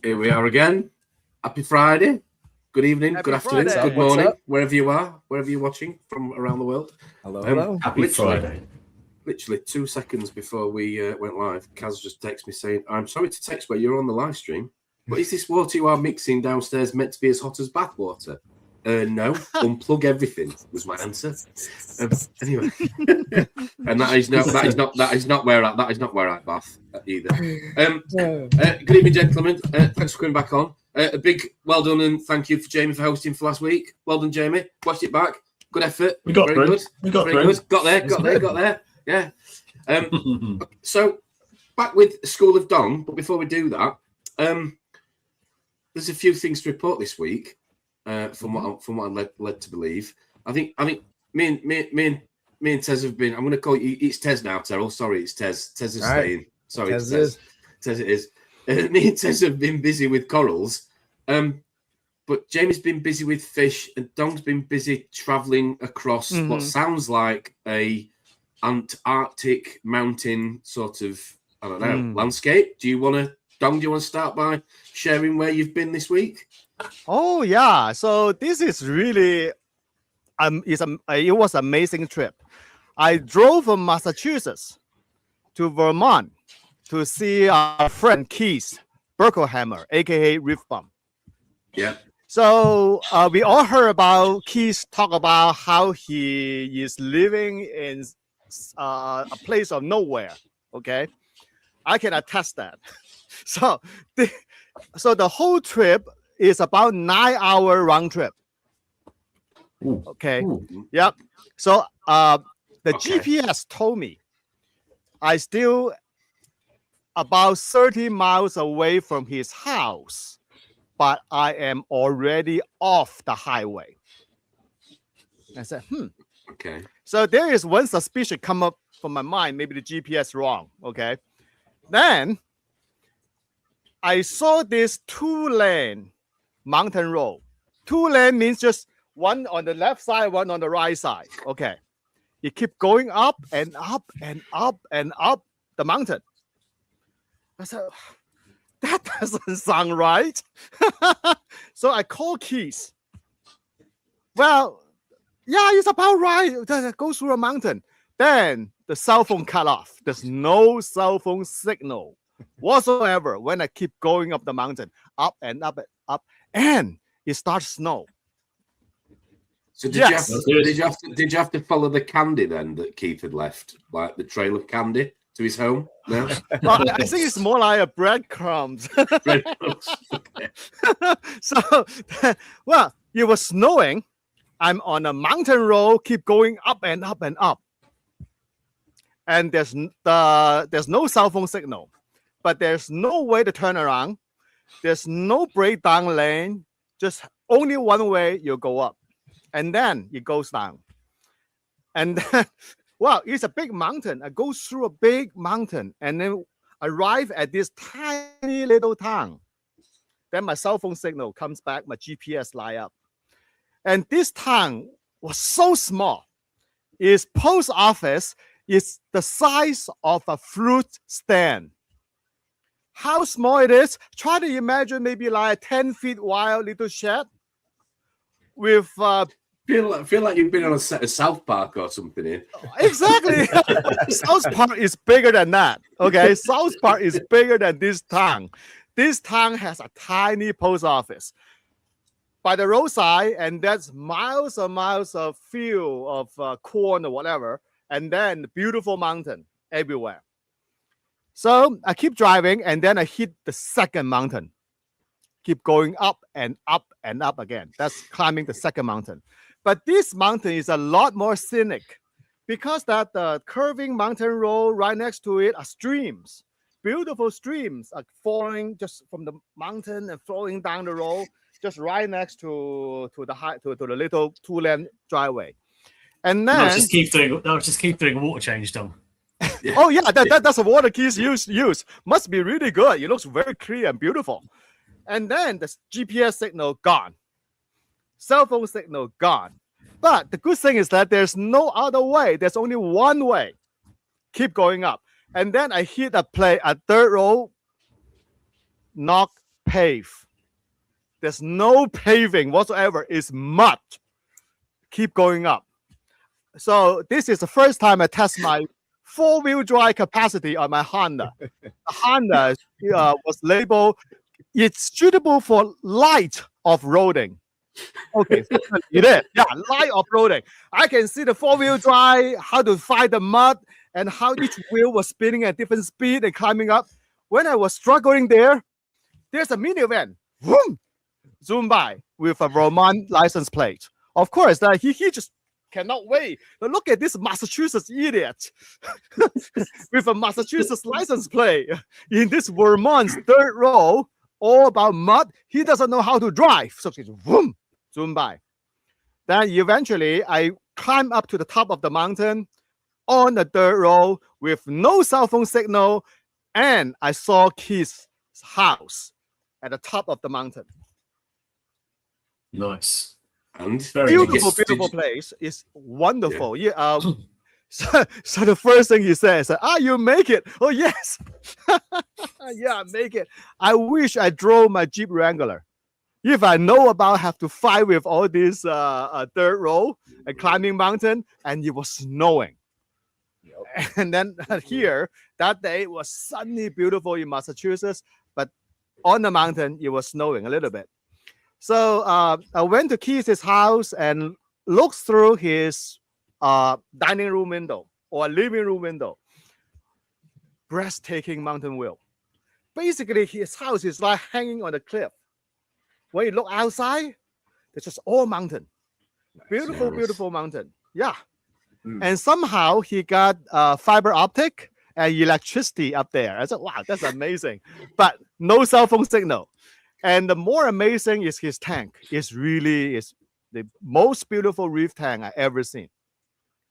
Here we are again. Happy Friday. Good evening, good afternoon, good morning, wherever you are, wherever you're watching from around the world. Hello. Happy Friday. Literally 2 seconds before we went live, Kaz just texted me saying, I'm sorry to text where you're on the live stream, but is this water you are mixing downstairs meant to be as hot as bath water? No, unplug everything was my answer. Anyway, and that is not where I bath either. Good evening, gentlemen. Thanks for coming back on. A big well done and thank you for Jamie for hosting for last week. Well done, Jamie. Watched it back. Good effort. We got very through. good. We got very through. good. Got there. Yeah. So back with School of Dong, but before we do that, there's a few things to report this week. From what I'm led to believe, I think me and Tez have been. I'm going to call you. It's Tez now, Terrell. Sorry, it's Tez. Tez is staying. Sorry, it's Tez. Tez it is. Me and Tez have been busy with corals, but Jamie's been busy with fish, and Dong's been busy travelling across what sounds like a Antarctic mountain sort of landscape. Do you want to start by sharing where you've been this week? Oh yeah, so this is really it was an amazing trip. I drove from Massachusetts to Vermont to see our friend Keith Berkelhammer, aka Reef Bum. Yeah. So we all heard about Keith talk about how he is living in a place of nowhere. Okay, I can attest that. So the whole trip is about 9-hour round trip. Okay. Yep. So the GPS told me I still about 30 miles away from his house, but I am already off the highway. I said, Okay. So there is one suspicion come up from my mind. Maybe the GPS wrong. Okay. Then I saw this 2-lane mountain road. 2-lane means just one on the left side, one on the right side. Okay. You keep going up and up and up and up the mountain. I said, that doesn't sound right. So I called Keith. Well, yeah, it's about right. Go through a mountain. Then the cell phone cut off. There's no cell phone signal whatsoever when I keep going up the mountain, up and up and up, and it starts snow. So did you have to follow the candy then that Keith had left, like the trail of candy to his home? No? Well, I think it's more like a breadcrumbs. Okay. So, well, it was snowing. I'm on a mountain road, keep going up and up and up. And there's no cell phone signal, but there's no way to turn around. There's no breakdown lane, just only one way you go up. And then it goes down. And then, well, it's a big mountain. I go through a big mountain and then arrive at this tiny little town. Then my cell phone signal comes back, my GPS light up. And this town was so small. Its post office is the size of a fruit stand. How small it is? Try to imagine maybe like a 10 feet wide little shed with Feel like you've been on a set of South Park or something here. Exactly. South Park is bigger than that. Okay, South Park is bigger than this town. This town has a tiny post office by the roadside, and that's miles and miles of field of corn or whatever, and then the beautiful mountain everywhere. So I keep driving, and then I hit the second mountain. Keep going up and up and up again. That's climbing the second mountain. But this mountain is a lot more scenic because that the curving mountain road right next to it are streams. Beautiful streams are falling just from the mountain and flowing down the road, just right next to the little 2-lane driveway. And then that was just keep doing a water change, Dom. Yeah. Oh yeah, that's a water Keith use. Must be really good. It looks very clear and beautiful. And then the GPS signal gone. Cell phone signal gone. But the good thing is that there's no other way. There's only one way. Keep going up. And then I hit a third row, knock pave. There's no paving whatsoever. It's mud. Keep going up. So this is the first time I test my 4-wheel drive capacity on my Honda. The Honda was labeled, it's suitable for light off-roading. Okay, you did. Yeah, light off-roading. I can see the 4-wheel drive, how to find the mud, and how each wheel was spinning at different speed and climbing up. When I was struggling there, there's a minivan. Vroom, zoom by with a Vermont license plate. Of course, he just cannot wait. But look at this Massachusetts idiot with a Massachusetts license plate in this Vermont's third row, all about mud. He doesn't know how to drive. So he's boom, zoom by. Then eventually I climb up to the top of the mountain on the third row with no cell phone signal. And I saw Keith's house at the top of the mountain. Nice. And Beautiful place. It's wonderful. Yeah. So the first thing he says, you make it. Oh, yes. Yeah, make it. I wish I drove my Jeep Wrangler. If I know about have to fight with all this third row and climbing mountain, and it was snowing. Yep. And then here, that day it was sunny, beautiful in Massachusetts, but on the mountain, it was snowing a little bit. So I went to Keith's house and looked through his dining room window or living room window. Breathtaking mountain view. Basically, his house is like hanging on the cliff. When you look outside, it's just all mountain. Beautiful, beautiful mountain. Yeah. And somehow he got fiber optic and electricity up there. I said, wow, that's amazing. But no cell phone signal. And the more amazing is his tank. It's really the most beautiful reef tank I ever seen.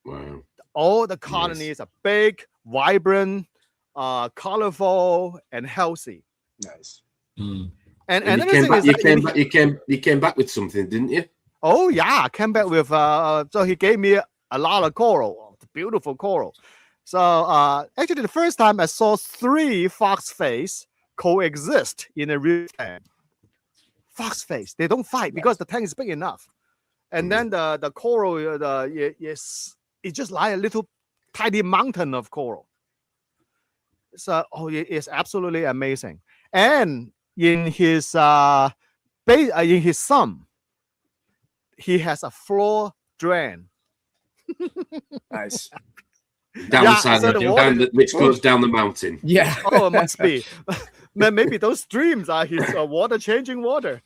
Wow. All the colonies are big, vibrant, colorful, and healthy. Nice. And you came back with something, didn't you? Oh yeah, I came back with so he gave me a lot of coral, beautiful coral. So actually the first time I saw 3 foxface coexist in a reef tank. Foxface, they don't fight because the tank is big enough. And then the coral it's just like a little tiny mountain of coral. So it's absolutely amazing. And in his sump, he has a floor drain. Nice. Which goes down the mountain. Yeah. Oh, it must be. Maybe those streams are his water changing water.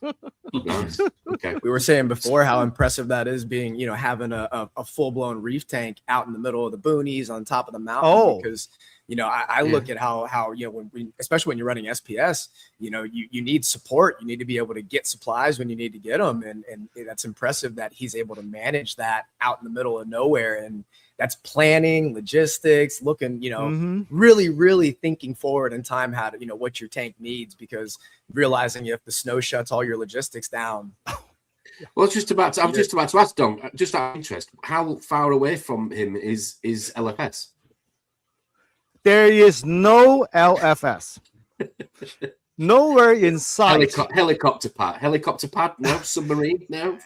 Nice. Okay. We were saying before how impressive that is, being having a full blown reef tank out in the middle of the boonies on top of the mountain. Because I look at how especially when you're running SPS, you need support. You need to be able to get supplies when you need to get them, and that's impressive that he's able to manage that out in the middle of nowhere. And that's planning, logistics, looking, really, really thinking forward in time how to, what your tank needs, because realizing if the snow shuts all your logistics down. Well, I was just about to ask Don, just out of interest, how far away from him is LFS? There is no LFS. Nowhere in sight. Helicopter pad, no. Submarine, no.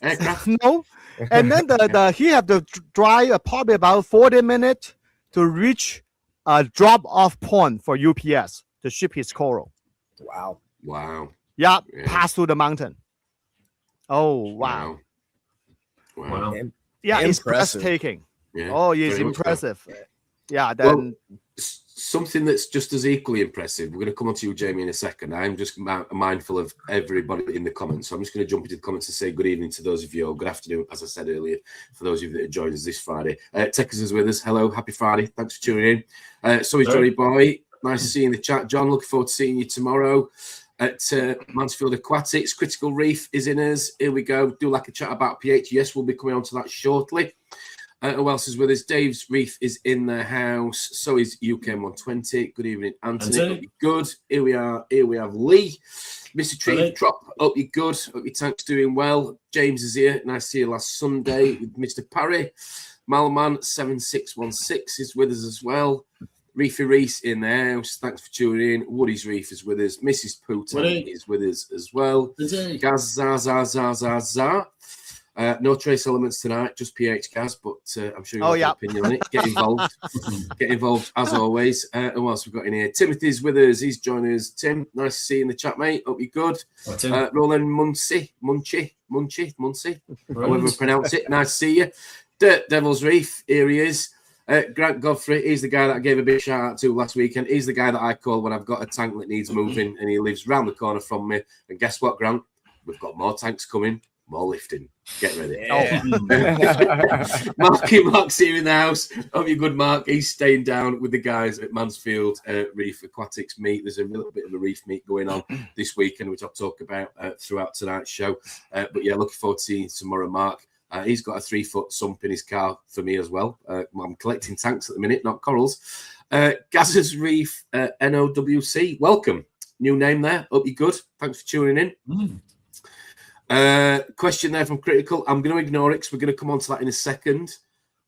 Aircraft, no. And then he have to drive probably about 40 minutes to reach a drop-off point for UPS to ship his coral. Wow. Yeah, pass through the mountain. Oh, wow. Yeah, it's breathtaking. Yeah, oh, it's impressive. So. Yeah, then something that's just as equally impressive. We're going to come on to you, Jamie, in a second. I'm just mindful of everybody in the comments. So I'm just going to jump into the comments and say good evening to those of you, or good afternoon, as I said earlier, for those of you that have joined us this Friday. Tekers is with us. Hello, happy Friday. Thanks for tuning in. So is Johnny Boy. Nice to see you in the chat. John, looking forward to seeing you tomorrow at Mansfield Aquatics. Critical Reef is in us. Here we go. Do like a chat about pH. Yes, we'll be coming on to that shortly. Who else is with us? Dave's Reef is in the house. So is UKM 120. Good evening, Anthony. Good. Here we are. Here we have Lee. Mr. Tree Drop. Hope you're good. Hope your tank's doing well. James is here. Nice to see you last Sunday with Mr. Parry. Malman 7616 is with us as well. Reefy Reese in the house. Thanks for tuning in. Woody's Reef is with us. Mrs. Pootan is with us as well. Gaz, no trace elements tonight, just pH gas, but I'm sure you'll have an opinion on it. Get involved. Get involved as always. Who else we've got in here? Timothy's with us. He's joining us. Tim, nice to see you in the chat, mate. Hope you're good. Roland Muncie, however you pronounce it. Nice to see you. Dirt Devil's Reef, here he is. Grant Godfrey, he's the guy that I gave a big shout out to last weekend. He's the guy that I call when I've got a tank that needs moving, and he lives round the corner from me. And guess what, Grant? We've got more tanks coming. More lifting. Get ready. Yeah. Mark's here in the house. Hope you're good, Mark. He's staying down with the guys at Mansfield Reef Aquatics meet. There's a little bit of a reef meet going on this weekend, which I'll talk about throughout tonight's show. But yeah, looking forward to seeing you tomorrow, Mark. He's got a 3-foot sump in his car for me as well. I'm collecting tanks at the minute, not corals. Gaz's Reef NOWC. Welcome. New name there. Hope you're good. Thanks for tuning in. Question there from Critical. I'm going to ignore it because we're going to come on to that in a second.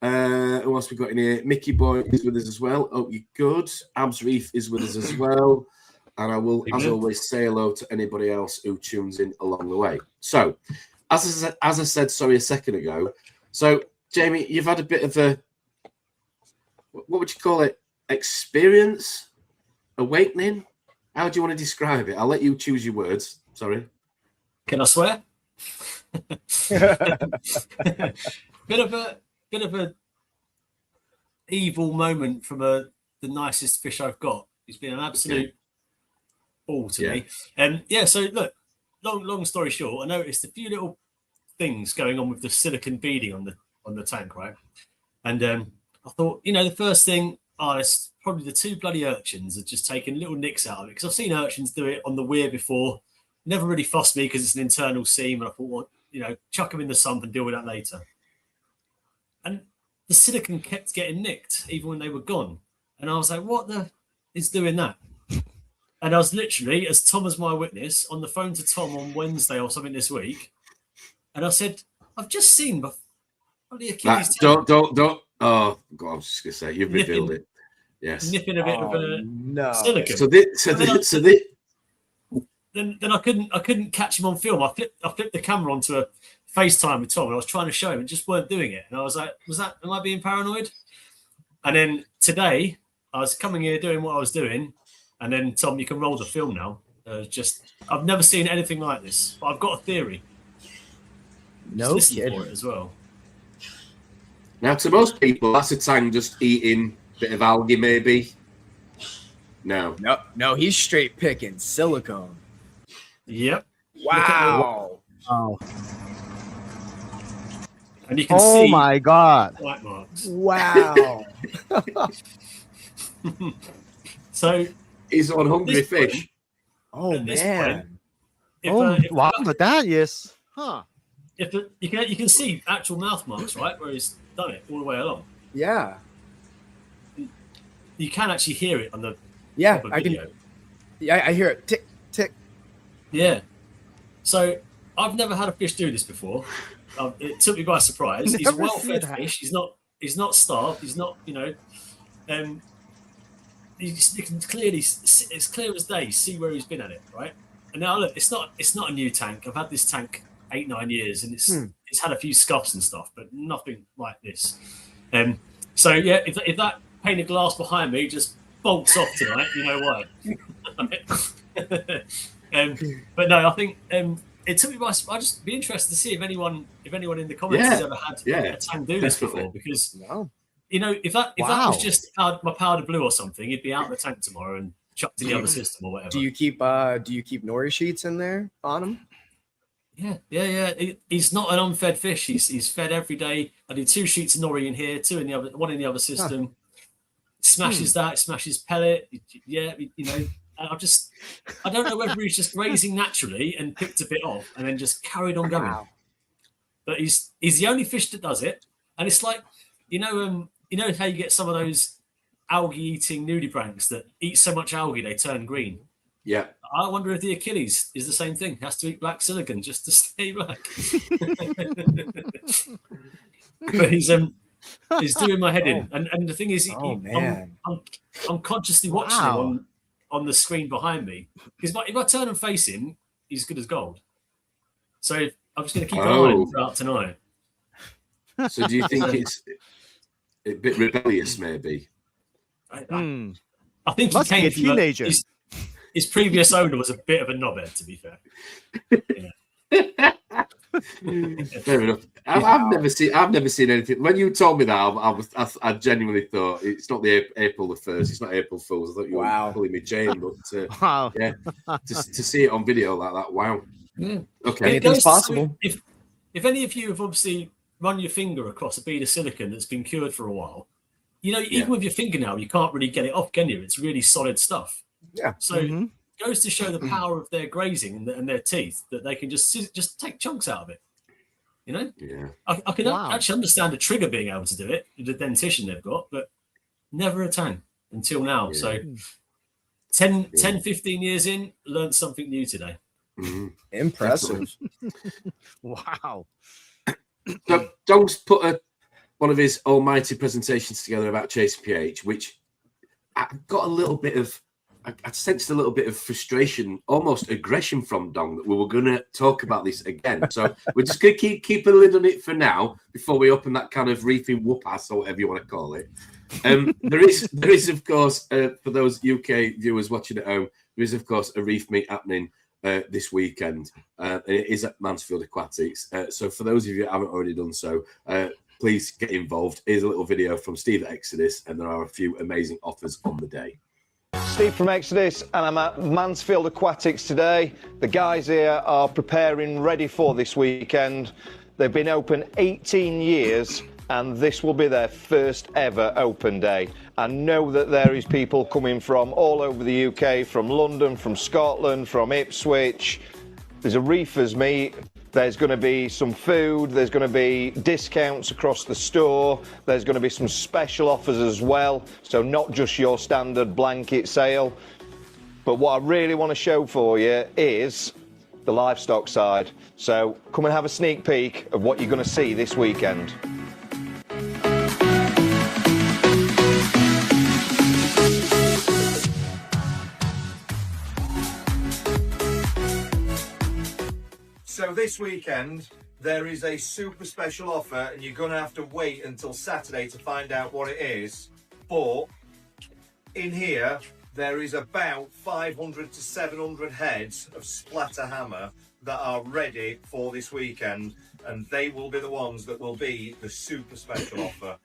Who else we got in here? Mickey Boy is with us as well. Hope you're good. Abs Reef is with us as well. And I will, as always, say hello to anybody else who tunes in along the way. So, as I said, a second ago. So, Jamie, you've had a bit of a, what would you call it? Experience? Awakening? How do you want to describe it? I'll let you choose your words. Sorry. Can I swear? bit of a evil moment from the nicest fish I've got. He's been an absolute ball to me. And so look, long story short, I noticed a few little things going on with the silicon beading on the tank, right? And I thought, the first thing, it's probably the two bloody urchins have just taken little nicks out of it, because I've seen urchins do it on the weir before. Never really fussed me because it's an internal seam, and I thought, well, chuck them in the sump and deal with that later. And the silicon kept getting nicked even when they were gone. And I was like, what the is doing that? And I was literally, as Tom is my witness, on the phone to Tom on Wednesday or something this week. And I said, I've just seen the Achilles don't. Oh, God, I was just going to say, you've revealed it. Yes. Nipping a bit of silicon. Then I couldn't catch him on film. I flipped the camera onto a FaceTime with Tom, and I was trying to show him, and just weren't doing it. And I was like, am I being paranoid? And then today, I was coming here doing what I was doing, and then Tom, you can roll the film now. I've never seen anything like this. But I've got a theory. No kidding. For it as well. Now, to most people, that's a tang just eating a bit of algae, maybe. No, he's straight picking silicone. Yep. Wow. And you can see. Oh my God. White marks. Wow. So he's on hungry fish. Oh man. Wow, but that is, you can see actual mouth marks, right, where he's done it all the way along. Yeah. You can actually hear it on the I can. Yeah, I hear it tick tick. Yeah. So I've never had a fish do this before. It took me by surprise. He's a well-fed fish. He's not starved. He's not, you can clearly, it's clear as day, see where he's been at it, right? And now look, it's not a new tank. I've had this tank 8-9 years, and it's had a few scuffs and stuff, but nothing like this. So yeah, if that pane of glass behind me just bolts off tonight, you know why. But no, I think it took me by. I'd just be interested to see if anyone in the comments has ever had a tank do this before, because if that was just my powder blue or something, he'd be out of the tank tomorrow and chucked in the other system or whatever. Do you keep nori sheets in there on him? Yeah. He's not an unfed fish. He's fed every day. I do 2 sheets of nori in here, 2 in the other, 1 in the other system. Smashes that, smashes pellet. Yeah, I don't know whether he's just grazing naturally and picked a bit off and then just carried on going. Wow. But he's the only fish that does it, and it's like how you get some of those algae eating nudibranchs that eat so much algae they turn green. Yeah. I wonder if the Achilles is the same thing. Has to eat black silicon just to stay black. But he's is doing my head in. And the thing is, man. I'm consciously watching him on the screen behind me, because if I turn and face him, he's good as gold. So I'm just going to keep an eye on him throughout tonight. So do you think it's a bit rebellious, maybe? I think Must he came be a from teenager. His previous owner was a bit of a knobhead, to be fair. Fair enough. I've never seen anything. When you told me that, I genuinely thought it's not the April the 1st. It's not April Fools. I thought you were pulling me Jane, but Wow. yeah, to see it on video like that, wow. Yeah. Okay, Anything's possible. If any of you have obviously run your finger across a bead of silicone that's been cured for a while, you know, even with your fingernail, you can't really get it off, can you? It's really solid stuff. Yeah. So it goes to show the power of their grazing and their teeth, that they can just take chunks out of it. You know? Yeah. I can actually understand a trigger being able to do it, the dentition they've got, but never a tang until now. Yeah. So 10, 15 years in, learned something new today. Impressive. Wow. So Dong's put one of his almighty presentations together about chasing pH, which I got a little bit of, I sensed a little bit of frustration, almost aggression from Dong, that we were going to talk about this again. So we're just going to keep a lid on it for now before we open that kind of reefing whoop-ass or whatever you want to call it. There is of course, for those UK viewers watching at home, there is of course a reef meet happening this weekend, and it is at Mansfield Aquatics. So for those of you that haven't already done so, please get involved. Here's a little video from Steve at Exodus, and there are a few amazing offers on the day. Steve from Exodus, and I'm at Mansfield Aquatics today. The guys here are preparing ready for this weekend. They've been open 18 years, and this will be their first ever open day. I know that there is people coming from all over the UK, from London, from Scotland, from Ipswich. There's a Reefers meet. There's going to be some food, there's going to be discounts across the store, there's going to be some special offers as well, so not just your standard blanket sale. But what I really want to show for you is the livestock side. So come and have a sneak peek of what you're going to see this weekend. So this weekend, there is a super special offer, and you're going to have to wait until Saturday to find out what it is. But in here, there is about 500 to 700 heads of splatter hammer that are ready for this weekend, and they will be the ones that will be the super special offer.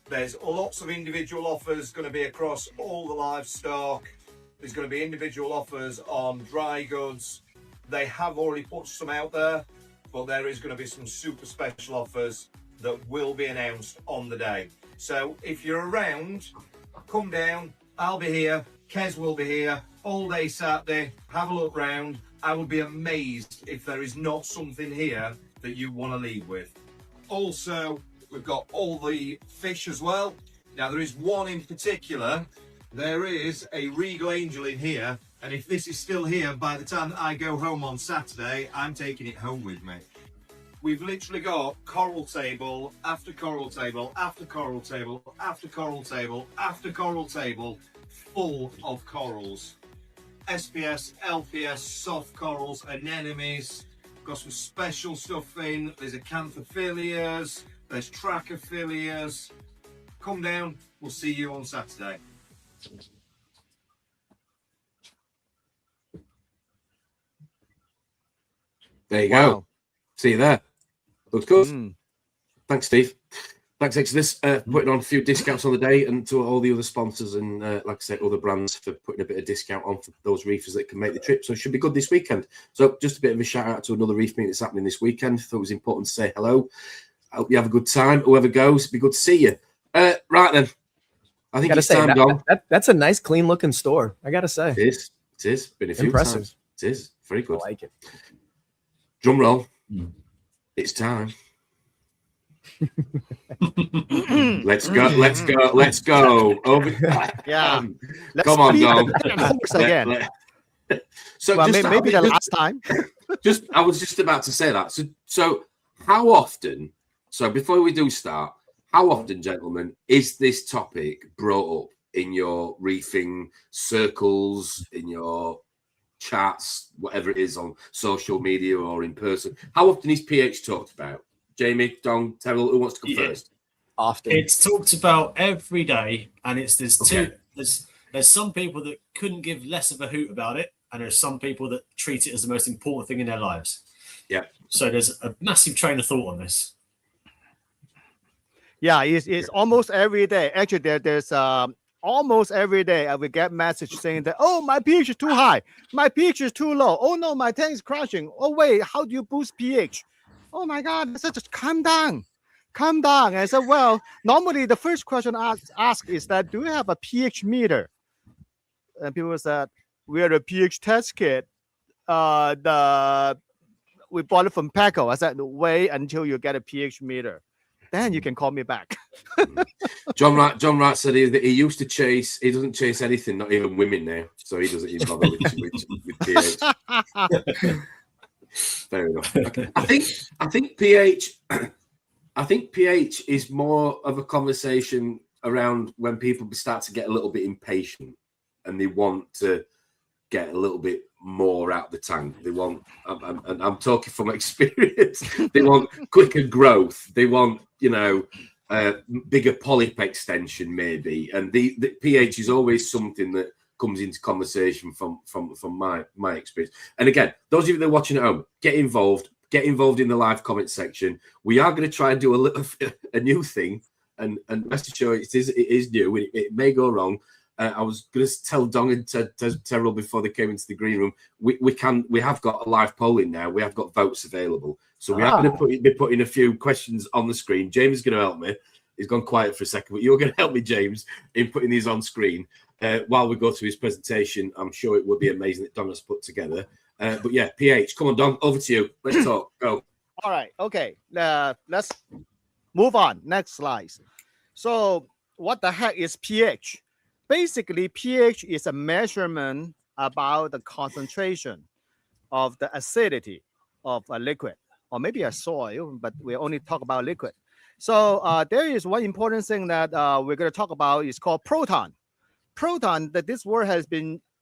There's lots of individual offers going to be across all the livestock. There's going to be individual offers on dry goods. They have already put some out there, but there is going to be some super special offers that will be announced on the day. So if you're around, come down. I'll be here. Kez will be here all day Saturday. Have a look round. I would be amazed if there is not something here that you want to leave with. Also, we've got all the fish as well. Now, there is one in particular. There is a Regal Angel in here. And if this is still here by the time that I go home on Saturday, I'm taking it home with me. We've literally got coral table after coral table after coral table after coral table after coral table full of corals. SPS, LPS, soft corals, anemones. Got some special stuff in. There's acanthophilias, there's trachyphilias. Come down, we'll see you on Saturday. There you go. See you there. Looks good. Thanks, Steve. Thanks, Exodus, putting on a few discounts on the day, and to all the other sponsors and, like I said, other brands for putting a bit of discount on for those reefers that can make the trip. So it should be good this weekend. So just a bit of a shout out to another reef meet that's happening this weekend. Thought it was important to say hello. I hope you have a good time. Whoever goes, it'd be good to see you. Right then. I think it's time, Dom. That's a nice, clean looking store. I got to say. It is. It is. Been a few times. It is. Very good. I like it. Drum roll. It's time. Let's go. Over. Yeah. Come on, Dom. Again. So well, maybe the last time. I was just about to say that. So how often? So before we do start, how often, gentlemen, is this topic brought up in your reefing circles, in your chats, whatever it is on social media or in person? How often is pH talked about? Jamie, Don, Terrell, who wants to go first? Often. It's talked about every day, and there's some people that couldn't give less of a hoot about it, and there's some people that treat it as the most important thing in their lives. Yeah. So there's a massive train of thought on this. Yeah, it's almost every day. Actually, there's almost every day I will get message saying that, oh, my pH is too high, my pH is too low. Oh no, my tank is crashing. Oh wait, how do you boost pH? Oh my God, I said, just calm down. Calm down. And I said, well, normally the first question asked is that, do you have a pH meter? And people said, we had a pH test kit. We bought it from Pecco. I said, wait until you get a pH meter. Then you can call me back. John Wright said he used to chase. He doesn't chase anything, not even women now. So he doesn't even bother with pH. Fair enough. I think pH. I think pH is more of a conversation around when people start to get a little bit impatient and they want to get a little bit more out the tank. They want, and I'm talking from experience, they want quicker growth. They want, bigger polyp extension maybe. And the pH is always something that comes into conversation from my experience. And again, those of you that are watching at home, get involved in the live comment section. We are going to try and do a new thing, and rest assured it is new. It may go wrong. I was going to tell Dong and Terrell before they came into the green room. We have got a live polling now. We have got votes available, so we are going to be putting a few questions on the screen. James is going to help me. He's gone quiet for a second, but you're going to help me, James, in putting these on screen while we go through his presentation. I'm sure it would be amazing that Don has put together. But yeah, pH. Come on, Don. Over to you. Let's talk. Go. All right. Okay. Let's move on. Next slide. So, what the heck is pH? Basically, pH is a measurement about the concentration of the acidity of a liquid, or maybe a soil, but we only talk about liquid. So there is one important thing that we're going to talk about. Is called proton. Proton. That this word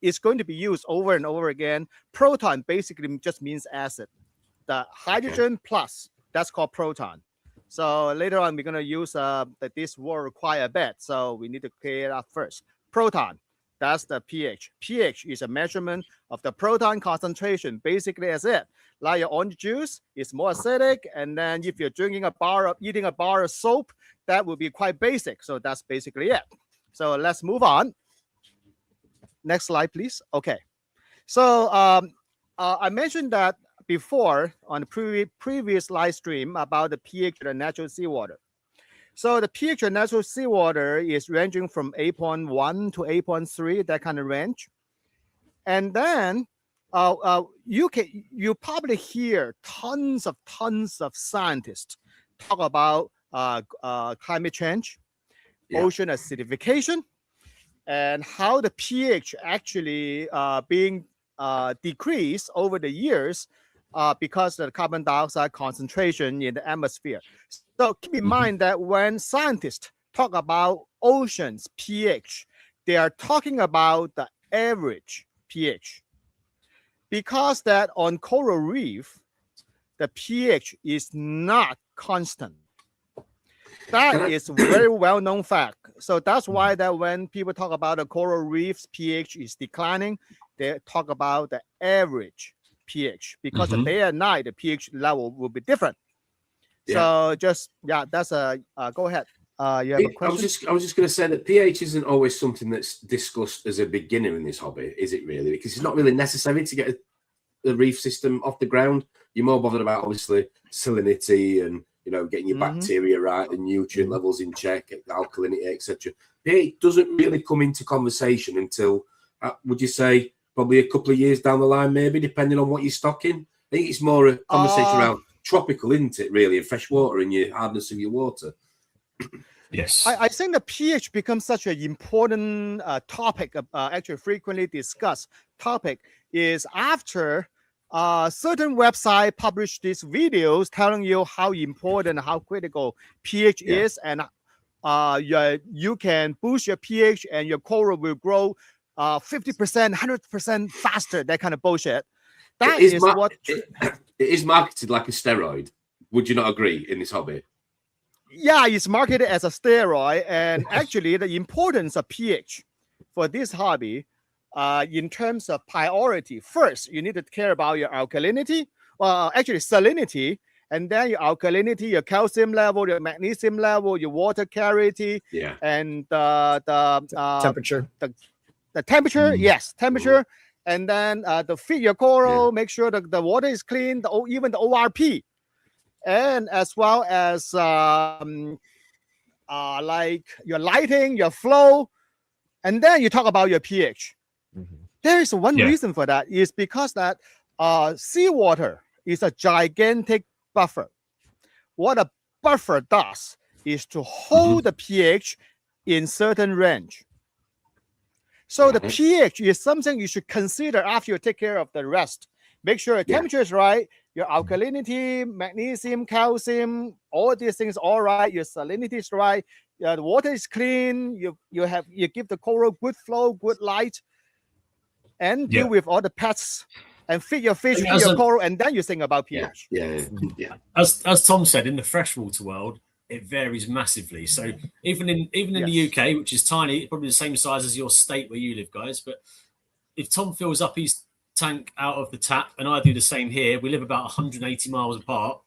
is going to be used over and over again. Proton basically just means acid. The hydrogen plus, that's called proton. So later on, we're going to use that this word require a bit. So we need to clear it up first. Proton, that's the pH. pH is a measurement of the proton concentration. Basically, that's it. Like your orange juice is more acidic, and then if you're eating a bar of soap, that will be quite basic. So that's basically it. So let's move on. Next slide, please. Okay. So I mentioned that before on the previous live stream about the pH of the natural seawater. So the pH of natural seawater is ranging from 8.1 to 8.3, that kind of range. And then you probably hear tons of scientists talk about climate change, ocean acidification, and how the pH actually being decreased over the years because of the carbon dioxide concentration in the atmosphere. So keep in mind that when scientists talk about oceans pH, they are talking about the average pH. Because that on coral reef, the pH is not constant. That is a very well-known fact. So that's why that when people talk about the coral reef's pH is declining, they talk about the average pH, because the day and night, the pH level will be different. So that's go ahead. You have a question? I was just going to say that pH isn't always something that's discussed as a beginner in this hobby, is it really? Because it's not really necessary to get a reef system off the ground. You're more bothered about obviously salinity and getting your bacteria right, and nutrient levels in check, alkalinity, etc. pH doesn't really come into conversation until would you say probably a couple of years down the line, maybe, depending on what you're stocking. I think it's more a conversation around tropical, isn't it, really, and fresh water and your hardness of your water. Yes. I think the pH becomes such an important topic, actually frequently discussed topic, is after certain website publish these videos telling you how important, how critical pH is, and you can boost your pH and your coral will grow 50%, 100% faster. That kind of bullshit. That is what it is marketed like a steroid. Would you not agree in this hobby? Yeah, it's marketed as a steroid, and actually the importance of pH for this hobby, in terms of priority, first you need to care about your alkalinity, actually salinity, and then your alkalinity, your calcium level, your magnesium level, your water clarity, and the temperature. The temperature, yes, temperature, and then to feed your coral, make sure that the water is clean, even the ORP. And as well as like your lighting, your flow, and then you talk about your pH. There is one reason for that, is because that seawater is a gigantic buffer. What a buffer does is to hold the pH in certain range. So the pH is something you should consider after you take care of the rest. Make sure your temperature is right, your alkalinity, magnesium, calcium, all these things all right, your salinity is right, the water is clean, you give the coral good flow, good light, and deal with all the pests and feed your fish, feed your coral, and then you think about pH. As Tom said, in the freshwater world, it varies massively. So even in the UK, which is tiny, probably the same size as your state where you live, guys, but if Tom fills up his tank out of the tap and I do the same here, we live about 180 miles apart,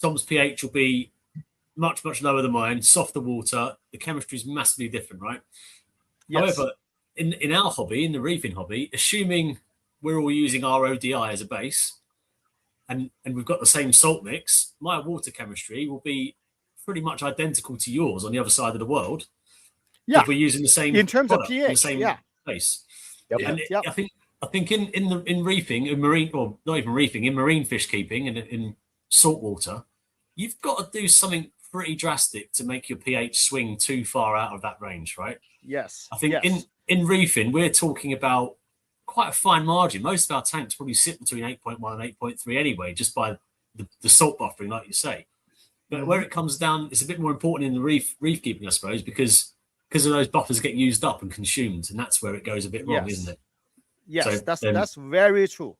Tom's pH will be much lower than mine, softer water, the chemistry is massively different, right? However, in our hobby, in the reefing hobby, assuming we're all using our ODI as a base and we've got the same salt mix, my water chemistry will be pretty much identical to yours on the other side of the world. If we're using the same in terms product, of pH, the same base. I think in reefing, in marine, or not even reefing, in marine fish keeping and in salt water, you've got to do something pretty drastic to make your pH swing too far out of that range, right? Yes. I think in reefing, we're talking about quite a fine margin. Most of our tanks probably sit between 8.1 and 8.3 anyway, just by the salt buffering, like you say. But where it comes down, it's a bit more important in the reef keeping, I suppose, because of those buffers get used up and consumed, and that's where it goes a bit wrong, isn't it? Yes, so, that's very true.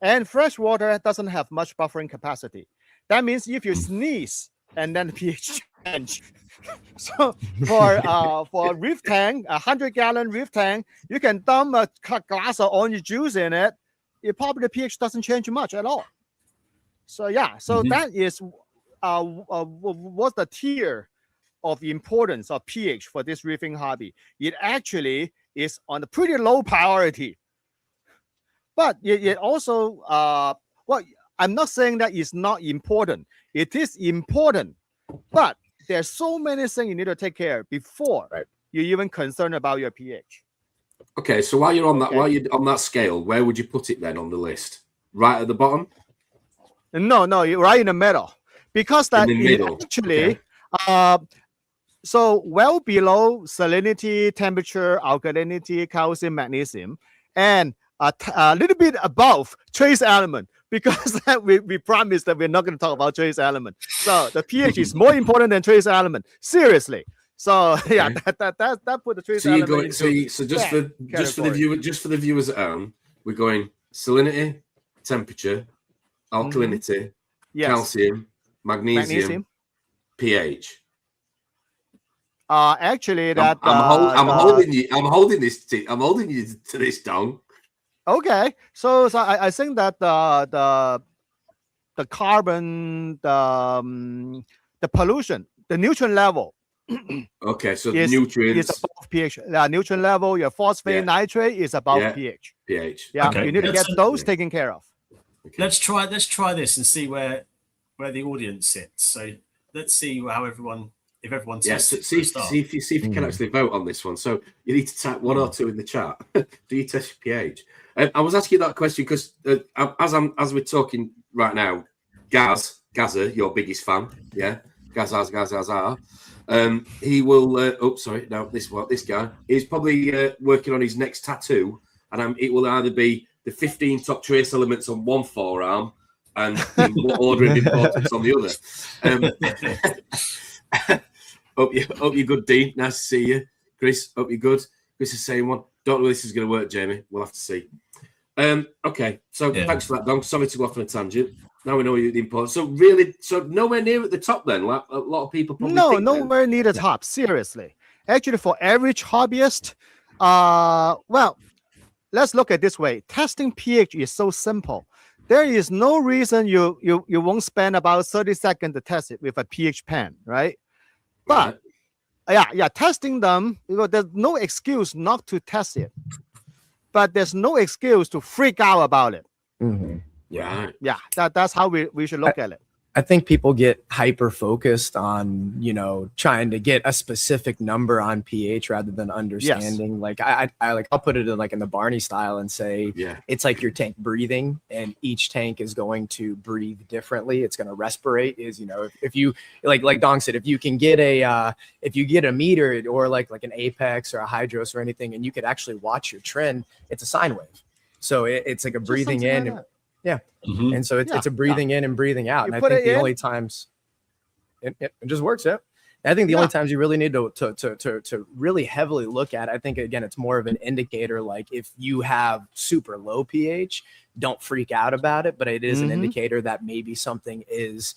And freshwater doesn't have much buffering capacity. That means if you sneeze and then the pH change. So for a reef tank, 100-gallon reef tank, you can dump a glass of orange juice in it. Probably the pH doesn't change much at all. So that is what's the tier of importance of pH for this reefing hobby. It actually is on a pretty low priority. But it also, I'm not saying that it's not important. It is important, but there's so many things you need to take care of before you're even concerned about your pH. Okay, so while you're on that scale, where would you put it then on the list? Right at the bottom? No, you're right in the middle, because that actually, so well below salinity, temperature, alkalinity, calcium, magnesium, and a little bit above trace element, because we promised that we're not going to talk about trace element. So the pH is more important than trace element. Seriously. So that put the trace element. So just for the viewers at home, we're going salinity, temperature, alkalinity, calcium, magnesium, pH. Actually, that I'm holding you to this, Don. Okay, so I think that the carbon, the pollution, the nutrient level. Okay, so the nutrients is above pH. The nutrient level, your phosphate, nitrate is above pH. pH. Yeah, you need to get those taken care of. Okay. Let's try this and see where the audience sits. So let's see how everyone. If everyone see if you can actually vote on this one. So you need to type 1 or 2 in the chat. Do you test your pH? I was asking that question because as we're talking right now, Gaza, your biggest fan, Gaza. He will. This guy is probably working on his next tattoo, and it will either be the 15 top trace elements on one forearm and in what order of importance on the other. Hope you're good, Dean. Nice to see you. Chris, hope you're good. Chris is saying one. Don't know if this is going to work, Jamie. We'll have to see. Okay, so thanks for that, Don. Sorry to go off on a tangent. Now we know the importance. So really, nowhere near at the top then. Like a lot of people probably think nowhere near the top. Seriously, actually, for average hobbyist, well, let's look at it this way. Testing pH is so simple. There is no reason you won't spend about 30 seconds to test it with a pH pen, right? But testing them, there's no excuse not to test it. But there's no excuse to freak out about it. Mm-hmm. Yeah, that's how we should look at it. I think people get hyper focused on, trying to get a specific number on pH rather than understanding. Yes. Like I'll put it in like in the Barney style and say, it's like your tank breathing, and each tank is going to breathe differently. It's going to respirate. If you like Dong said, if you get a meter or like an Apex or a Hydros or anything, and you could actually watch your trend, it's a sine wave. So it's like a breathing in. Like and so it's a breathing in and breathing out. And I think the only times it just works. I think the only times you really need to really heavily look at, I think again, it's more of an indicator. Like if you have super low pH, don't freak out about it, but it is an indicator that maybe something is,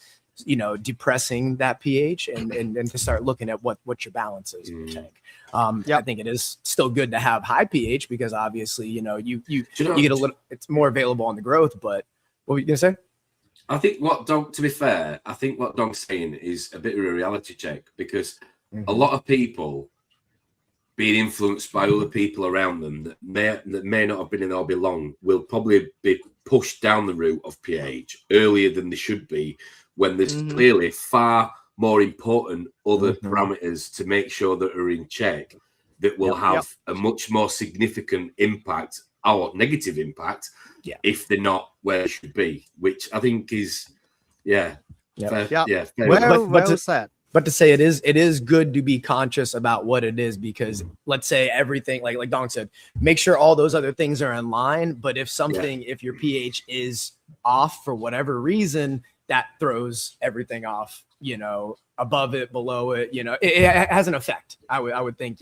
depressing that pH, and to start looking at what your balance is in the tank. I think it is still good to have high pH because obviously, you get a little, it's more available on the growth. But what were you gonna say? I think to be fair, I think what Don's saying is a bit of a reality check, because a lot of people being influenced by other people around them that may not have been in the hobby long will probably be pushed down the route of pH earlier than they should be, when there's clearly far more important other parameters to make sure that are in check that will have a much more significant impact or negative impact if they're not where they should be, which I think is fair. Well said. But to say it is good to be conscious about what it is, because let's say everything, like Dong said, make sure all those other things are in line. But if if your pH is off for whatever reason, that throws everything off, above it, below it, it has an effect. I would think,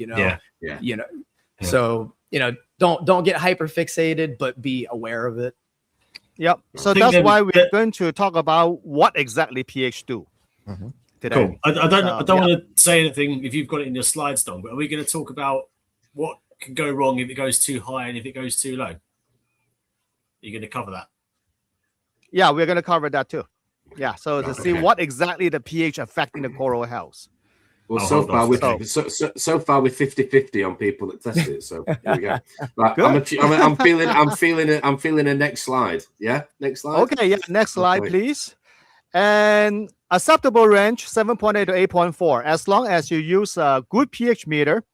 so, don't get hyper fixated, but be aware of it. Yep. So that's why we're going to talk about what exactly pH do today. Cool. I don't want to say anything if you've got it in your slides, Don, but are we going to talk about what can go wrong if it goes too high and if it goes too low? Are you going to cover that? Yeah, we're going to cover that too. Yeah, so to see what exactly the pH affecting the coral health. Well, so far we're 50-50 on people that test it. So here we go. Right, I'm feeling a next slide. Yeah, next slide. Okay, next slide, please. And acceptable range 7.8 to 8.4. As long as you use a good pH meter,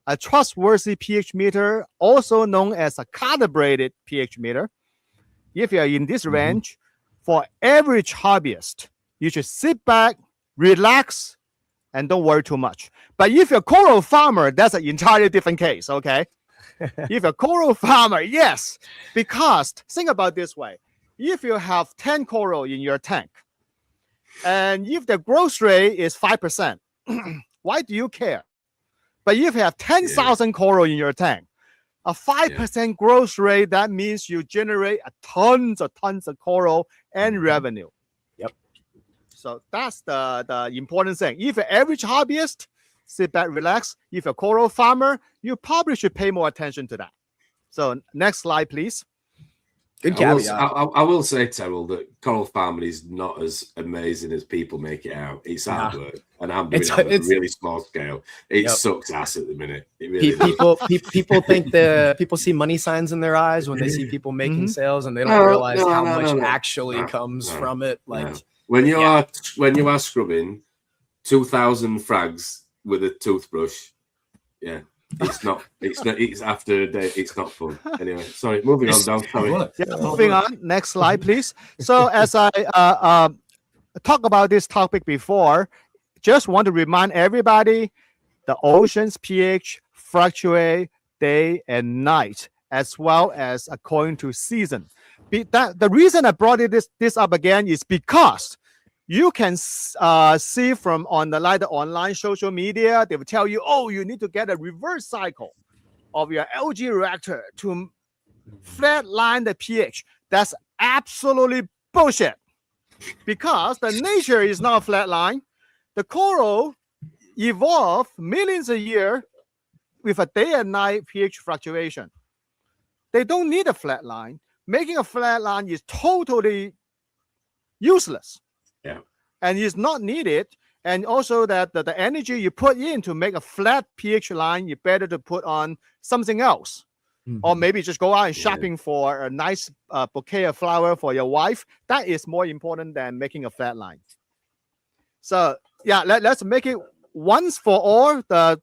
a trustworthy pH meter, also known as a calibrated pH meter. If you are in this range, for average hobbyist, you should sit back, relax, and don't worry too much. But if you're a coral farmer, that's an entirely different case, okay? If you're a coral farmer, yes, because think about it this way. If you have 10 coral in your tank, and if the growth rate is 5%, why do you care? But if you have 10,000 coral in your tank, a 5% growth rate, that means you generate tons of coral and revenue. Yep. So that's the important thing. If you're an average hobbyist, sit back, relax. If you're a coral farmer, you probably should pay more attention to that. So next slide, please. Good caveat. I will say, Terrell, that coral farming is not as amazing as people make it out. It's hard work, and I'm doing it on a really small scale. It sucks ass at the minute. It really people think people see money signs in their eyes when they see people making sales, and they don't realize how much actually comes from it. Like when you are scrubbing 2,000 frags with a toothbrush, it's after a day, it's not fun. Anyway, sorry, moving on down. Sorry. Moving on, next slide, please. So as I talked about this topic before, just want to remind everybody, the ocean's pH fluctuate day and night, as well as according to season. The reason I brought this up again is because you can see from on the online social media, they will tell you, oh, you need to get a reverse cycle of your algae reactor to flatline the pH. That's absolutely bullshit, because the nature is not a flat line. The coral evolved millions of years with a day and night pH fluctuation. They don't need a flat line. Making a flat line is totally useless. Yeah. And it's not needed. And also that the energy you put in to make a flat pH line, you better to put on something else. Or maybe just go out and shopping for a nice bouquet of flower for your wife. That is more important than making a flat line. So yeah, let's make it once for all. The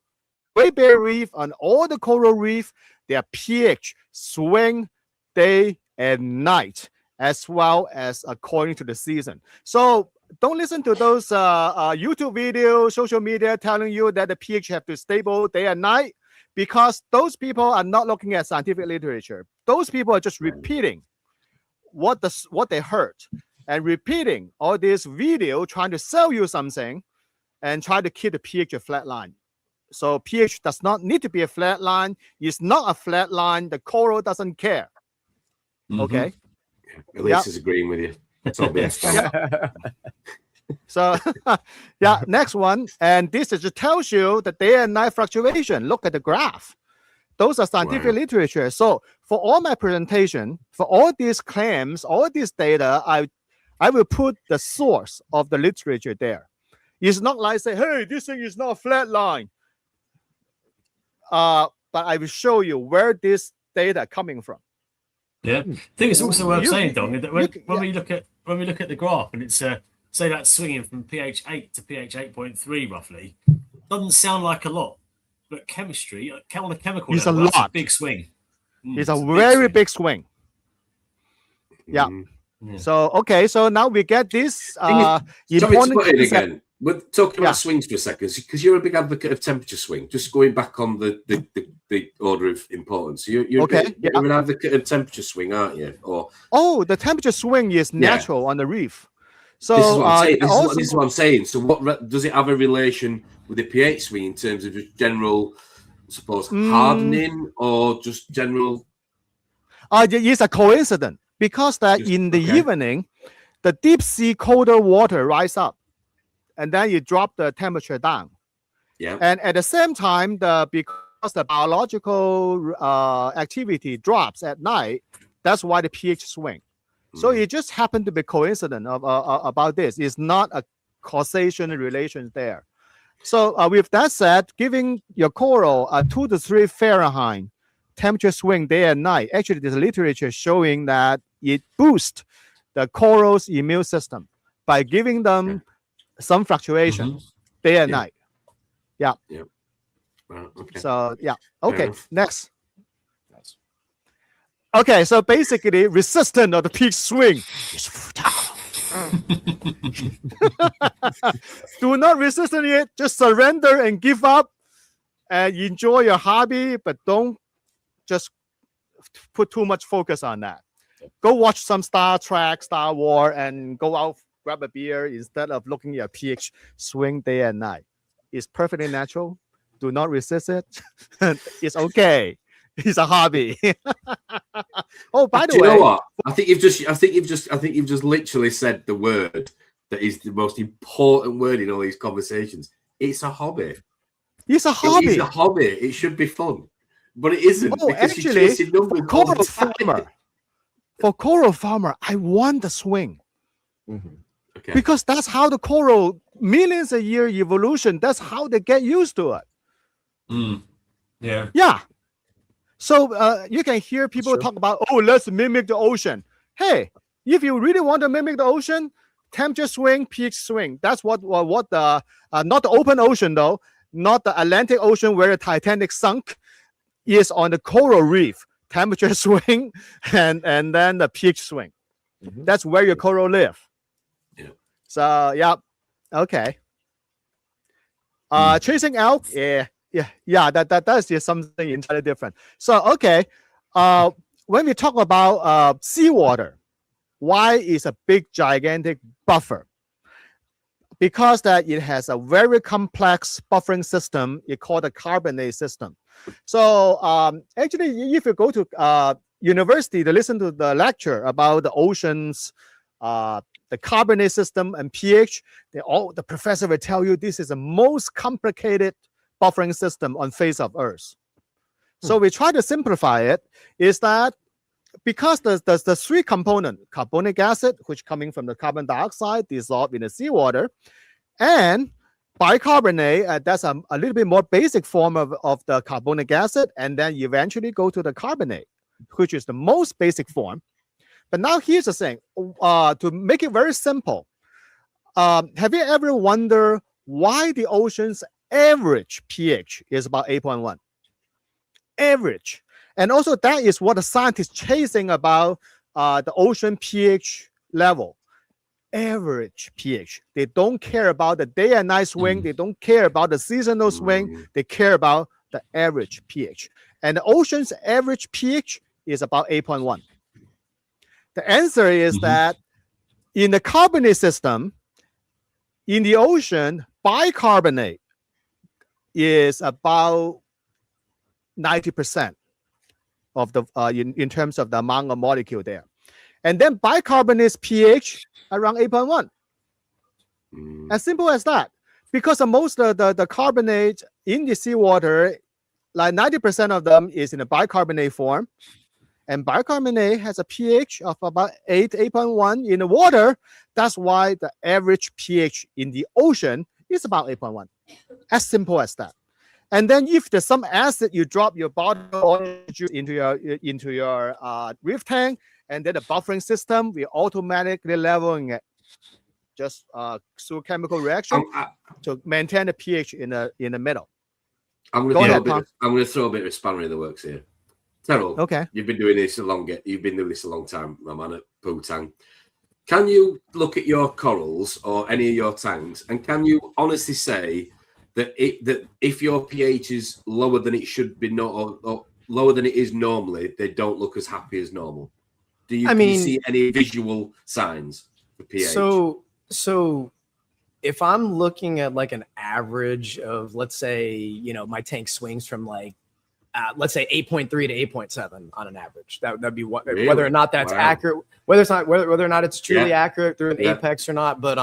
Great Barrier Reef and all the coral reef, their pH swing day and night, as well as according to the season. So don't listen to those YouTube videos, social media telling you that the pH have to stable day and night, because those people are not looking at scientific literature. Those people are just repeating what they heard and repeating all this video, trying to sell you something and try to keep the pH a flat line. So pH does not need to be a flat line. It's not a flat line. The coral doesn't care. Okay. Elise is agreeing with you. It's obvious. So yeah, next one. And this is just tells you the day and night fluctuation. Look at the graph. Those are scientific literature. So for all my presentation, for all these claims, all this data, I will put the source of the literature there. It's not like say, hey, this thing is not a flat line. But I will show you where this data coming from. Yeah, I think it's also worth saying, Dong, that when we look at the graph and it's say that's swinging from pH 8 to pH 8.3 roughly, doesn't sound like a lot, but chemistry on a chemical it's level, a lot. That's a big swing. It's a very big swing. Yeah. So okay, so now we get this important again. We're talking about swings for a second, because you're a big advocate of temperature swing. Just going back on the order of importance. You're an advocate of temperature swing, aren't you? Or the temperature swing is natural on the reef. So this is what I'm saying. So what does it have a relation with the pH swing in terms of just general, I suppose, hardening or just general? It's a coincidence, because that in the evening, the deep sea colder water rise up, and then you drop the temperature down. Yeah. And at the same time, because the biological activity drops at night, that's why the pH swing. So it just happened to be coincident about this. It's not a causation relation there. So with that said, giving your coral a 2 to 3 Fahrenheit temperature swing day and night, actually there's literature showing that it boosts the coral's immune system by giving them some fluctuation day and night. Yeah. Well, okay. So yeah. Okay. Next. Okay. So basically, resistance of the peak swing. Do not resist it. Just surrender and give up, and enjoy your hobby. But don't just put too much focus on that. Go watch some Star Trek, Star Wars, and go out, grab a beer instead of looking at your pH swing day and night. It's perfectly natural. Do not resist it. It's okay. It's a hobby. Oh, by the way, you know what? I think you've just literally said the word that is the most important word in all these conversations. It's a hobby. It's a hobby. It's a hobby. It should be fun, but it isn't. Oh, actually, for coral farmer, I want the swing. Okay. Because that's how the coral, millions of year evolution, that's how they get used to it. Yeah. So you can hear people talk about, oh, let's mimic the ocean. Hey, if you really want to mimic the ocean, temperature swing, pH swing. That's what the not the open ocean though, not the Atlantic Ocean where the Titanic sunk, is on the coral reef. Temperature swing and then the pH swing. That's where your coral live. Yeah. So yeah, okay. Chasing elk, that's just something entirely different. So okay, when we talk about seawater, why is a big gigantic buffer? because that it has a very complex buffering system, it's called a carbonate system. So actually, if you go to university to listen to the lecture about the oceans, the carbonate system and pH, the professor will tell you this is the most complicated buffering system on face of Earth. So we try to simplify it, is that because the three component, carbonic acid, which coming from the carbon dioxide dissolved in the seawater, and bicarbonate, that's a little bit more basic form of the carbonic acid, and then eventually go to the carbonate, which is the most basic form. But now here's the thing, to make it very simple, have you ever wondered why the ocean's average pH is about 8.1? Average. And also that is what the scientists chasing about the ocean pH level. Average pH. They don't care about the day and night swing. They don't care about the seasonal swing. They care about the average pH. And the ocean's average pH is about 8.1. The answer is that in the carbonate system, in the ocean, bicarbonate is about 90% of the in terms of the amount of molecule there. And then bicarbonate's pH around 8.1. As simple as that. Because most of the carbonate in the seawater, like 90% of them is in a bicarbonate form. And bicarbonate has a pH of about 8.1 in the water. That's why the average pH in the ocean is about 8.1. As simple as that. And then if there's some acid, you drop your bottle orange juice into your reef tank, and then the buffering system will automatically leveling it, just through chemical reaction to maintain the pH in the middle. I'm going to throw a bit of a spanner in the works here. Terrell, okay, you've been doing this a long time, my man, at Poo Tang. Can you look at your corals or any of your tanks, and can you honestly say that if your pH is lower than it should be, or lower than it is normally, they don't look as happy as normal? Do you see any visual signs for pH? So if I'm looking at like an average of, let's say, my tank swings from like, let's say 8.3 to 8.7 on an average. That'd be what, really? Whether or not that's accurate, whether or not it's truly accurate through an apex or not. But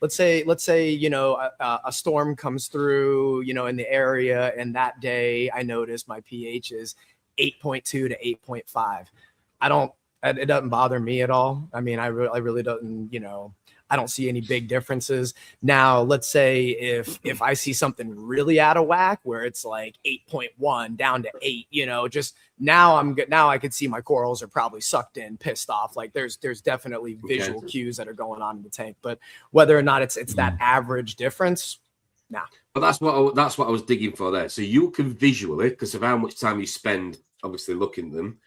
let's say a storm comes through in the area, and that day I notice my pH is 8.2 to 8.5. It doesn't bother me at all. I mean, I really don't, I don't see any big differences. Now, let's say if I see something really out of whack where it's like 8.1 down to 8, just now I could see my corals are probably sucked in, pissed off. Like there's definitely visual cues that are going on in the tank, but whether or not it's that average difference, nah. But that's what I was digging for there. So you can visually, because of how much time you spend obviously looking at them,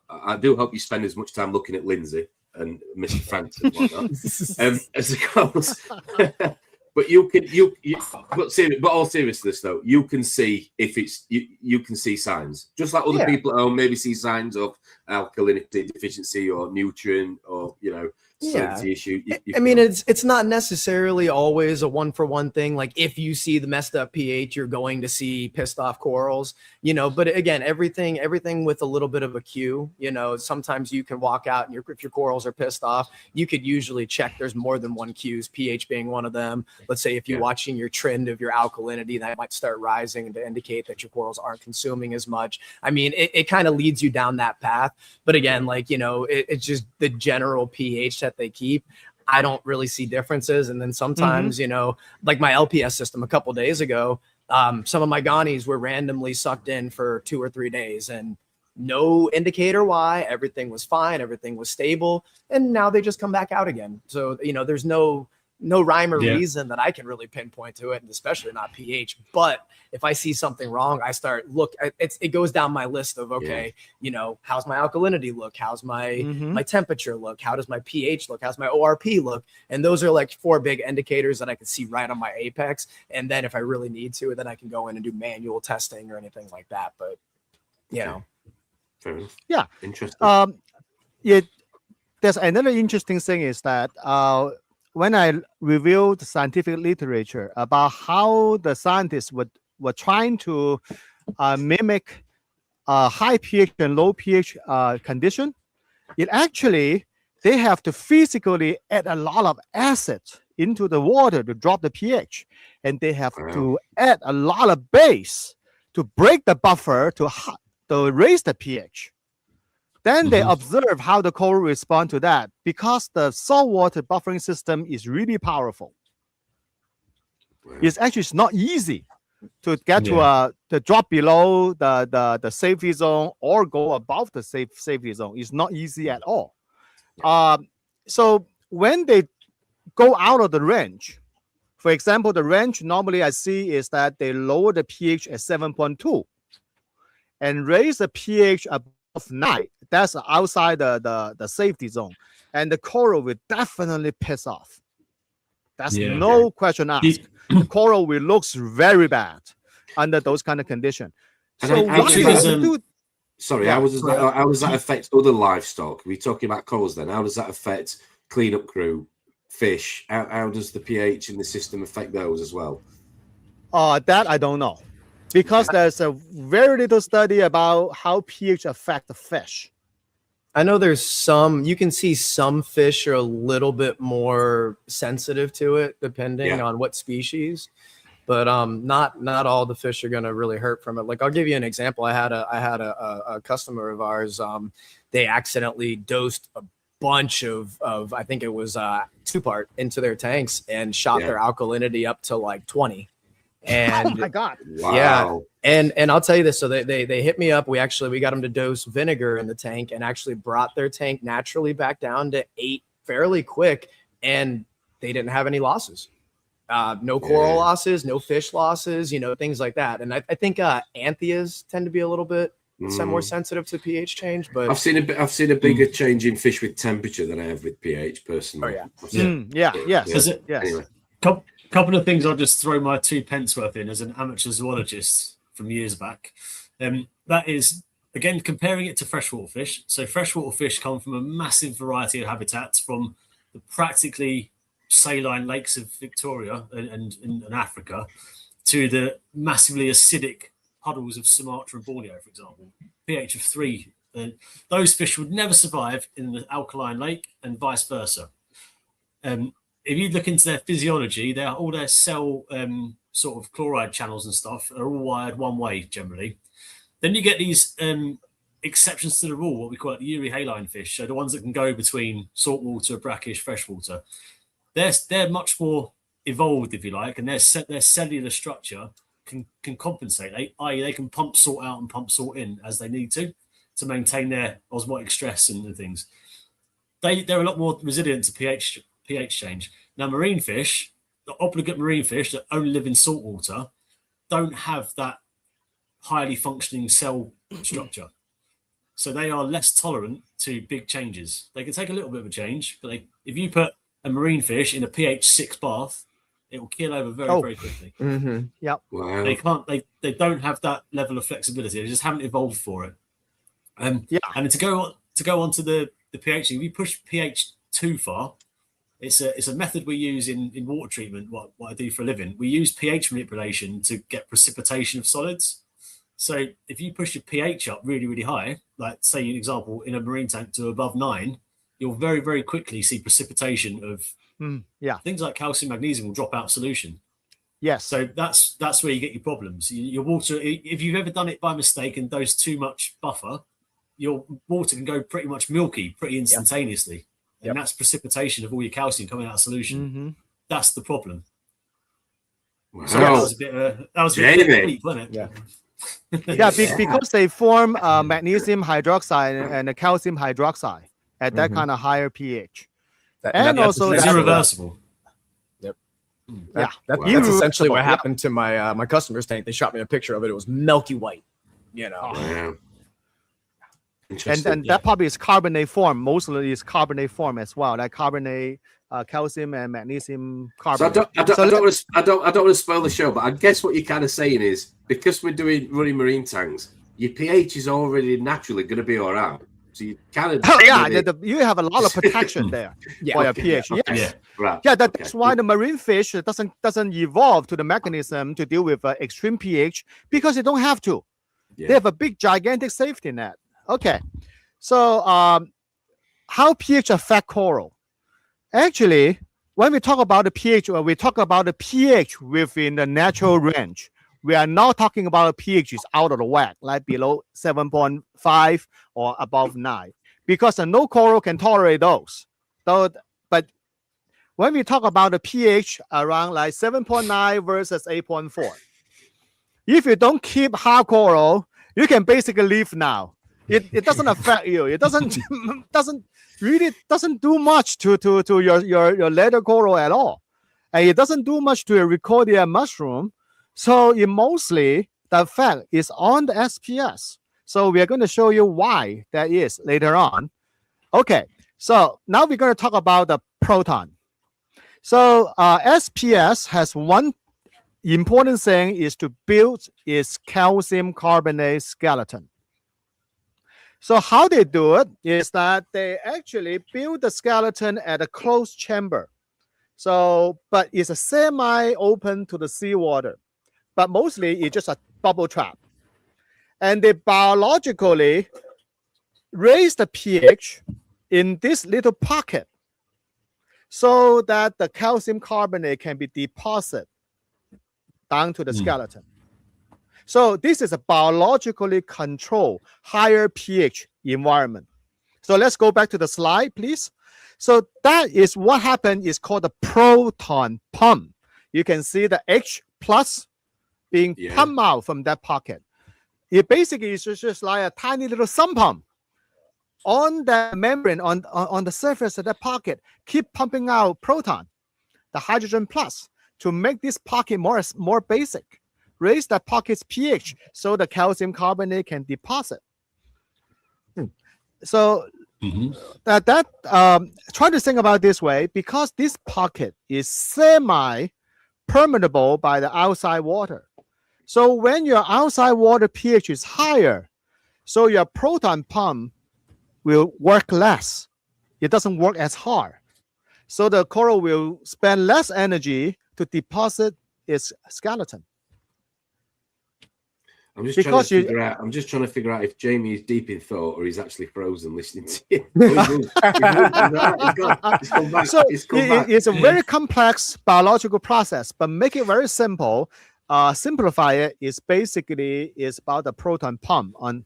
I do hope you spend as much time looking at Lindsay and Mr. Franks and whatnot, as it goes. But all seriousness though, you can see if it's you can see signs, just like other people at home maybe see signs of alkalinity deficiency or nutrient or salinity issue. I mean, it's not necessarily always a 1-for-1 thing. Like if you see the messed up pH, you're going to see pissed off corals, but again, everything with a little bit of a cue, sometimes you can walk out and if your corals are pissed off, you could usually check there's more than one cues, pH being one of them. Let's say if you're watching your trend of your alkalinity, that might start rising to indicate that your corals aren't consuming as much. I mean, it kind of leads you down that path. But again, it's just the general pH that they keep. I don't really see differences. And then sometimes, like my LPS system a couple days ago, some of my Ghanies were randomly sucked in for 2 or 3 days and no indicator why. Everything was fine. Everything was stable. And now they just come back out again. So, there's no rhyme or reason that I can really pinpoint to it, and especially not pH. But if I see something wrong, I start it goes down my list of, how's my alkalinity look? How's my temperature look? How does my pH look? How's my ORP look? And those are like 4 big indicators that I can see right on my apex. And then if I really need to, then I can go in and do manual testing or anything like that. But, Fair enough. Yeah. Interesting. There's another interesting thing is that when I reviewed the scientific literature about how the scientists were trying to mimic high pH and low pH condition, it actually they have to physically add a lot of acid into the water to drop the pH, and they have to add a lot of base to break the buffer to raise the pH. Then they observe how the coral respond to that, because the saltwater buffering system is really powerful. It's actually not easy to get to drop below the safety zone or go above the safety zone. It's not easy at all. So when they go out of the range, for example, the range normally I see is that they lower the pH at 7.2 and raise the pH above 9. That's outside the safety zone, and the coral will definitely piss off. That's no question asked. The coral will look very bad under those kind of conditions. So how does that affect other livestock? We're talking about corals then. How does that affect cleanup crew, fish? How does the pH in the system affect those as well? That I don't know, because there's a very little study about how pH affect the fish. I know there's some, you can see some fish are a little bit more sensitive to it depending on what species, but not all the fish are going to really hurt from it. Like, I'll give you an example. I had a customer of ours. They accidentally dosed a bunch of I think it was 2-part into their tanks and shot their alkalinity up to like 20. And oh my God. Wow. And I'll tell you this. So they hit me up. We got them to dose vinegar in the tank and actually brought their tank naturally back down to 8 fairly quick. And they didn't have any losses. No coral losses, no fish losses, things like that. And I think anthias tend to be a little bit more sensitive to pH change, but I've seen a bigger change in fish with temperature than I have with pH personally. Yes. Anyway. Couple of things I'll just throw my 2 pence worth in as an amateur zoologist from years back. That is, again, comparing it to freshwater fish. So freshwater fish come from a massive variety of habitats, from the practically saline lakes of Victoria and Africa to the massively acidic puddles of Sumatra and Borneo, for example. pH of 3. Those fish would never survive in the alkaline lake, and vice versa. If you look into their physiology, all their cell sort of chloride channels and stuff are all wired one way generally. Then you get these exceptions to the rule, what we call it the euryhaline fish. So the ones that can go between saltwater, brackish, freshwater. They're much more evolved, if you like, and their cellular structure can compensate. I.e., they can pump salt out and pump salt in as they need to maintain their osmotic stress and things. They're a lot more resilient to pH change. Now, marine fish, the obligate marine fish that only live in saltwater, don't have that highly functioning cell structure. So they are less tolerant to big changes. They can take a little bit of a change, but if you put a marine fish in a pH 6 bath, it will keel over very quickly. Yep. Wow. They don't have that level of flexibility. They just haven't evolved for it. And to go on to the pH, if you push pH too far, it's a method we use in water treatment, what I do for a living. We use pH manipulation to get precipitation of solids. So if you push your pH up really, really high, like say an example in a marine tank to above 9, you'll very, very quickly see precipitation of things like calcium, magnesium will drop out of solution. Yes. So that's where you get your problems. Your water, if you've ever done it by mistake and dosed too much buffer, your water can go pretty much milky pretty instantaneously. And that's precipitation of all your calcium coming out of solution. That's the problem. Wow. So that was a bit deep, wasn't it? Because they form magnesium hydroxide and calcium hydroxide at that kind of higher pH. Also it's irreversible. That's essentially what happened to my customer's tank. They shot me a picture of it. It was milky white, Wow. And that probably is carbonate form. Mostly is carbonate form as well. That carbonate, calcium and magnesium carbonate. So I don't want to spoil the show, but I guess what you're kind of saying is, because we're running marine tanks, your pH is already naturally going to be all right. So you kind of you have a lot of protection there for your pH. Okay. Yes. Right. Yeah, that's why the marine fish doesn't evolve to the mechanism to deal with extreme pH because they don't have to. Yeah. They have a big, gigantic safety net. Okay, so how pH affect coral? Actually, when we talk about the pH, we talk about the pH within the natural range. We are not talking about pH is out of the whack, like below 7.5 or above 9, because no coral can tolerate those. So, but when we talk about the pH around like 7.9 versus 8.4, if you don't keep hard coral, you can basically leave now. It doesn't affect you. It doesn't do much to your leather coral at all, and it doesn't do much to your Riccardia mushroom. So it mostly the effect is on the SPS. So we are going to show you why that is later on. Okay, so now we're going to talk about the proton. So SPS has one important thing is to build its calcium carbonate skeleton. So how they do it is that they actually build the skeleton at a closed chamber. So, but it's a semi-open to the seawater, but mostly it's just a bubble trap. And they biologically raise the pH in this little pocket so that the calcium carbonate can be deposited down to the skeleton. So this is a biologically controlled higher pH environment. So let's go back to the slide, please. So that is what happened is called the proton pump. You can see the H plus being pumped out from that pocket. It basically is just like a tiny little sump pump on the membrane, on the surface of that pocket, keep pumping out proton, the hydrogen plus, to make this pocket more basic. Raise that pocket's pH so the calcium carbonate can deposit. So try to think about it this way, because this pocket is semi-permeable by the outside water. So when your outside water pH is higher, so your proton pump will work less. It doesn't work as hard. So the coral will spend less energy to deposit its skeleton. I'm just trying to figure out if Jamie is deep in thought or he's actually frozen listening to you. It's a very complex biological process, but make it very simple. Simplify it is basically about the proton pump on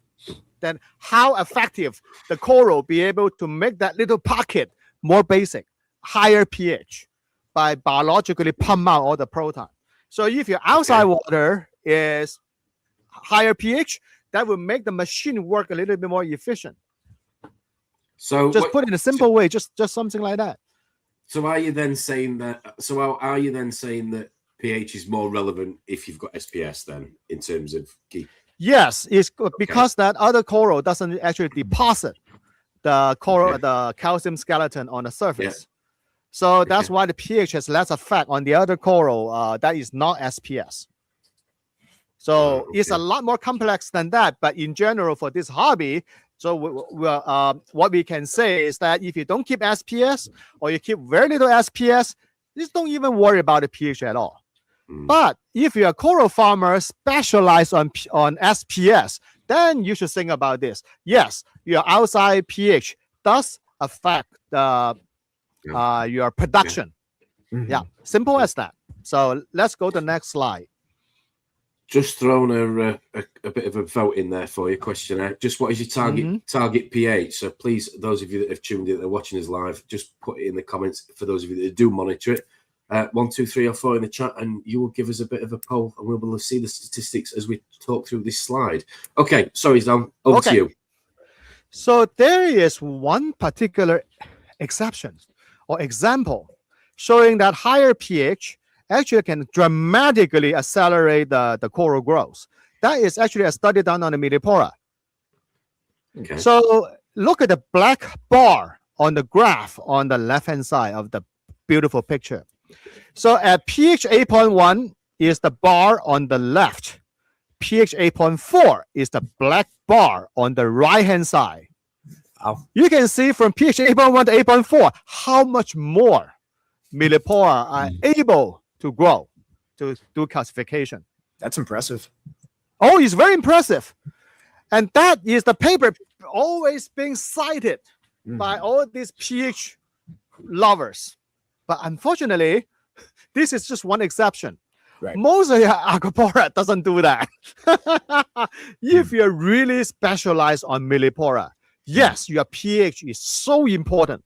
then how effective the coral be able to make that little pocket more basic, higher pH by biologically pump out all the proton. So if your outside water is higher pH, that will make the machine work a little bit more efficient. So just put it in a simple way, just something like that. So are you then saying that? So are you then saying that pH is more relevant if you've got SPS then in terms of keep? Yes, it's because that other coral doesn't actually deposit the coral, the calcium skeleton on the surface. Yeah. So that's why the pH has less effect on the other coral that is not SPS. So it's a lot more complex than that. But in general, for this hobby, so what we can say is that if you don't keep SPS or you keep very little SPS, just don't even worry about the pH at all. But if you're a coral farmer specialized on SPS, then you should think about this. Yes, your outside pH does affect your production. Yeah, simple as that. So let's go to the next slide. Just thrown a bit of a vote in there for your questionnaire. Just what is your target pH? So please, those of you that have tuned in, that are watching us live, just put it in the comments. For those of you that do monitor it, 1, 2, 3, or 4 in the chat, and you will give us a bit of a poll, and we'll be able to see the statistics as we talk through this slide. Okay, sorry, Zam, over to you. So there is one particular exception or example showing that higher pH actually can dramatically accelerate the coral growth. That is actually a study done on the Millipora. Okay. So look at the black bar on the graph on the left-hand side of the beautiful picture. So at pH 8.1 is the bar on the left. pH 8.4 is the black bar on the right-hand side. Wow. You can see from pH 8.1 to 8.4 how much more millipora are able to grow to do calcification. That's impressive. Oh, it's very impressive. And that is the paper always being cited by all these pH lovers. But unfortunately, this is just one exception. Right. Most of your aquapora doesn't do that. If you're really specialized on millipora, yes, your pH is so important.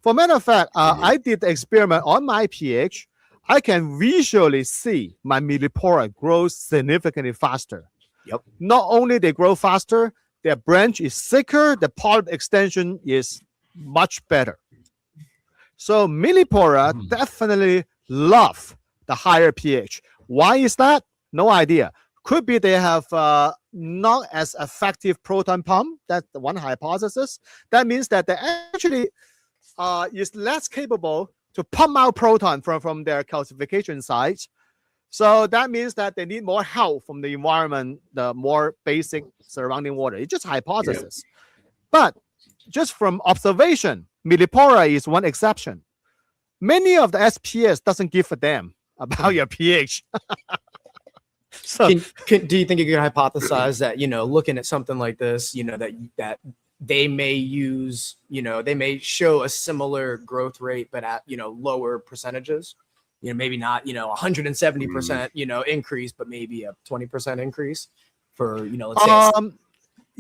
For matter of fact, I did the experiment on my pH. I can visually see my millipora grow significantly faster. Yep. Not only they grow faster, their branch is thicker, the pod extension is much better. So millipora definitely love the higher pH. Why is that? No idea. Could be they have not as effective proton pump. That's the one hypothesis. That means that they actually is less capable to pump out proton from their calcification sites. So that means that they need more help from the environment, the more basic surrounding water. It's just hypothesis. But just from observation, millipora is one exception. Many of the SPS doesn't give a damn about your pH. So, do you think you could hypothesize that, looking at something like this, that they may use, they may show a similar growth rate, but at, lower percentages? Maybe not, 170%, increase, but maybe a 20% increase for, let's say.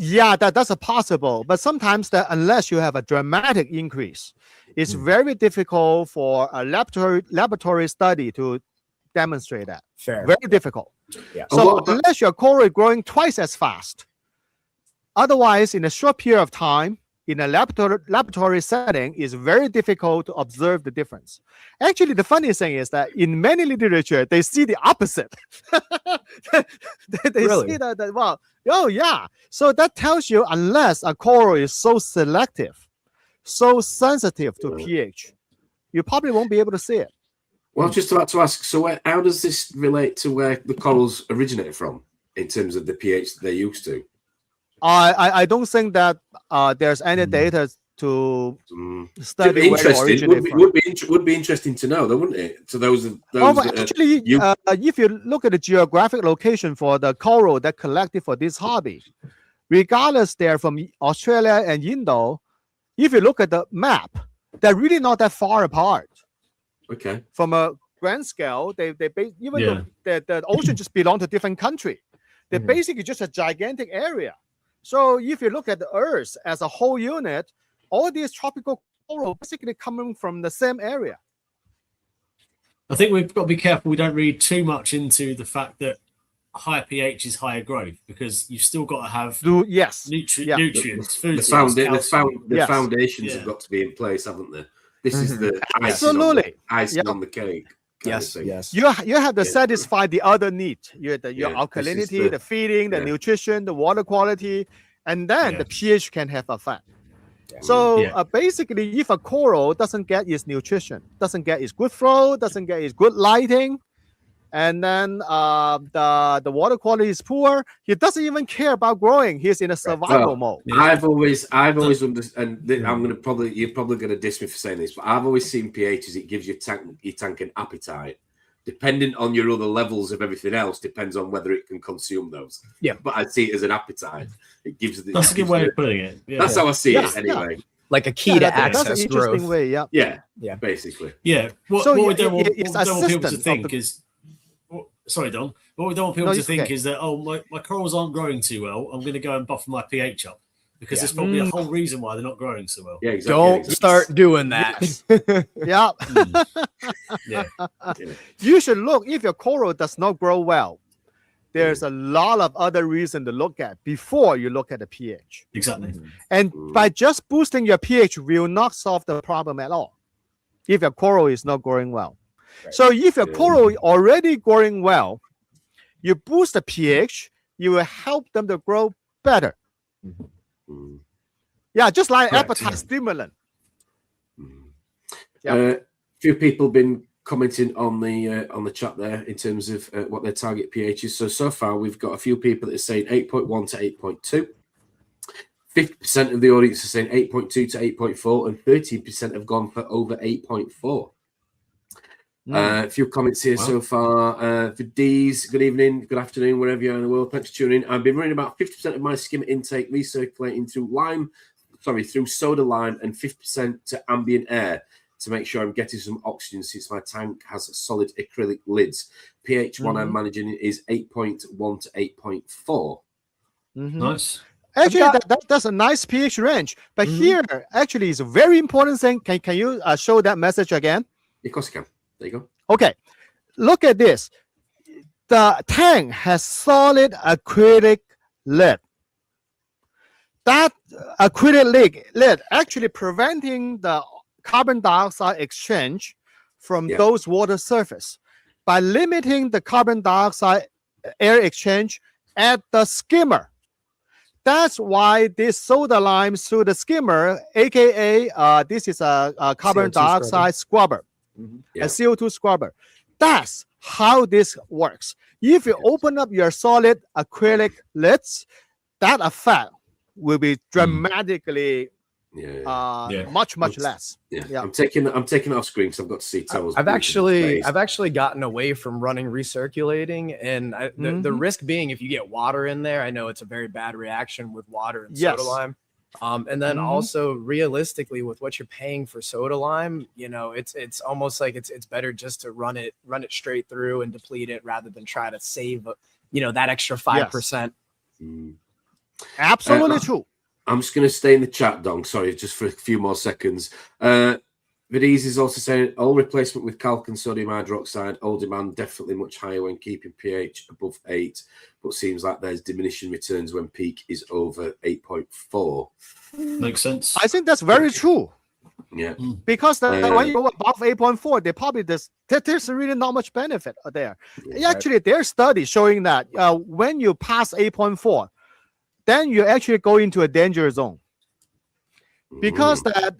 Yeah, that's a possible. But sometimes that unless you have a dramatic increase, it's very difficult for a laboratory study to demonstrate that. Fair. Very difficult. Yeah. So unless your coral is growing twice as fast, otherwise, in a short period of time, in a laboratory setting, it's very difficult to observe the difference. Actually, the funny thing is that in many literature, they see the opposite. they Really? see that, well, oh yeah. So that tells you unless a coral is so selective, so sensitive to pH, you probably won't be able to see it. Well, I was just about to ask, so how does this relate to where the corals originate from in terms of the pH that they're used to? I don't think that there's any data to study where they originate from. Would be interesting to know, though, wouldn't it? So those actually, if you look at the geographic location for the coral that collected for this hobby, regardless they're from Australia and Indo, if you look at the map, they're really not that far apart. Okay. From a grand scale, though the ocean just belong to different country, they're basically just a gigantic area. So if you look at the Earth as a whole unit, all these tropical coral basically coming from the same area. I think we've got to be careful we don't read too much into the fact that higher pH is higher growth, because you've still got to have nutrients, food source, the foundations have got to be in place, haven't they? This is the icing on the cake. Yes. You have to satisfy the other need. Your alkalinity, the feeding, the nutrition, the water quality, and then the pH can have effect. So basically, if a coral doesn't get its nutrition, doesn't get its good flow, doesn't get its good lighting, and then the water quality is poor, he doesn't even care about growing. He's in a survival mode. I've always understood, and you're probably going to diss me for saying this, but I've always seen pH as it gives your tank an appetite. Depending on your other levels of everything else, depends on whether it can consume those. Yeah, but I see it as an appetite. It gives. That's a good way of putting it. Yeah. That's how I see it anyway. Yeah. Like a key to access that's an interesting growth. Way. Yeah, basically. Yeah. What we don't want people to think is. Sorry, Don. What we don't want people to think is that, my corals aren't growing too well, I'm going to go and buffer my pH up, because there's probably a whole reason why they're not growing so well. Yeah, exactly. Don't start doing that. You should look, if your coral does not grow well, there's a lot of other reasons to look at before you look at the pH. Exactly. And by just boosting your pH will not solve the problem at all if your coral is not growing well. Right. So if your coral is already growing well, you boost the pH, you will help them to grow better. Yeah, just like appetite stimulant. Few people been commenting on the chat there in terms of what their target pH is. So far we've got a few people that are saying 8.1 to 8.2. 50% of the audience are saying 8.2 to 8.4, and 13% have gone for over 8.4. A few comments here so far. For D's, good evening, good afternoon, wherever you are in the world. Thanks for tuning in. I've been running about 50% of my skim intake recirculating through soda lime, and 50% to ambient air to make sure I'm getting some oxygen, since my tank has solid acrylic lids. pH one I'm managing is 8.1 to 8.4. Nice. Actually, that's a nice pH range. But here, actually, is a very important thing. Can you show that message again? Of course I can. There you go. Okay. Look at this. The tank has solid acrylic lid. That acrylic lid actually preventing the carbon dioxide exchange from those water surface by limiting the carbon dioxide air exchange at the skimmer. That's why this soda lime through the skimmer, aka this is a carbon dioxide scrubber, a CO2 scrubber. That's how this works. If you open up your solid acrylic lids, that effect will be dramatically much less. I'm taking it off screen because I've got to see Towers. I've actually gotten away from running recirculating, and the risk being, if you get water in there, I know it's a very bad reaction with water and soda lime. And then also realistically, with what you're paying for soda lime, you know, it's almost like it's better just to run it straight through and deplete it rather than try to save, you know, that extra 5%. Absolutely true. I'm just going to stay in the chat, Dong. Sorry, just for a few more seconds. Vidiz is also saying all replacement with calc and sodium hydroxide, all demand definitely much higher when keeping pH above 8, but seems like there's diminishing returns when peak is over 8.4. Makes sense. I think that's very true. Yeah. Because when you go above 8.4, they probably there's really not much benefit there. Actually, there's studies showing that when you pass 8.4, then you actually go into a danger zone. Because that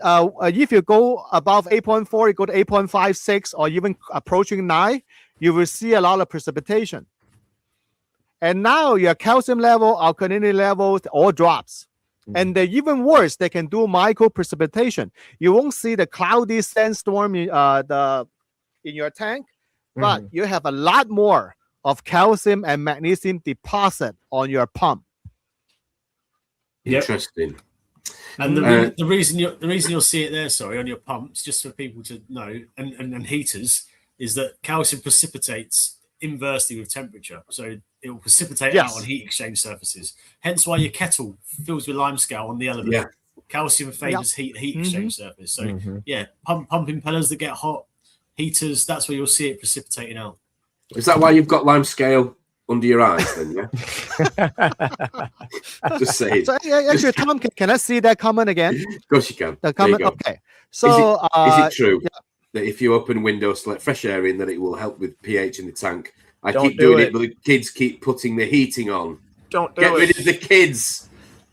if you go above 8.4, you go to 8.56 or even approaching 9, you will see a lot of precipitation. And now your calcium level, alkalinity levels all drops. And they're even worse, they can do micro precipitation. You won't see the cloudy sandstorm in your tank, but you have a lot more of calcium and magnesium deposit on your pump. Interesting. And the reason you'll see it there, on your pumps, just for people to know, and heaters, is that calcium precipitates inversely with temperature. So it will precipitate out on heat exchange surfaces. Hence why your kettle fills with limescale on the element. Yeah. Calcium favors heat exchange surface. So pump impellers that get hot, heaters, that's where you'll see it precipitating out. Is that why you've got limescale under your eyes then, Just saying. So actually, Tom, can I see that comment again? Of course you can. The comment, okay. So is it true that if you open windows to let fresh air in, that it will help with pH in the tank? I keep doing it, but the kids keep putting the heating on. Get rid of the kids.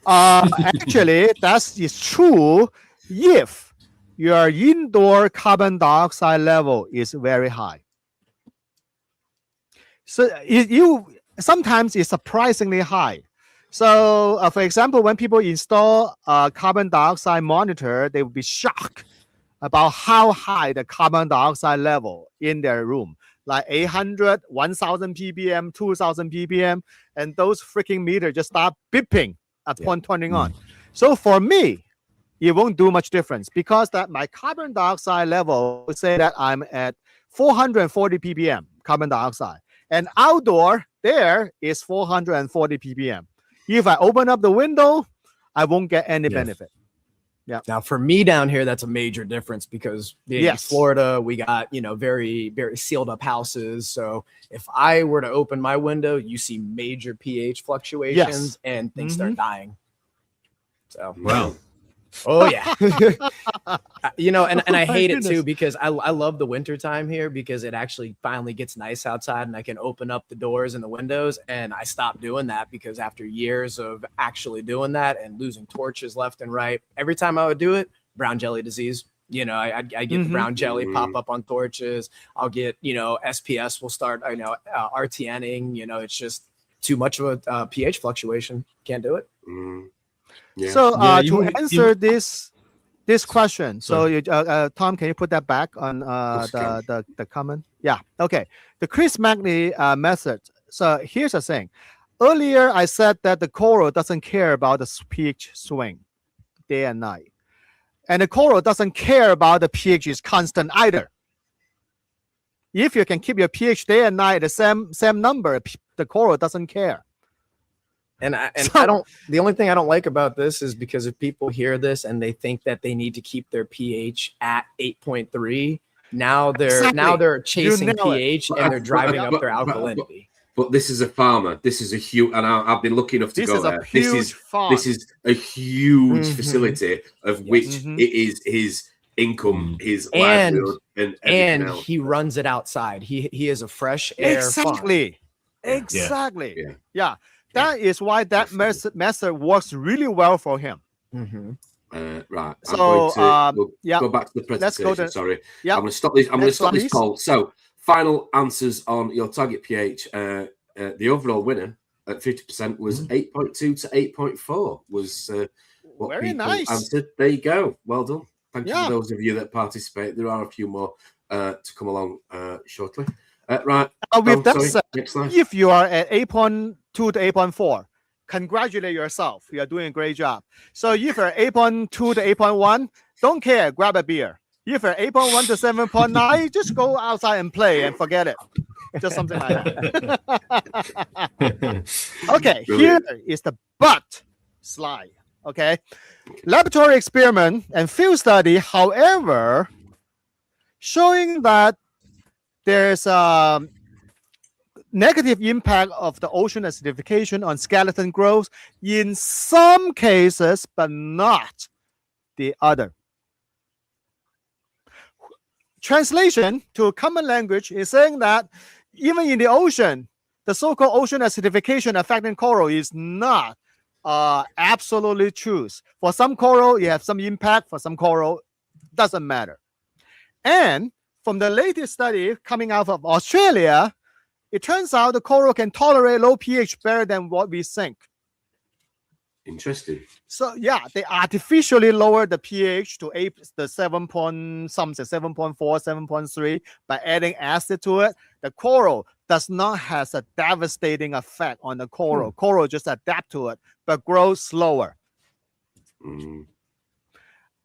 Actually, that is true if your indoor carbon dioxide level is very high. So sometimes it's surprisingly high. So, for example, when people install a carbon dioxide monitor, they will be shocked about how high the carbon dioxide level in their room, like 800, 1,000 ppm, 2,000 ppm, and those freaking meters just start beeping upon turning on. So for me, it won't do much difference because that my carbon dioxide level would say that I'm at 440 ppm carbon dioxide. And outdoor, there is 440 ppm. If I open up the window, I won't get any benefit. Yeah. Now, for me down here, that's a major difference because being in Florida, we got, very, very sealed up houses. So if I were to open my window, you see major pH fluctuations and things start dying. So, wow. Oh yeah. And I hate it too because I love the winter time here because it actually finally gets nice outside and I can open up the doors and the windows, and I stopped doing that because after years of actually doing that and losing torches left and right, every time I would do it, brown jelly disease. I get the brown jelly pop up on torches. I'll get, SPS will start, RTNing, it's just too much of a pH fluctuation. Can't do it. Yeah. So to you- answer this question, so you, Tom, can you put that back on course I the comment? Yeah. Okay. The Chris Magny method. So here's the thing. Earlier, I said that the coral doesn't care about the pH swing day and night. And the coral doesn't care about the pH is constant either. If you can keep your pH day and night the same number, the coral doesn't care. And I don't. The only thing I don't like about this is because if people hear this and they think that they need to keep their pH at 8.3, now they're chasing pH and they're driving up their alkalinity. But this is a farmer. This is a huge, and I've been lucky enough to go there. This is a huge facility of which it is his income, his livelihood, and everything else. He runs it outside. He is a fresh air Exactly. farm. Exactly. Yeah. Yeah. That is why that method works really well for him. Right. So, we'll go back to the presentation. Let's go to, Sorry. Yeah. I'm going to stop this. I'm going to stop this Please. poll. So, final answers on your target pH. The overall winner at 50% was 8.2 to 8.4 was what Very people nice. answered. There you go. Well done. Thank you Yeah. for those of you that participate. There are a few more to come along shortly. Right. With that said, next slide. if you are at 8.2 to 8.4, congratulate yourself. You are doing a great job. So if you're 8.2 to 8.1, don't care. Grab a beer. If you're 8.1 to 7.9, just go outside and play and forget it. Just something like that. Okay, here is the but slide. Okay. Laboratory experiment and field study, however, showing that there's a negative impact of the ocean acidification on skeleton growth in some cases, but not the other. Translation to common language is saying that even in the ocean, the so-called ocean acidification affecting coral is not absolutely true. For some coral, you have some impact. For some coral, doesn't matter. And from the latest study coming out of Australia, it turns out the coral can tolerate low pH better than what we think. Interesting. So yeah, they artificially lower the pH to 7.4, 7.3 by adding acid to it. The coral does not have a devastating effect on the coral. Coral just adapt to it, but grows slower.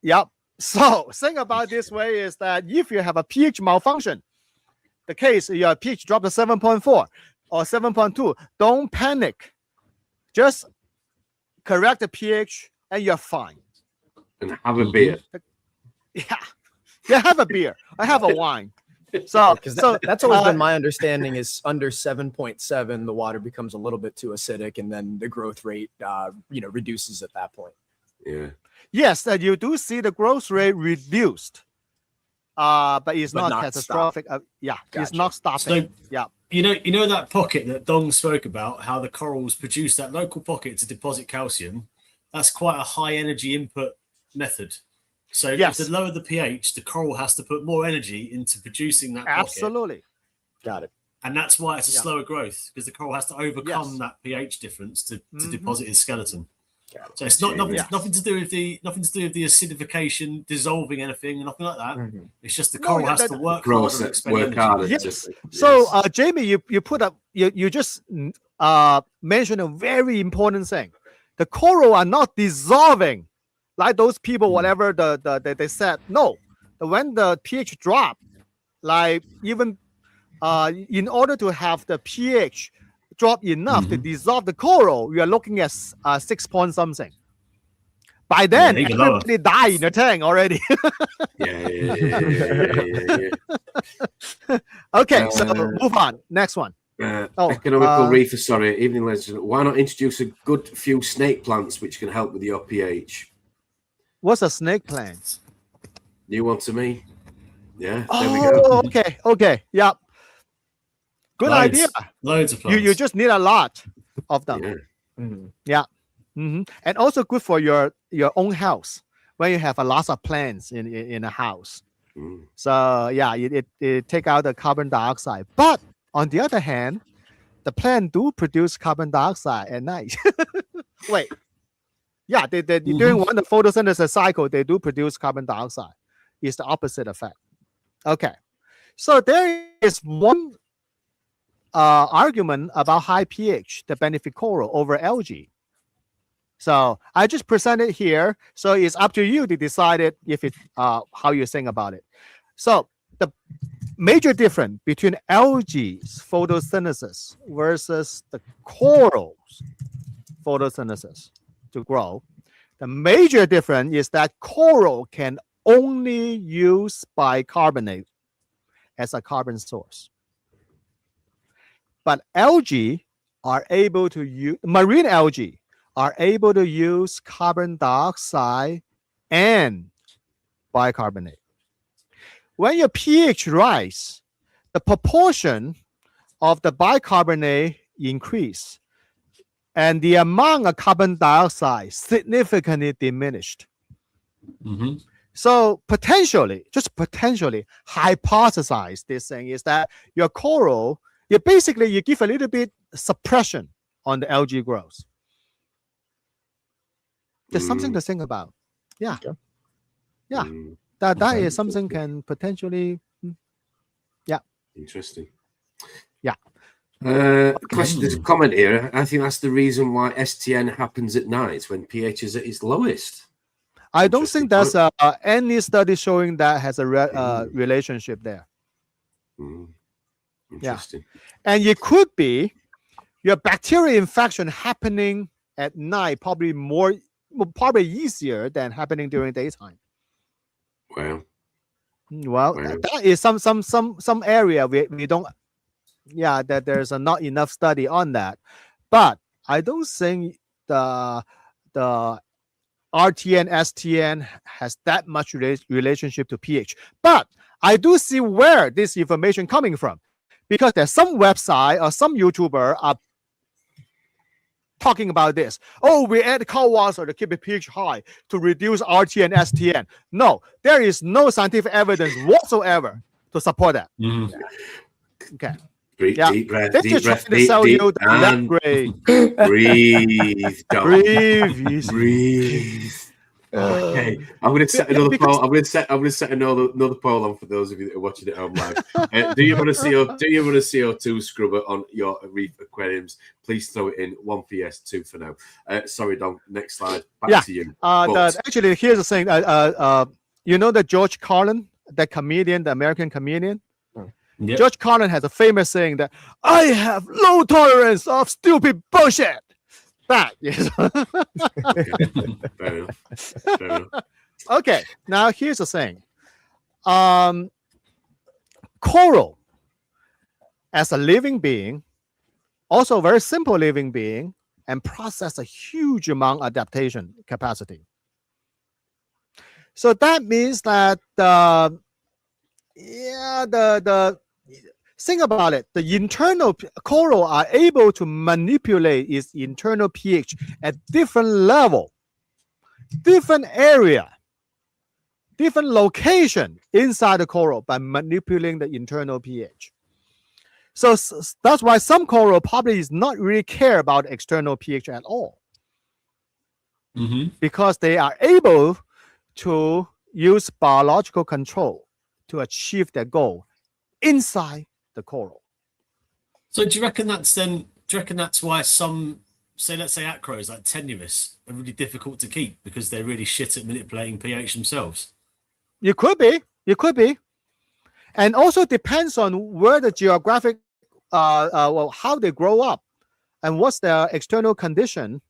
Yep. So think about this way is that if you have a pH malfunction, the case your pH dropped to 7.4 or 7.2, don't panic. Just correct the pH and you're fine. And have a beer. Yeah, have a beer. I have a wine. So, that's always been my understanding is under 7.7, the water becomes a little bit too acidic and then the growth rate, reduces at that point. Yeah. Yes, you do see the growth rate reduced, but it's not catastrophic. It's not stopping. So, you know that pocket that Dong spoke about, how the corals produce that local pocket to deposit calcium. That's quite a high energy input method. So if to lower the pH, the coral has to put more energy into producing that pocket. Absolutely. Got it. And that's why it's a slower growth, because the coral has to overcome that pH difference to deposit its skeleton. So it's not nothing to do with the acidification dissolving anything, nothing like that. It's just the coral has to work harder and expend energy. Yes. So Jamie, you put up you just mentioned a very important thing. The coral are not dissolving like those people, whatever they said. No, when the pH drop, like even in order to have the pH drop enough to dissolve the coral, we are looking at 6 point something. By then, everybody died in the tank already. Okay, so move on. Next one. Economical reefer, sorry, evening, ladies and gentlemen. Why not introduce a good few snake plants which can help with your pH? What's a snake plant? New one to me. Yeah, there we go. Okay, yeah. Good idea. Loads of plants. You just need a lot of them. And also good for your own house when you have a lot of plants in a house. So yeah, it take out the carbon dioxide. But on the other hand, the plant do produce carbon dioxide at night. Wait, Yeah, during one the photosynthesis cycle, they do produce carbon dioxide. It's the opposite effect. Okay, so there is one argument about high pH that benefit coral over algae. So I just presented here. So it's up to you to decide it if it how you think about it. So the major difference between algae's photosynthesis versus the coral's photosynthesis to grow, the major difference is that coral can only use bicarbonate as a carbon source. But algae are able to use, marine algae are able to use carbon dioxide and bicarbonate. When your pH rise, the proportion of the bicarbonate increase and the amount of carbon dioxide significantly diminished. So potentially, just potentially, hypothesize this thing is that your coral, you give a little bit suppression on the algae growth. There's something to think about. Yeah. Yeah. That is something can potentially, yeah. Interesting. Yeah. Question, there's a comment here. I think that's the reason why STN happens at night when pH is at its lowest. I don't think there's any study showing that has a relationship there. Interesting. Yeah. And it could be your bacterial infection happening at night, probably easier than happening during daytime. Wow. Well, that is some area we don't. Yeah, that there's not enough study on that, but I don't think the RTN STN has that much relationship to pH. But I do see where this information coming from, because there's some website or some YouTuber are talking about this. Oh, we add cold water to keep the pH high to reduce RTN STN. No, there is no scientific evidence whatsoever to support that. Okay. Deep breath, deep breath, breathe. Okay, I'm going to set another poll. I'm going to set another poll on for those of you that are watching it on live. Do you want a CO2 scrubber on your reef aquariums? Please throw it in. 1 for yes, 2 for no. Sorry, Don. Next slide. Back to you. Actually, here's the thing. You know the George Carlin, the comedian, the American comedian. Yep. George Carlin has a famous saying that I have low tolerance of stupid bullshit. That yes. Fair enough. Okay, now here's the thing. Coral, as a living being, also a very simple living being, and process a huge amount of adaptation capacity. So that means that think about it. The internal coral are able to manipulate its internal pH at different level, different area, different location inside the coral by manipulating the internal pH. So that's why some coral probably is not really care about external pH at all, because they are able to use biological control to achieve their goal inside the coral. So do you reckon that's why some, say, let's say acros like tenuis are really difficult to keep because they're really shit at manipulating pH themselves? It could be. And also depends on where the geographic, how they grow up and what's their external condition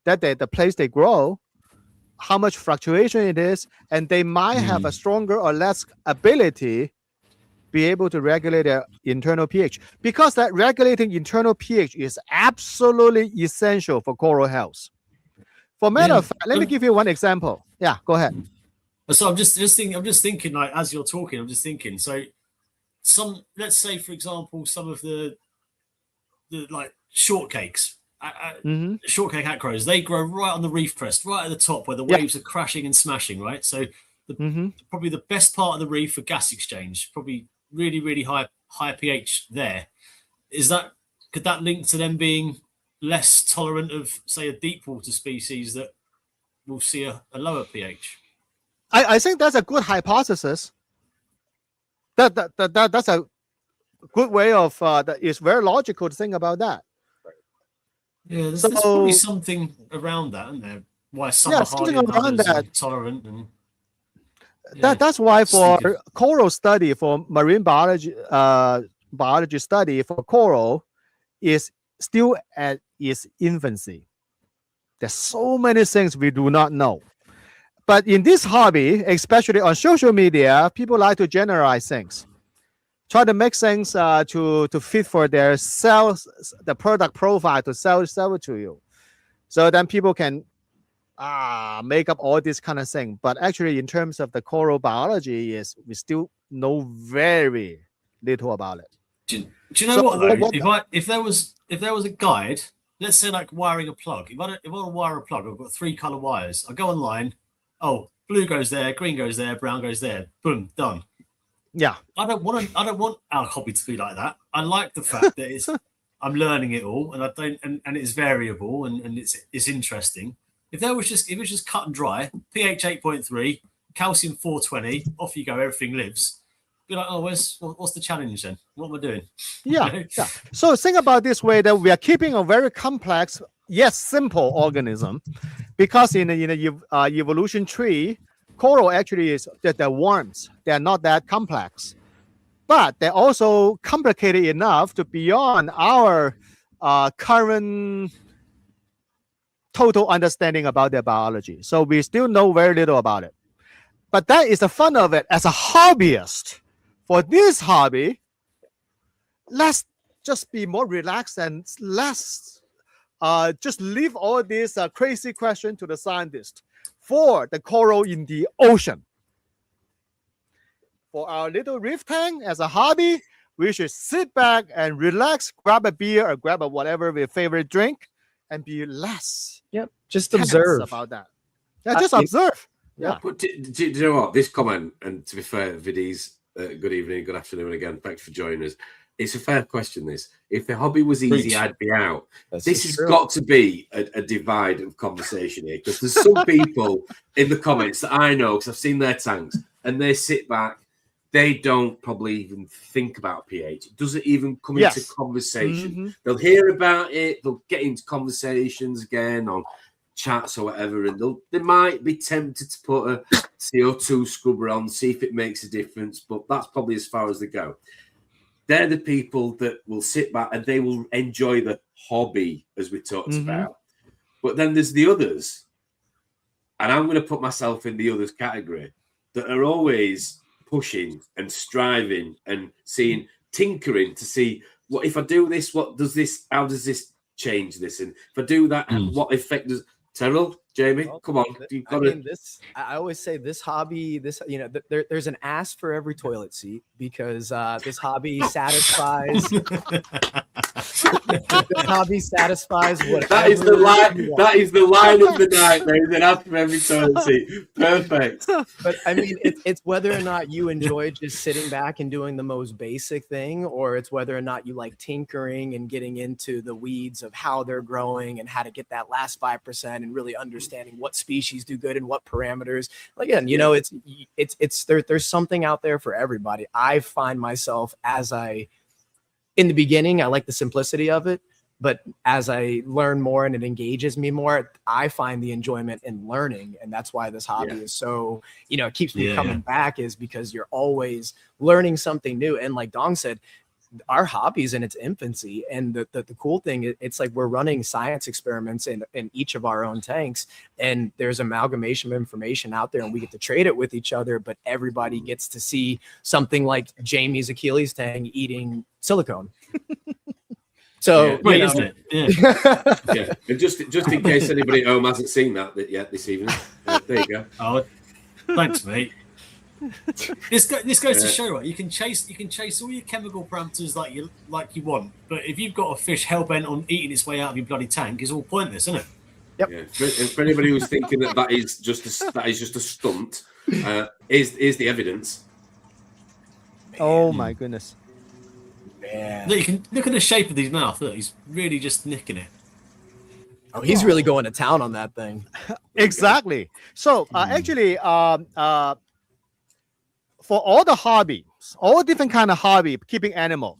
that the place they grow, how much fluctuation it is, and they might have a stronger or less ability be able to regulate their internal pH, because that regulating internal pH is absolutely essential for coral health. For matter of fact, let me give you one example. Yeah, go ahead. So I'm just thinking, like, as you're talking, I'm just thinking. So let's say, for example, some of the like shortcakes, shortcake acros, they grow right on the reef crest, right at the top where the waves are crashing and smashing, right? So probably the best part of the reef for gas exchange, probably really high pH there. Could that link to them being less tolerant of, say, a deep water species that we'll see a lower pH. I think that's a good hypothesis. That's a good way of that is very logical to think about that. Yeah, there's probably something around that, isn't there? Why some are hardy and others are tolerant, and that's why for coral study, for marine biology study for coral is still at its infancy. There's so many things we do not know. But in this hobby, especially on social media, people like to generalize things, try to make things to fit for their sales, the product profile to sell it to you. So then people can make up all this kind of thing. But actually, in terms of the coral biology, we still know very little about it. Do you know what though? If there was a guide, let's say like wiring a plug. If I want to wire a plug, I've got 3 color wires. I go online. Oh, blue goes there, green goes there, brown goes there. Boom, done. Yeah. I don't want our hobby to be like that. I like the fact that I'm learning it all, and it's variable and it's interesting. If it was just cut and dry, pH 8.3, calcium 420, off you go, everything lives. Be like, oh, what's the challenge then? What am I doing? Yeah. So think about this way, that we are keeping a very complex yet simple organism, because in the evolution tree, coral actually is that they're worms. They're not that complex, but they're also complicated enough to beyond our current total understanding about their biology. So we still know very little about it. But that is the fun of it as a hobbyist. For this hobby, let's just be more relaxed and less just leave all this crazy question to the scientist. For the coral in the ocean, for our little reef tank as a hobby, we should sit back and relax, grab a beer or grab a whatever your favorite drink, and be less. Yep, just observe about that. Yeah, just observe. Yeah. But do you know what? This comment, and to be fair, Vidis, good evening, good afternoon again. Thanks for joining us. It's a fair question, this. If the hobby was easy, I'd be out. This has got to be a divide of conversation here, because there's some people in the comments that I know, because I've seen their tanks, and they sit back. They don't probably even think about pH. It doesn't even come into conversation. Mm-hmm. They'll hear about it. They'll get into conversations again on chats or whatever, and they might be tempted to put a CO2 scrubber on, see if it makes a difference, but that's probably as far as they go. They're the people that will sit back and they will enjoy the hobby, as we talked about. But then there's the others, and I'm going to put myself in the others category, that are always pushing and striving and tinkering to see, what if I do this, how does this change this? And if I do that, what effect does Terrell, Jamie, come on. I always say this hobby, there's an ass for every toilet seat, because this hobby satisfies. This hobby satisfies what. That is the line. That is the line of the night. There's an ass for every toilet seat. Perfect. But I mean, it's whether or not you enjoy just sitting back and doing the most basic thing, or it's whether or not you like tinkering and getting into the weeds of how they're growing and how to get that last 5% and really understanding what species do good and what parameters. Again, there's something out there for everybody. I find myself, in the beginning, I like the simplicity of it, but as I learn more and it engages me more, I find the enjoyment in learning. And that's why this hobby is so, it keeps me coming back, is because you're always learning something new. And like Dong said, our hobby's in its infancy, and the cool thing, it's like we're running science experiments in each of our own tanks, and there's amalgamation of information out there, and we get to trade it with each other, but everybody gets to see something like Jamie's Achilles tank eating silicone. So isn't it? Yeah. And just in case anybody at home hasn't seen that yet this evening, there you go. Oh, thanks, mate. This goes to show, right? You can chase all your chemical parameters like you want, but if you've got a fish hell bent on eating its way out of your bloody tank, it's all pointless, isn't it? Yep. Yeah. And for anybody who's thinking that is just a stunt, is the evidence. Oh my goodness! Man, look, you can look at the shape of his mouth. Look, he's really just nicking it. Oh, he's really going to town on that thing. Exactly. So actually, for all the hobbies, all different kind of hobby, keeping animal,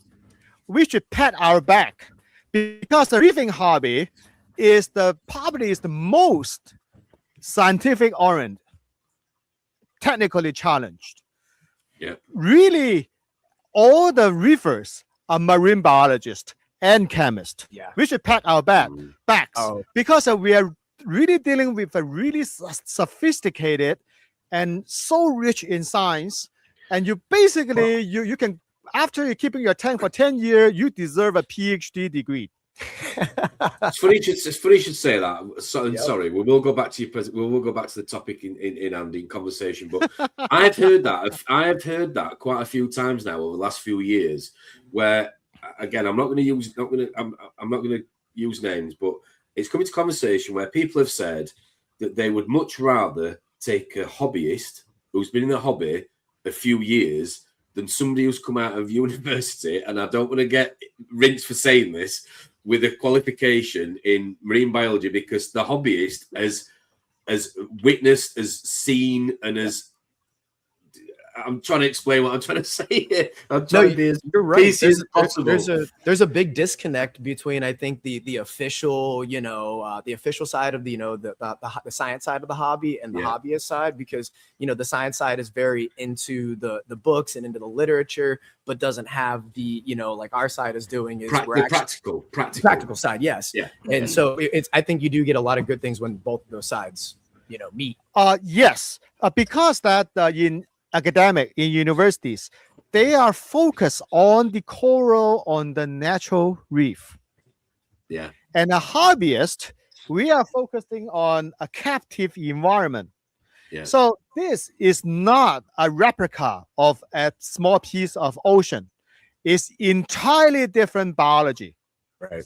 we should pat our back, because the reefing hobby is probably the most scientific oriented, technically challenged. Yeah. Really, all the reefers are marine biologists and chemists. Yeah. We should pat our backs because we are really dealing with a really sophisticated and so rich in science. And you basically, you can, after you're keeping your tank for 10 years, you deserve a PhD degree. It's funny you should say that. Sorry, we will go back to the topic in hand in conversation. But I've heard that quite a few times now over the last few years. Where again, I'm not going to use names, but it's coming to conversation where people have said that they would much rather take a hobbyist who's been in the hobby a few years than somebody who's come out of university. And I don't want to get rinsed for saying this, with a qualification in marine biology, because the hobbyist has witnessed, has seen, and has. I'm trying to explain what I'm trying to say here. I'm trying to be as you're right. as possible. There's a big disconnect between, I think, the official, the official side of the science side of the hobby and the hobbyist side, because the science side is very into the books and into the literature, but doesn't have the like our side is doing is practical side. Yes. Yeah. And so I think you do get a lot of good things when both of those sides meet. Yes, because that in academic, in universities, they are focused on the coral, on the natural reef. Yeah. And a hobbyist, we are focusing on a captive environment. Yeah. So this is not a replica of a small piece of ocean. It's entirely different biology. Right.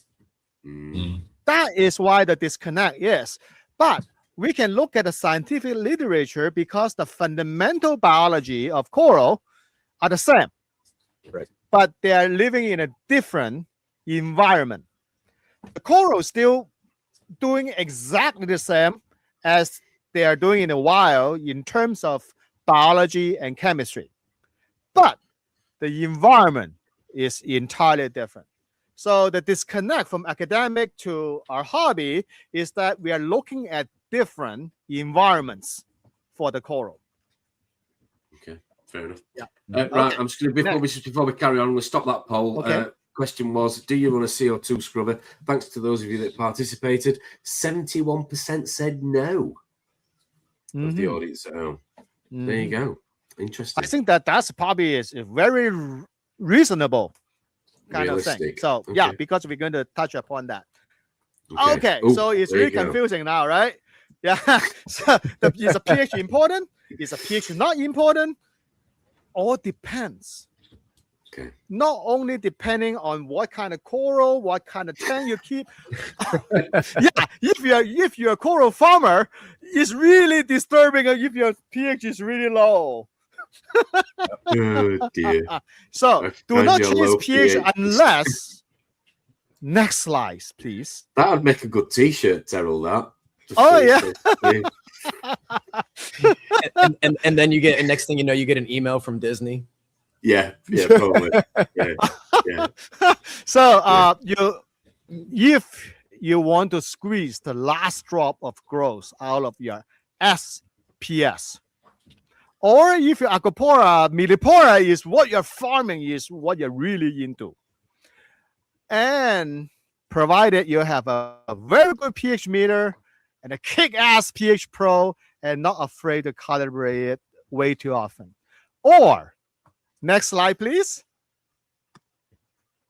That is why the disconnect is. But we can look at the scientific literature, because the fundamental biology of coral are the same, right? But they are living in a different environment. The coral is still doing exactly the same as they are doing in the wild in terms of biology and chemistry, but the environment is entirely different. So the disconnect from academic to our hobby is that we are looking at different environments for the coral. Okay, fair enough. Yeah. Right, I'm just going to before we carry on, I'm going to stop that poll. Okay. Question was, do you run a CO2 scrubber? Thanks to those of you that participated. 71% said no of the audience at home. There you go. Interesting. I think that's probably is a very reasonable kind of thing. So yeah, because we're going to touch upon that. Okay. So it's really confusing now, right? Yeah. So is a pH important? Is a pH not important? All depends. Okay. Not only depending on what kind of coral, what kind of tank you keep. Yeah, if you're a coral farmer, it's really disturbing if your pH is really low. Oh dear. So do not change pH unless. Next slide, please. That would make a good T-shirt, Terrell. That. and then you get, and next thing you know, you get an email from Disney. Yeah, probably. Yeah. So if you want to squeeze the last drop of growth out of your SPS, or if your Acropora millipora is what you're farming, is what you're really into, and provided you have a very good pH meter and a kick-ass pH Pro and not afraid to calibrate it way too often. Or, next slide, please.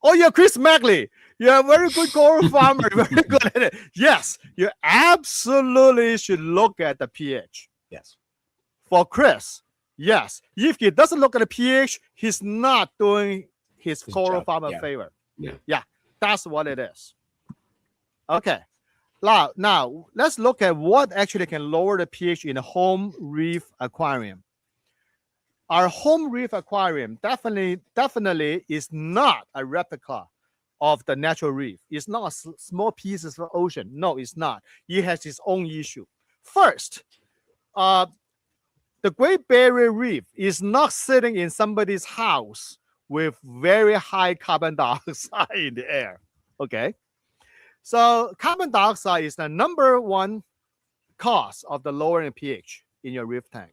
Oh, you're Chris Mackley. You're a very good coral farmer. Very good at it. Yes, you absolutely should look at the pH. Yes. For Chris, yes. If he doesn't look at the pH, he's not doing his coral farmer a favor. Yeah, that's what it is. Okay. Now, let's look at what actually can lower the pH in a home reef aquarium. Our home reef aquarium definitely is not a replica of the natural reef. It's not small pieces of ocean. No, it's not. It has its own issue. First, the Great Barrier Reef is not sitting in somebody's house with very high carbon dioxide in the air. Okay. So carbon dioxide is the number one cause of the lowering pH in your reef tank.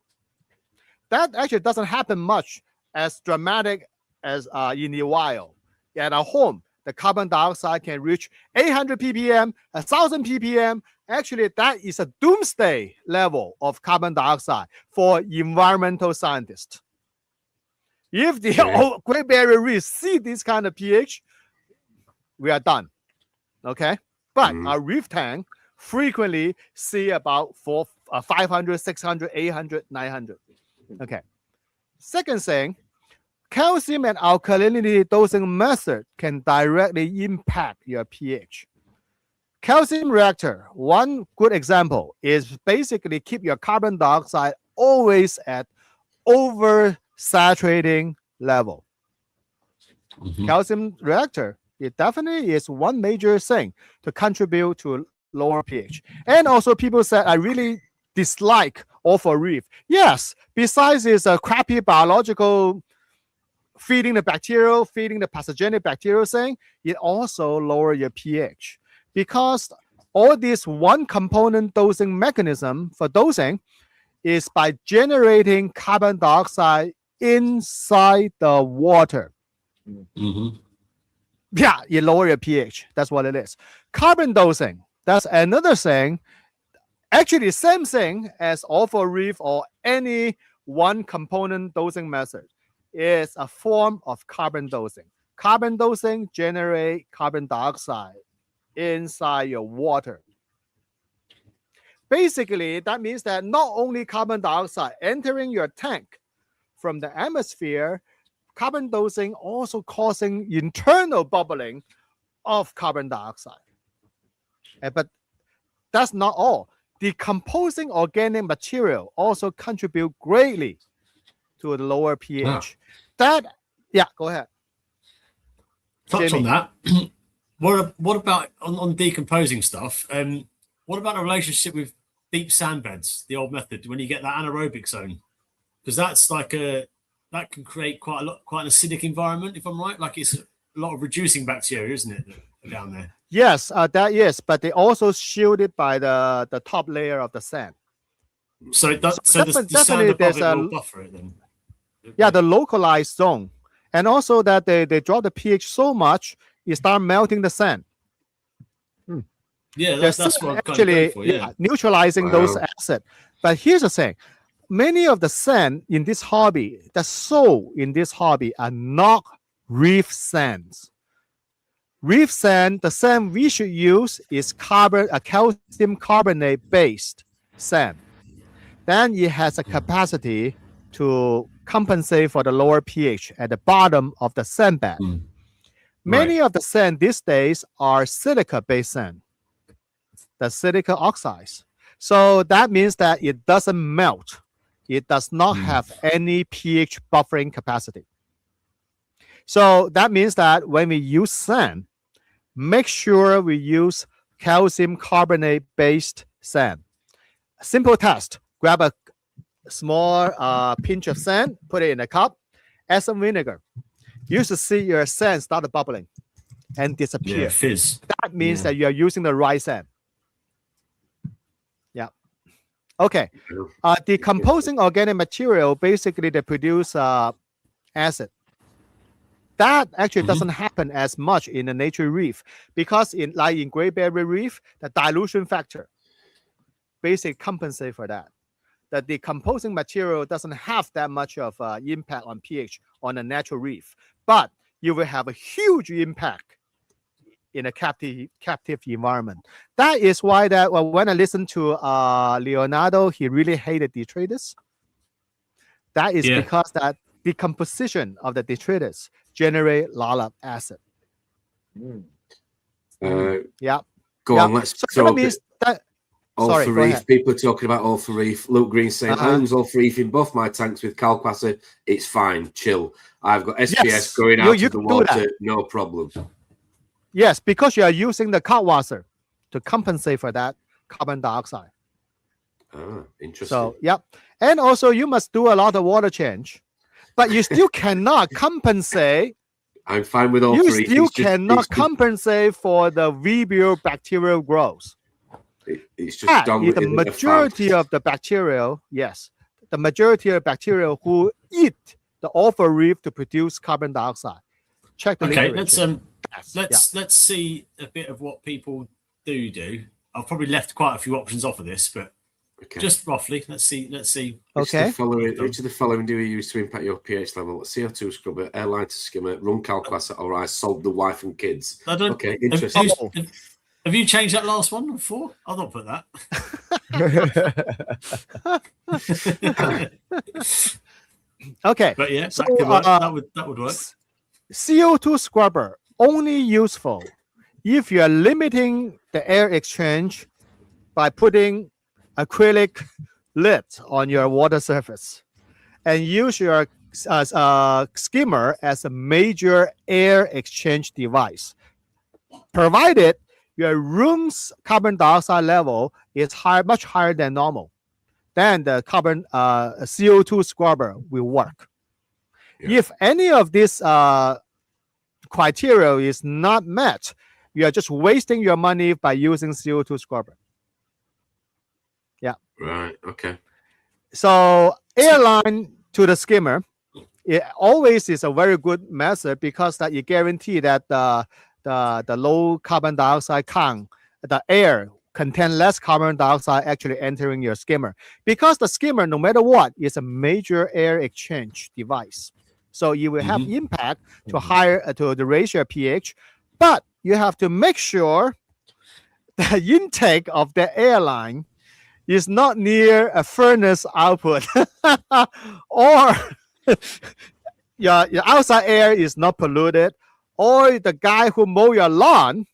That actually doesn't happen much as dramatic as in the wild. At a home, the carbon dioxide can reach 800 ppm, 1000 ppm. Actually, that is a doomsday level of carbon dioxide for environmental scientists. If the Great Barrier Reef see this kind of pH, we are done. Okay, but our reef tank frequently see about 500, 600, 800, 900. Okay. Second thing, calcium and alkalinity dosing method can directly impact your pH. Calcium reactor, one good example is basically keep your carbon dioxide always at oversaturating level. Calcium reactor, it definitely is one major thing to contribute to lower pH. And also people said, I really dislike Orpha Reef. Yes, besides it's a crappy biological feeding the bacterial, feeding the pathogenic bacterial thing, it also lower your pH. Because all this one component dosing mechanism for dosing is by generating carbon dioxide inside the water. Yeah, you lower your pH. That's what it is. Carbon dosing, that's another thing. Actually, same thing as Orpha Reef or any one component dosing method is a form of carbon dosing. Carbon dosing generate carbon dioxide inside your water. Basically, that means that not only carbon dioxide entering your tank from the atmosphere, carbon dosing also causing internal bubbling of carbon dioxide. But that's not all. Decomposing organic material also contribute greatly to the lower pH. That, yeah, go ahead. Touch Jamie. on that. What about on decomposing stuff? What about the relationship with deep sand beds, the old method, when you get that anaerobic zone? Because that's like that can create quite an acidic environment, if I'm right. Like it's a lot of reducing bacteria, isn't it, down there? Yes, that is, but they also shielded by the top layer of the sand. So the sand above it will buffer it then. Yeah, the localized zone, and also that they drop the pH so much, you start melting the sand. Yeah, that's what I'm actually for, yeah. neutralizing those acids. But here's the thing: many of the sand in this hobby, the soil in this hobby, are not reef sands. Reef sand, the sand we should use is calcium carbonate based sand. Then it has a capacity to compensate for the lower pH at the bottom of the sand bed. Many of the sand these days are silica based sand, the silica oxides. So that means that it doesn't melt. It does not have any pH buffering capacity. So that means that when we use sand, make sure we use calcium carbonate based sand. Simple test: grab a small pinch of sand, put it in a cup, add some vinegar. You should see your sand start bubbling and disappear. Yeah, fizz. That means that you are using the right sand. Yeah. Okay. Decomposing organic material, basically they produce acid. That actually doesn't happen as much in the nature reef because in Great Barrier Reef, the dilution factor basically compensate for that. The decomposing material doesn't have that much of impact on pH on a natural reef, but you will have a huge impact in a captive environment. That is why that when I listened to Leonardo, he really hated detritus. That is because that decomposition of the detritus generate a lot of acid. Yeah. Go on, let's so that means that Orpha Reef. People are talking about Orpha Reef. Luke Green saying, I use Orpha Reef in both my tanks with calcwasser. It's fine, chill. I've got SPS going out of the water, no problem. Yes, because you are using the Kaltwasser to compensate for that carbon dioxide. Ah, interesting. So, yep. And also, you must do a lot of water change, but you still cannot compensate. I'm fine with all You three. still cannot compensate for the Vibrio bacterial growth. It's just the majority of the bacteria, yes, the majority of bacteria who eat the alpha reef to produce carbon dioxide. Check the okay, literature. let's see a bit of what people do. I've probably left quite a few options off of this, but just roughly, let's see. Okay. Which of the following do you use to impact your pH level? CO2 scrubber, airline to skimmer, run calculator, or I sold the wife and kids. Okay, interesting. Have you changed that last one before? I'll not put that. Okay. But yeah, so, that would work. CO2 scrubber only useful if you are limiting the air exchange by putting acrylic lid on your water surface and use your skimmer as a major air exchange device, provided your room's carbon dioxide level is much higher than normal. Then the CO2 scrubber will work. Yeah. If any of these criteria is not met, you are just wasting your money by using CO2 scrubber. Yeah. Right. Okay. So airline to the skimmer, it always is a very good method because that you guarantee that the low carbon dioxide count, the air contain less carbon dioxide actually entering your skimmer, because the skimmer, no matter what, is a major air exchange device. So you will have impact to the ratio pH, but you have to make sure the intake of the airline is not near a furnace output or your outside air is not polluted, or the guy who mow your lawn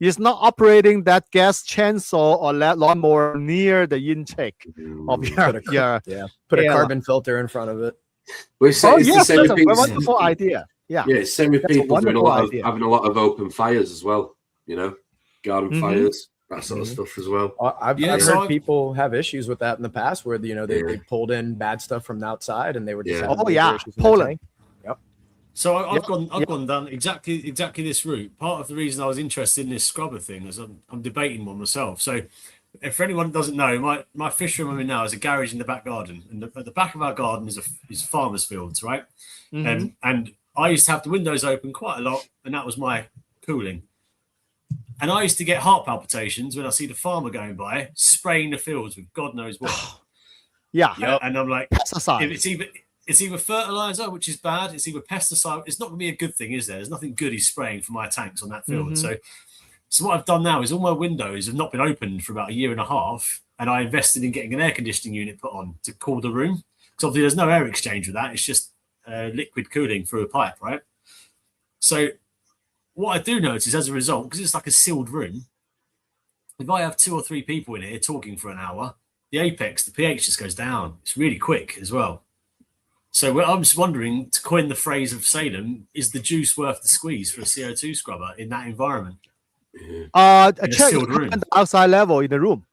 is not operating that gas chainsaw or lawnmower near the intake of your put a carbon filter in front of it. Well, it's the same that's a wonderful idea. Yeah, it's same with people doing having a lot of open fires as well. Garden fires, that sort of stuff as well. I've heard people have issues with that in the past, where they pulled in bad stuff from the outside and they were just Poland. So I've gone down exactly this route. Part of the reason I was interested in this scrubber thing is I'm debating one myself. So if anyone doesn't know, my fish room I'm in now is a garage in the back garden, and at the back of our garden is farmers' fields, right? And I used to have the windows open quite a lot, and that was my cooling. And I used to get heart palpitations when I see the farmer going by spraying the fields with God knows what. And I'm like, pesticide. It's either fertilizer, which is bad. It's either pesticide. It's not going to be a good thing, is there? There's nothing good he's spraying for my tanks on that field. So what I've done now is all my windows have not been opened for about a year and a half, and I invested in getting an air conditioning unit put on to cool the room. Because obviously there's no air exchange with that. It's just liquid cooling through a pipe, right? So what I do notice as a result, because it's like a sealed room, if I have 2 or 3 people in here talking for an hour, the pH just goes down. It's really quick as well. So I'm just wondering, to coin the phrase of Salem, is the juice worth the squeeze for a CO2 scrubber in that environment? Check the carbon dioxide level in the room.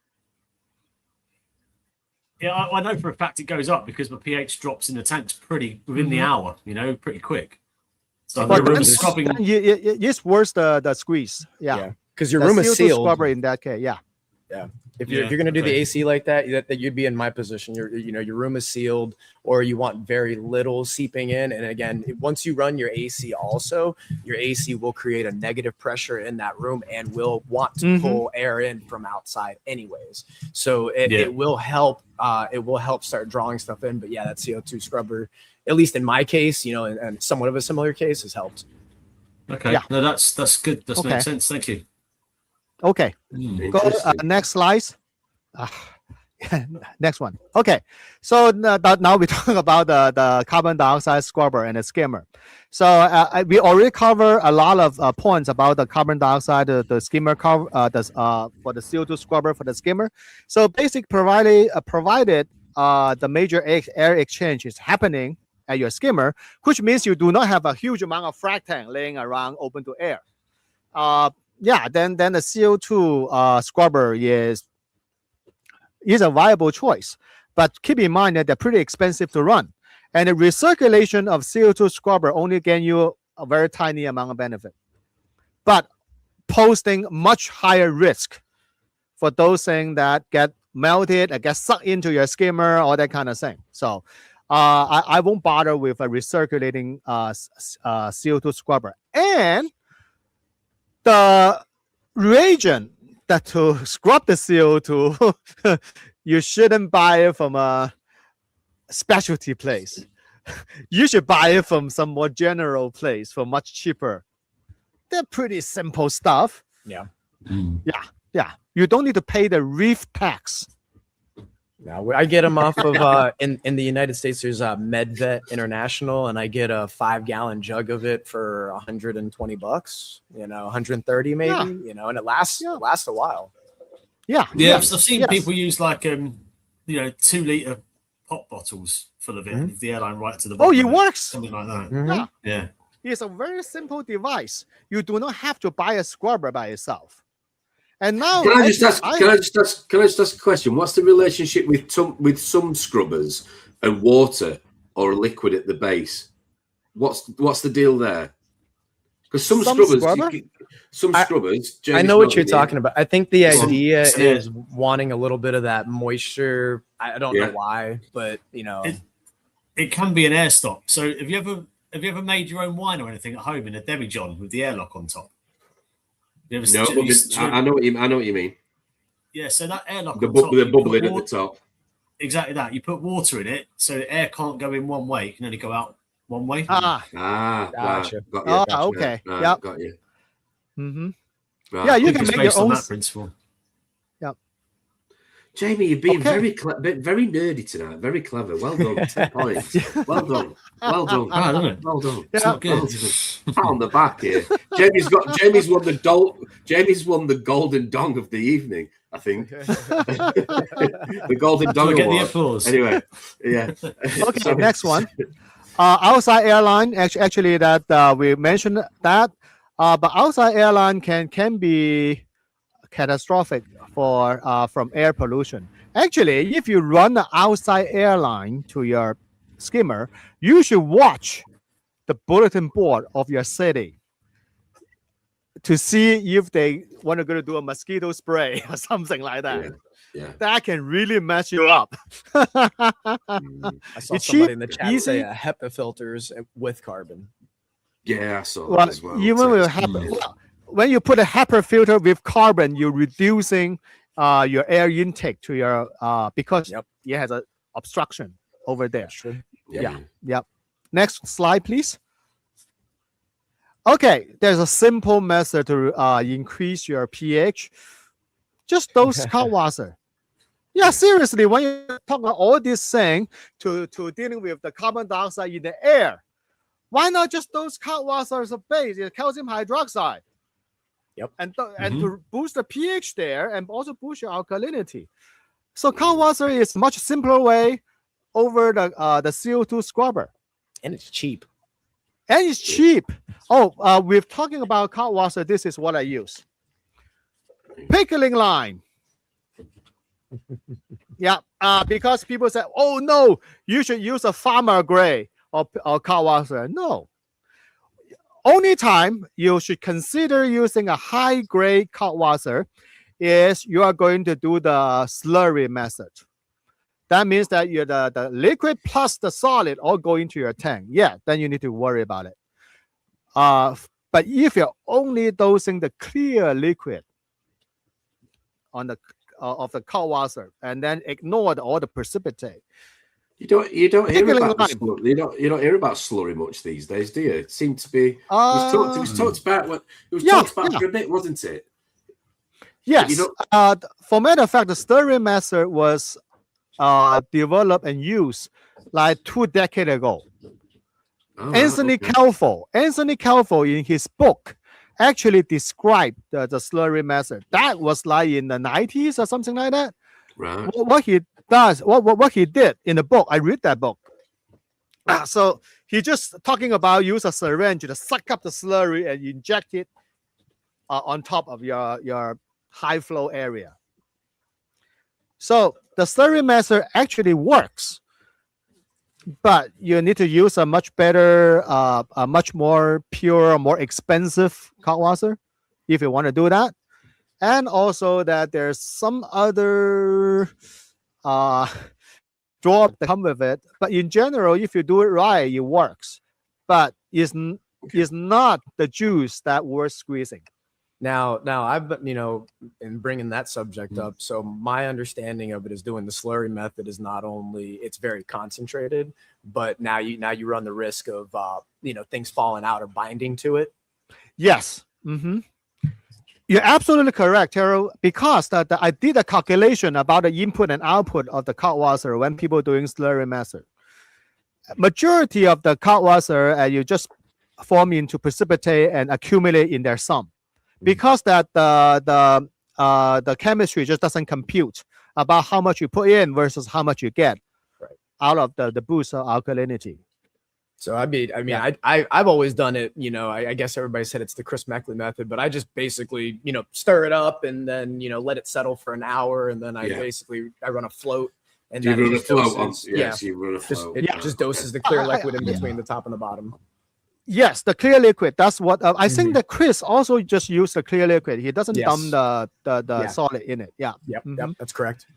Yeah, I know for a fact it goes up because my pH drops in the tanks within the hour, pretty quick. So the room is scrubbing. It's worth the squeeze. Yeah. Because your room is sealed. Scrubber in that case, yeah. If you're going to do the AC like that, you'd be in my position. Your room is sealed, or you want very little seeping in. And again, once you run your AC, also your AC will create a negative pressure in that room and will want to pull air in from outside, anyways. So it will help. It will help start drawing stuff in. But yeah, that CO2 scrubber, at least in my case, and somewhat of a similar case, has helped. Okay, no, that's good. That makes sense. Thank you. Okay, go next slide. Next one. Okay, so now we're talking about the carbon dioxide scrubber and the skimmer. So we already covered a lot of points about the carbon dioxide, the skimmer for the CO2 scrubber for the skimmer. So basically, provided the major air exchange is happening at your skimmer, which means you do not have a huge amount of frac tank laying around open to air. then the CO2 scrubber is a viable choice. But keep in mind that they're pretty expensive to run. And the recirculation of CO2 scrubber only gain you a very tiny amount of benefit, but posting much higher risk for those things that get melted and get sucked into your skimmer, all that kind of thing. So I won't bother with a recirculating CO2 scrubber. And the reagent that to scrub the CO2, you shouldn't buy it from a specialty place. You should buy it from some more general place for much cheaper. They're pretty simple stuff. Yeah. Yeah. You don't need to pay the reef tax. Now I get them off of in the United States. There's MedVet International, and I get a 5-gallon jug of it for $120. 130 maybe. Yeah. And it lasts a while. Yeah. I've seen people use like 2-liter pop bottles full of it with the airline right to the bottom. Oh, it works. Something like that. Yeah. It's a very simple device. You do not have to buy a scrubber by itself. And now, can I just ask a question? What's the relationship with some scrubbers and water or a liquid at the base? What's the deal there? Because some scrubbers. I know what you're talking about. I think the idea is wanting a little bit of that moisture. I don't know why, but it can be an air stop. So have you ever made your own wine or anything at home in a demi-john with the airlock on top? No, I know what you mean. Yeah, so that airlock the on top, bubbling at the top. Exactly that. You put water in it, so the air can't go in one way; it can only go out one way. Gotcha. Got you. Okay. Got you. Mm-hmm. Right. Yeah, you can make your own. That principle. Yep. Jamie, you're being very nerdy tonight. Very clever. Well done. 10 points. Well done. Well done. Well done. It's not good. Pat on the back here. Jamie's won the golden dong of the evening, I think. The golden dong Get award. the applause. Anyway, yeah. Okay, next one. Outside airline, actually that we mentioned that, but outside airline can be catastrophic for from air pollution. Actually, if you run the outside airline to your skimmer, you should watch the bulletin board of your city to see if they want to go to do a mosquito spray or something like that. Yeah. That can really mess you up. I saw It's somebody cheap, in the chat easy. say HEPA filters with carbon. Yeah, I saw that as well. Even with HEPA, when you put a HEPA filter with carbon, you're reducing your air intake to your because it has an obstruction over there. True. Yeah. Next slide, please. Okay, there's a simple method to increase your pH. Just dose cold water. Yeah, seriously, when you talk about all this thing to dealing with the carbon dioxide in the air, why not just dose cold water as a base, calcium hydroxide? Yep. And to boost the pH there and also boost your alkalinity. So cold water is much simpler way over the CO2 scrubber. And it's cheap. And it's cheap. Oh, we're talking about cold water. This is what I use. Pickling line. Yeah, because people say, oh no, you should use a farmer grade or cold water. No. Only time you should consider using a high grade cold water is you are going to do the slurry method. That means that you're the liquid plus the solid all go into your tank. Yeah, then you need to worry about it. But if you're only dosing the clear liquid on the of the cold water and then ignore all the precipitate, you don't hear about you don't hear about slurry much these days, do you? It seemed to be. It was talked about for a bit, wasn't it? Yes. For matter of fact, the slurry method was developed and used like 2 decades ago. Anthony Calvo in his book actually described the slurry method. That was like in the 90s or something like that. Right. What he does, what he did in the book, I read that book. So he just talking about use a syringe to suck up the slurry and inject it on top of your high flow area. So the slurry method actually works, but you need to use a much better, a much more pure, more expensive kaltwasser if you want to do that. And also that there's some other drop that come with it. But in general, if you do it right, it works. But it's not the juice that worth squeezing. Now I've been, in bringing that subject up. So my understanding of it is doing the slurry method is not only it's very concentrated, but now you run the risk of things falling out or binding to it. Yes. Mm-hmm. You're absolutely correct, Terrell, because I did a calculation about the input and output of the kaltwasser when people doing slurry method. Majority of the kaltwasser you just form into precipitate and accumulate in their sum, because that the chemistry just doesn't compute about how much you put in versus how much you get out of the boost of alkalinity. So I've always done it. I guess everybody said it's the Chris Meckley method, but I just basically stir it up and then let it settle for an hour, and then I run a float. And you then run a float on, so you run a float. It just doses the clear liquid in between the top and the bottom. Yes, the clear liquid. That's what I think that Chris also just used the clear liquid. He doesn't dump the solid in it. Yeah. Yep, that's correct.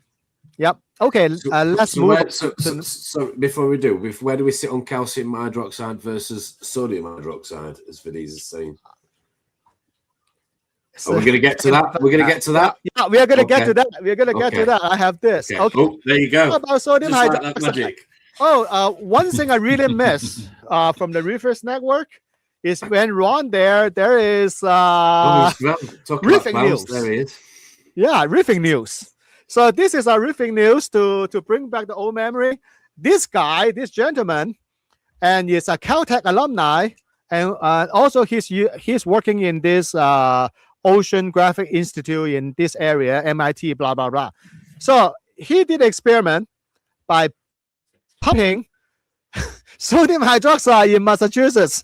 Yep. Okay, let's move on. So before we do, where do we sit on calcium hydroxide versus sodium hydroxide, as Vidiz is saying? Are we going to get to that? We're going to get to that? Yeah, we are going to get to that. We're going to get to that. I have this. Okay. Oh, there you go. How about sodium hydroxide? Like that magic. One thing I really miss from the Reefers network is when Ron there is reefing news. There he is. Yeah, reefing news. So this is our reefing news to bring back the old memory. This gentleman, and he's a Caltech alumni, and also he's working in this Oceanographic Institute in this area, MIT, blah blah blah. So he did an experiment by pumping sodium hydroxide in Massachusetts,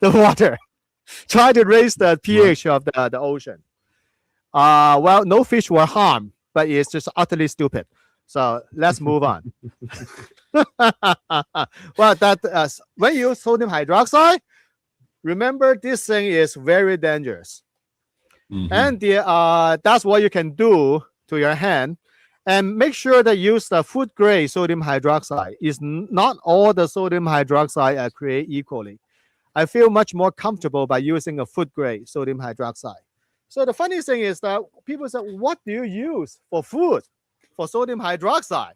the water, try to raise the pH of the ocean. Well, no fish were harmed, but it's just utterly stupid. So let's move on. Well, when you use sodium hydroxide, remember this thing is very dangerous. And that's what you can do to your hand. And make sure that you use the food grade sodium hydroxide. Is not all the sodium hydroxide are created equally. I feel much more comfortable by using a food grade sodium hydroxide. So the funny thing is that people say, what do you use for food for sodium hydroxide?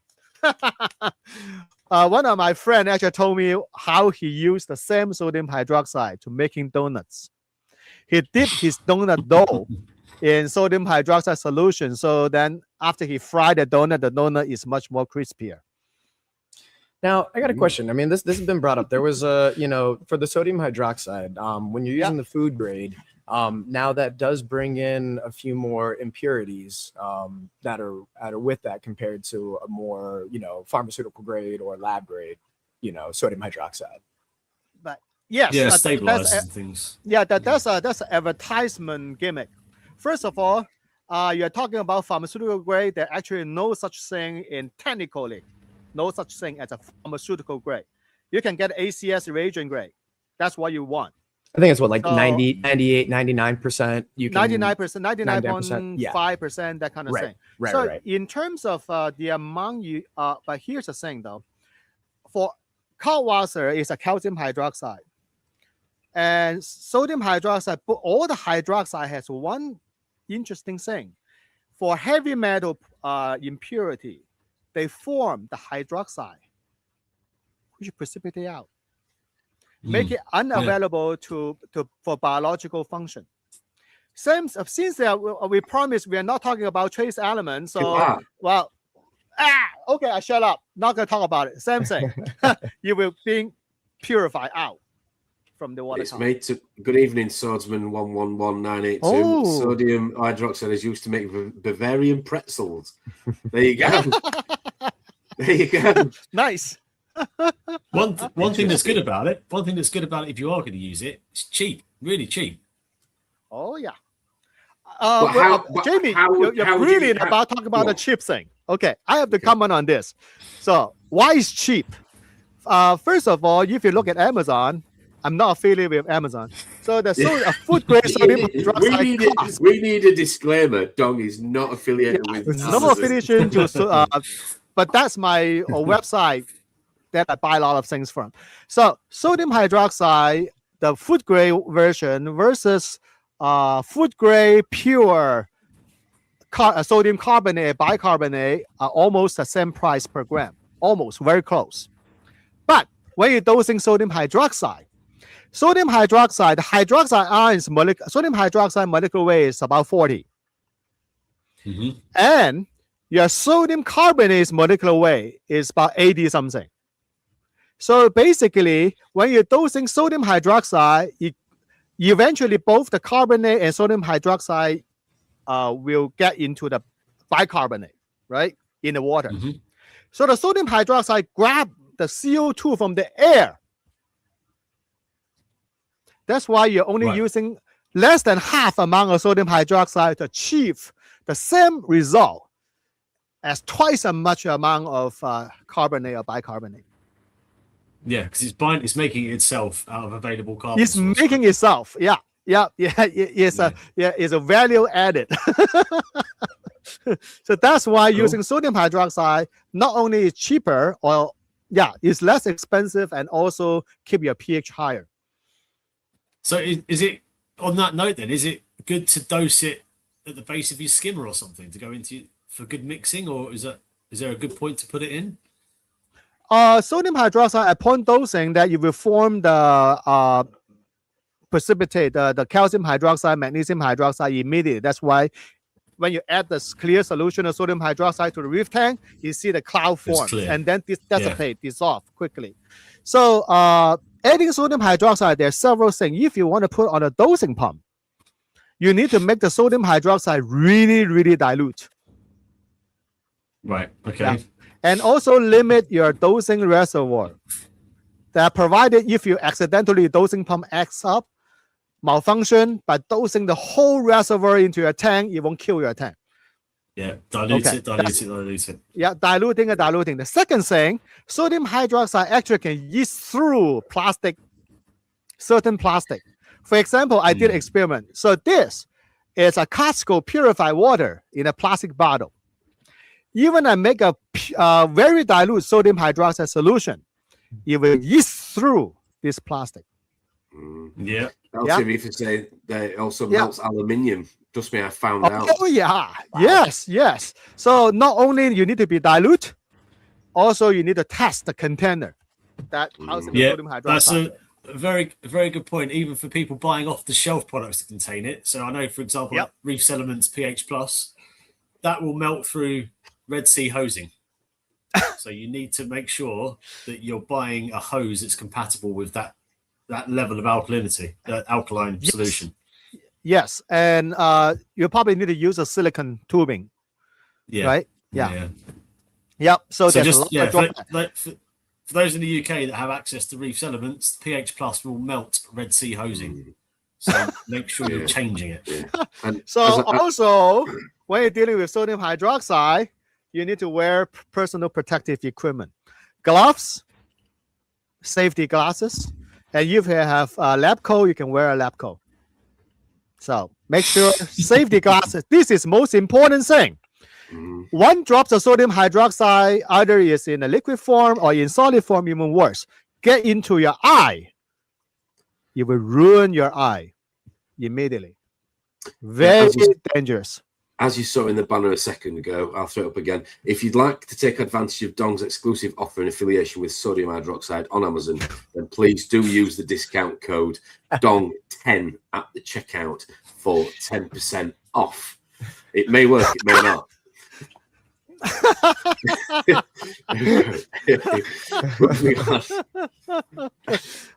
One of my friends actually told me how he used the same sodium hydroxide to making donuts. He dipped his donut dough in sodium hydroxide solution. So then after he fried the donut is much more crispier. Now, I got a question. I mean, this has been brought up. There was for the sodium hydroxide, when you're using the food grade, now that does bring in a few more impurities that are with that compared to a more, pharmaceutical grade or lab grade, sodium hydroxide. But yes, stabilizers and things. Yeah, that's an advertisement gimmick. First of all, you're talking about pharmaceutical grade. There actually no such thing technically, no such thing as a pharmaceutical grade. You can get ACS reagent grade. That's what you want. I think it's 90, 98, 99%. You can 99%, 99.5%, that kind of thing. Right. In terms of the amount but here's the thing though. For kaltwasser is a calcium hydroxide. And sodium hydroxide, but all the hydroxide has one interesting thing. For heavy metal impurity, they form the hydroxide, which precipitate out. Make it unavailable for biological function. Since we promise we are not talking about trace elements, so okay, I shut up. Not gonna talk about it. Same thing. You will be purified out from the water. It's made to. Good evening, Swordsman 111982. Sodium hydroxide is used to make Bavarian pretzels. There you go. There you go. Nice. One thing that's good about it, if you are going to use it, it's cheap, really cheap. Oh yeah. Jamie, you're brilliant about talking about the cheap thing. Okay, I have to comment on this. So why is cheap? First of all, if you look at Amazon, I'm not affiliated with Amazon. So the food grade sodium hydroxide we need a disclaimer. Dong is not affiliated with Amazon. No affiliation to but that's my website that I buy a lot of things from. So sodium hydroxide, the food grade version versus food grade pure sodium carbonate, bicarbonate are almost the same price per gram, almost very close. But when you're dosing sodium hydroxide, the hydroxide ions sodium hydroxide molecular weight is about 40. Mm-hmm. And your sodium carbonate molecular weight is about 80 something. So basically, when you're dosing sodium hydroxide, eventually both the carbonate and sodium hydroxide will get into the bicarbonate, right, in the water. Mm-hmm. So the sodium hydroxide grab the CO2 from the air. That's why you're only using less than half amount of sodium hydroxide to achieve the same result as twice as much amount of carbonate or bicarbonate. Yeah, because it's making itself out of available carbon. It's making itself. Yeah. It's a value added. So that's why using sodium hydroxide not only is cheaper, it's less expensive and also keep your pH higher. So is it, on that note then, is it good to dose it at the base of your skimmer or something to go into for good mixing, or is there a good point to put it in? Sodium hydroxide upon dosing, that you will form the precipitate, the calcium hydroxide, magnesium hydroxide immediately. That's why when you add the clear solution of sodium hydroxide to the reef tank, you see the cloud form and then dissolve quickly. So adding sodium hydroxide, there are several things. If you want to put on a dosing pump, you need to make the sodium hydroxide really, really dilute. Right. Okay. Yeah. And also limit your dosing reservoir. That provided if you accidentally dosing pump acts up, malfunction, by dosing the whole reservoir into your tank, it won't kill your tank. Yeah, dilute it. Yeah, diluting. The second thing, sodium hydroxide actually can yeast through certain plastic. For example, I did an experiment. So this is a Costco purified water in a plastic bottle. Even I make a very dilute sodium hydroxide solution, it will yeast through this plastic. Yeah. Reefers say that it also melts aluminium. Trust me, I found out. Oh yeah. Wow. Yes. So not only you need to be dilute, also you need to test the container that houses the sodium hydroxide. That's a very, very good point, even for people buying off the shelf products that contain it. So I know, for example, like Reef Elements pH Plus, that will melt through Red Sea hosing. So you need to make sure that you're buying a hose that's compatible with that level of alkalinity, that alkaline solution. Yes, and you probably need to use a silicone tubing. Yeah. Right? Yeah. Yep. So there's for those in the UK that have access to Reef Elements, pH Plus will melt Red Sea hosing. So make sure you're changing it. Yeah. So also, when you're dealing with sodium hydroxide, you need to wear personal protective equipment, gloves, safety glasses, and if you have a lab coat, you can wear a lab coat. So make sure safety glasses. This is most important thing. 1 drop of sodium hydroxide, either is in a liquid form or in solid form, even worse, get into your eye. It will ruin your eye immediately. Very dangerous. As you saw in the banner a second ago, I'll throw it up again. If you'd like to take advantage of Dong's exclusive offer in affiliation with sodium hydroxide on Amazon, then please do use the discount code DONG10 at the checkout for 10% off. It may work, it may not.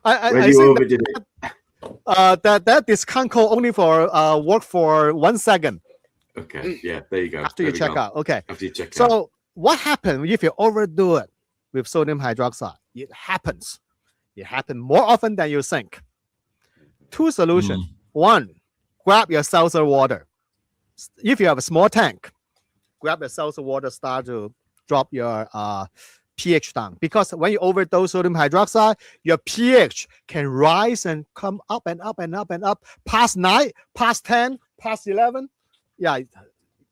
I you overdid it. That discount code only for work for 1 second. Okay, yeah, there you go. After you check out. Okay. After you check out. So what happens if you overdo it with sodium hydroxide? It happens. It happens more often than you think. 2 solutions. 1, grab your seltzer water. if you have a small tank, grab a seltzer water, start to drop your pH down, because when you overdose sodium hydroxide, your pH can rise and come up and up and up and up past 9, past 10, past 11. Yeah,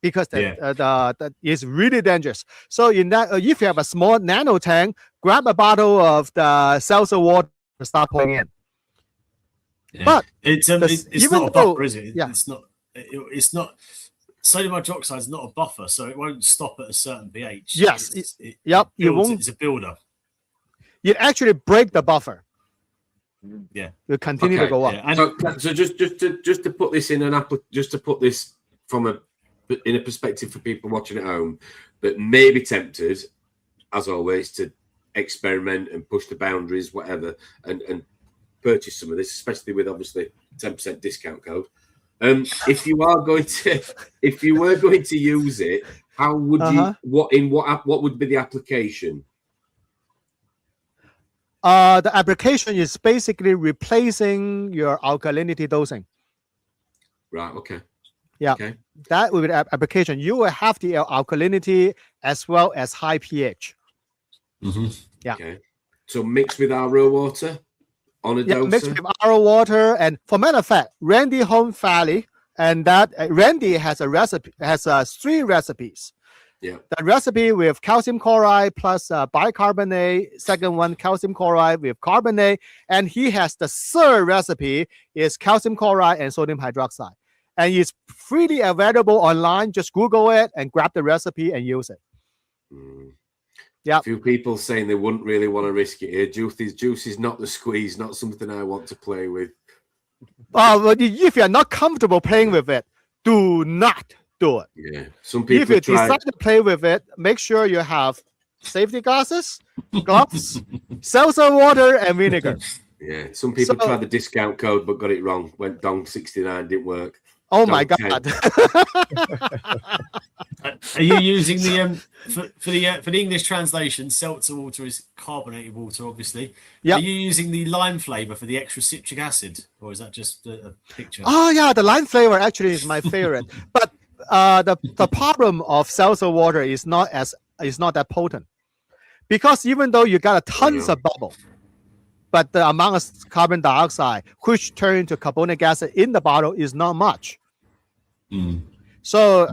because that is really dangerous. So in that, if you have a small nano tank, grab a bottle of the seltzer water and start pouring in. Yeah. But it's even not a buffer, is it? Yeah. It's not. Sodium hydroxide is not a buffer, so it won't stop at a certain pH. Yes. It you won't. It's a builder. You actually break the buffer. Yeah. You continue to go up. Yeah. So just to put this in just to put this in a perspective for people watching at home that may be tempted, as always, to experiment and push the boundaries, whatever, and purchase some of this, especially with obviously 10% discount code. If you were going to use it, how would you? What would be the application? The application is basically replacing your alkalinity dosing. Right. Okay. Yeah. Okay. That will be the application. You will have the alkalinity as well as high pH. Mm-hmm. Yeah. Okay. So mixed with RO water on a doser. Mixed with RO water, and for matter of fact, Randy Home Valley, and that Randy has a recipe, has 3 recipes. Yeah. The recipe with calcium chloride plus bicarbonate, second one calcium chloride with carbonate, and he has the 3rd recipe is calcium chloride and sodium hydroxide, and it's freely available online. Just Google it and grab the recipe and use it. Yeah. A few people saying they wouldn't really want to risk it here. Juice is not the squeeze, not something I want to play with. But if you're not comfortable playing with it, do not do it. Yeah. Some people if you decide to play with it, make sure you have safety glasses, gloves, seltzer water, and vinegar. Yeah. Some people tried the discount code but got it wrong. Went Dong 69, didn't work. Oh my God. Are you using the for the English translation? Seltzer water is carbonated water, obviously. Yeah. Are you using the lime flavor for the extra citric acid, or is that just a picture? Oh yeah, the lime flavor actually is my favorite. But the problem of seltzer water is not that potent, because even though you got tons of bubble, but the amount of carbon dioxide which turn into carbonic acid in the bottle is not much. So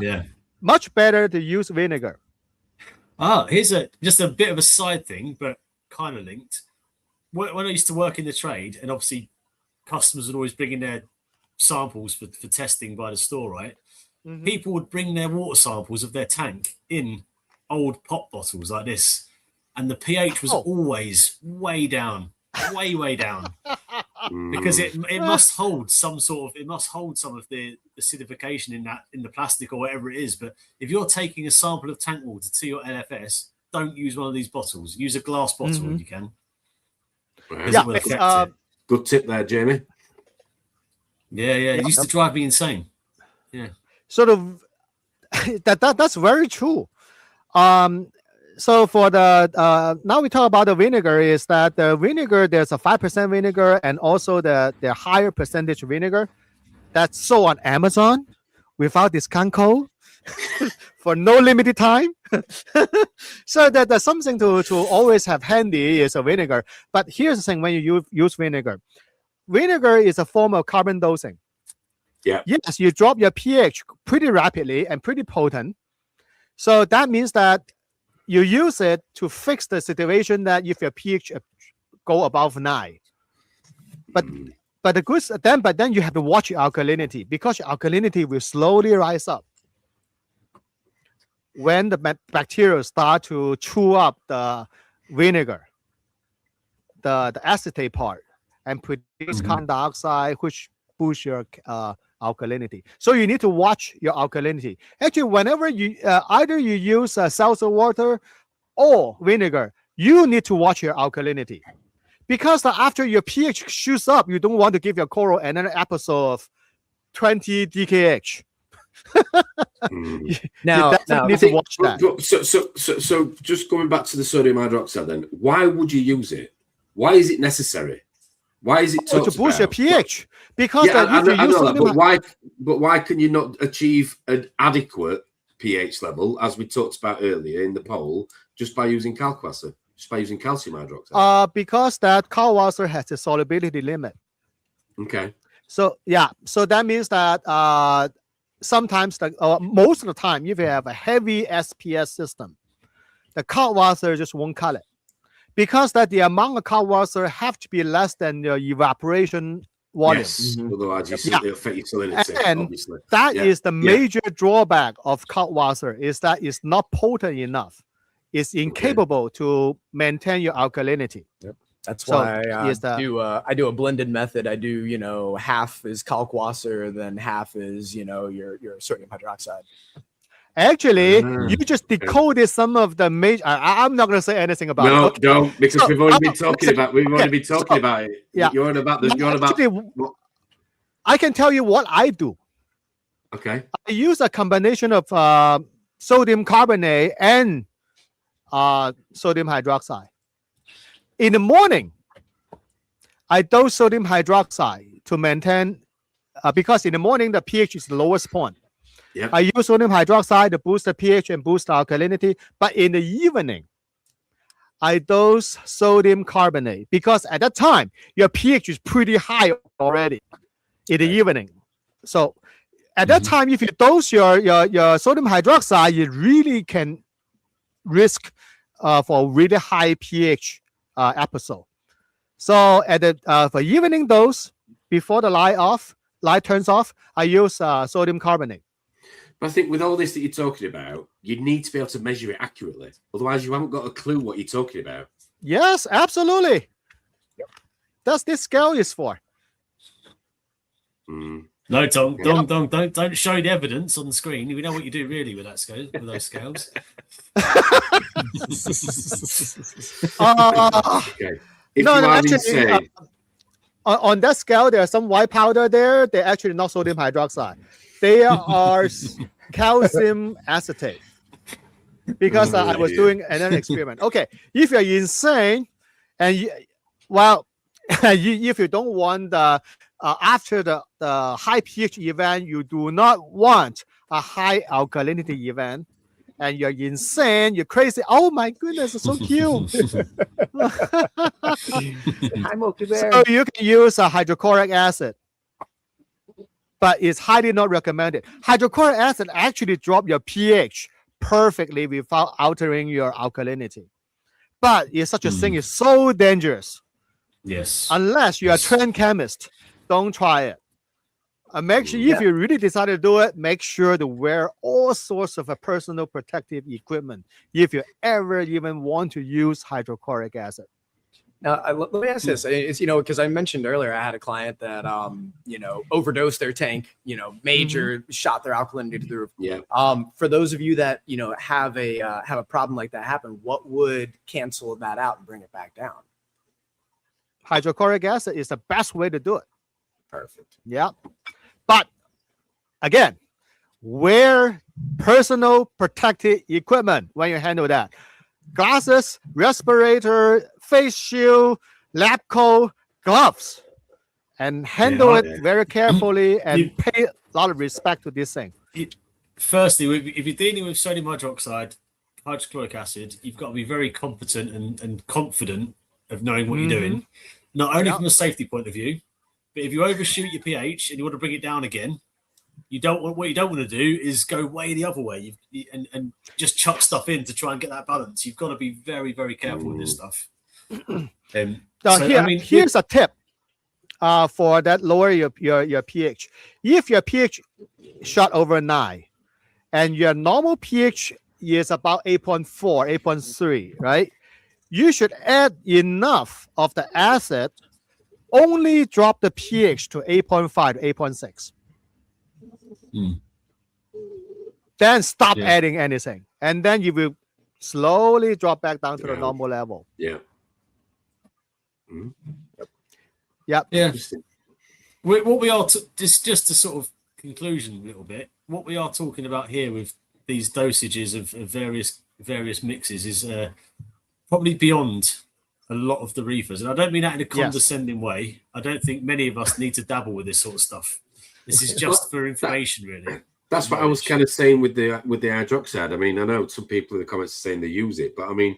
much better to use vinegar. Here's just a bit of a side thing, but kind of linked. When I used to work in the trade, and obviously customers would always bring in their samples for testing by the store, right? People would bring their water samples of their tank in old pop bottles like this, and the pH was always way down, way down, because it must hold some of the acidification in the plastic or whatever it is. But if you're taking a sample of tank water to your LFS, don't use one of these bottles. Use a glass bottle if you can. Yeah, good tip there, Jamie. Yeah, it used to drive me insane. Yeah. Sort of that's very true. So for the now we talk about the vinegar, is that the vinegar, there's a 5% vinegar and also the higher percentage vinegar that's sold on Amazon without discount code for no limited time. So that's something to always have handy is a vinegar. But here's the thing: when you use vinegar is a form of carbon dosing. Yeah. Yes, you drop your pH pretty rapidly and pretty potent. So that means that you use it to fix the situation that if your pH go above 9. But then you have to watch your alkalinity, because your alkalinity will slowly rise up when the bacteria start to chew up the vinegar, the acetate part, and produce carbon dioxide, which boosts your alkalinity. So you need to watch your alkalinity. Actually, whenever you either you use seltzer water or vinegar, you need to watch your alkalinity, because after your pH shoots up, you don't want to give your coral another episode of 20 DKH. Now, need to watch that. So just going back to the sodium hydroxide, then, why would you use it? Why is it necessary? Why is it talked to boost your about? pH? Because Yeah, I if you know use that, but why can you not achieve an adequate pH level, as we talked about earlier in the poll, just by using kalkwasser, just by using calcium hydroxide? Because that kalkwasser has a solubility limit. Okay. So yeah, so that means that sometimes, most of the time, if you have a heavy SPS system, the kalkwasser just won't cut it, because that the amount of kalkwasser have to be less than your evaporation volume. Yes, otherwise it'll affect your salinity, and obviously. That is the major drawback of kalkwasser, is that it's not potent enough. It's incapable to maintain your alkalinity. Yep. That's why I do a blended method. I do, half is kalkwasser, then half is, your sodium hydroxide. Actually, you just decoded some of the major. I'm not going to say anything about it. No, don't, because we've already been talking about. We've already been talking about it. Yeah, you're on about the. You're on about. I can tell you what I do. Okay. I use a combination of sodium carbonate and sodium hydroxide. In the morning, I dose sodium hydroxide to maintain, because in the morning the pH is the lowest point. Yep. I use sodium hydroxide to boost the pH and boost the alkalinity. But in the evening, I dose sodium carbonate, because at that time your pH is pretty high already in the evening. So at that time, if you dose your sodium hydroxide, you really can risk for a really high pH episode. So at the for evening dose, before the light turns off, I use sodium carbonate. But I think with all this that you're talking about, you need to be able to measure it accurately. Otherwise, you haven't got a clue what you're talking about. Yes, absolutely. Yep. That's this scale is for. No, Tom, don't show the evidence on the screen. We know what you do really with that scale, with those scales. Okay. Actually, on that scale, there's some white powder there. They're actually not sodium hydroxide. They are calcium acetate. Because I was doing another experiment. Okay, if you're insane, and if you don't want after the high pH event, you do not want a high alkalinity event, and you're insane, you're crazy. Oh my goodness, it's so cute. So you can use hydrochloric acid, but it's highly not recommended. Hydrochloric acid actually drop your pH perfectly without altering your alkalinity, but it's such a thing is so dangerous. Yes, unless you're a trained chemist, don't try it. Make sure if you really decide to do it, make sure to wear all sorts of personal protective equipment if you ever even want to use hydrochloric acid. Now, let me ask this. It's, because I mentioned earlier, I had a client that, overdosed their tank, major shot their alkalinity to the roof. Yeah. For those of you that, have a problem like that happen, what would cancel that out and bring it back down? Hydrochloric acid is the best way to do it. Perfect. Yeah. But again, wear personal protective equipment when you handle that. Glasses, respirator, face shield, lab coat, gloves, and handle it very carefully and pay a lot of respect to this thing. Firstly, if you're dealing with sodium hydroxide, hydrochloric acid, you've got to be very competent and confident of knowing what you're doing, not only from a safety point of view, but if you overshoot your pH and you want to bring it down again, what you don't want to do is go way the other way and just chuck stuff in to try and get that balance. You've got to be very, very careful with this stuff. Here's a tip for that lower your pH. If your pH shot over 9 and your normal pH is about 8.4, 8.3, right? You should add enough of the acid, only drop the pH to 8.5 to 8.6. Then stop adding anything. And then you will slowly drop back down to the normal level. Yeah. Yep. Yeah. What we are, just to sort of conclusion a little bit, what we are talking about here with these dosages of various mixes is probably beyond a lot of the reefers, and I don't mean that in a condescending way. I don't think many of us need to dabble with this sort of stuff. This is just for information, really. That's what I was kind of saying with the hydroxide. I mean, I know some people in the comments are saying they use it, but I mean,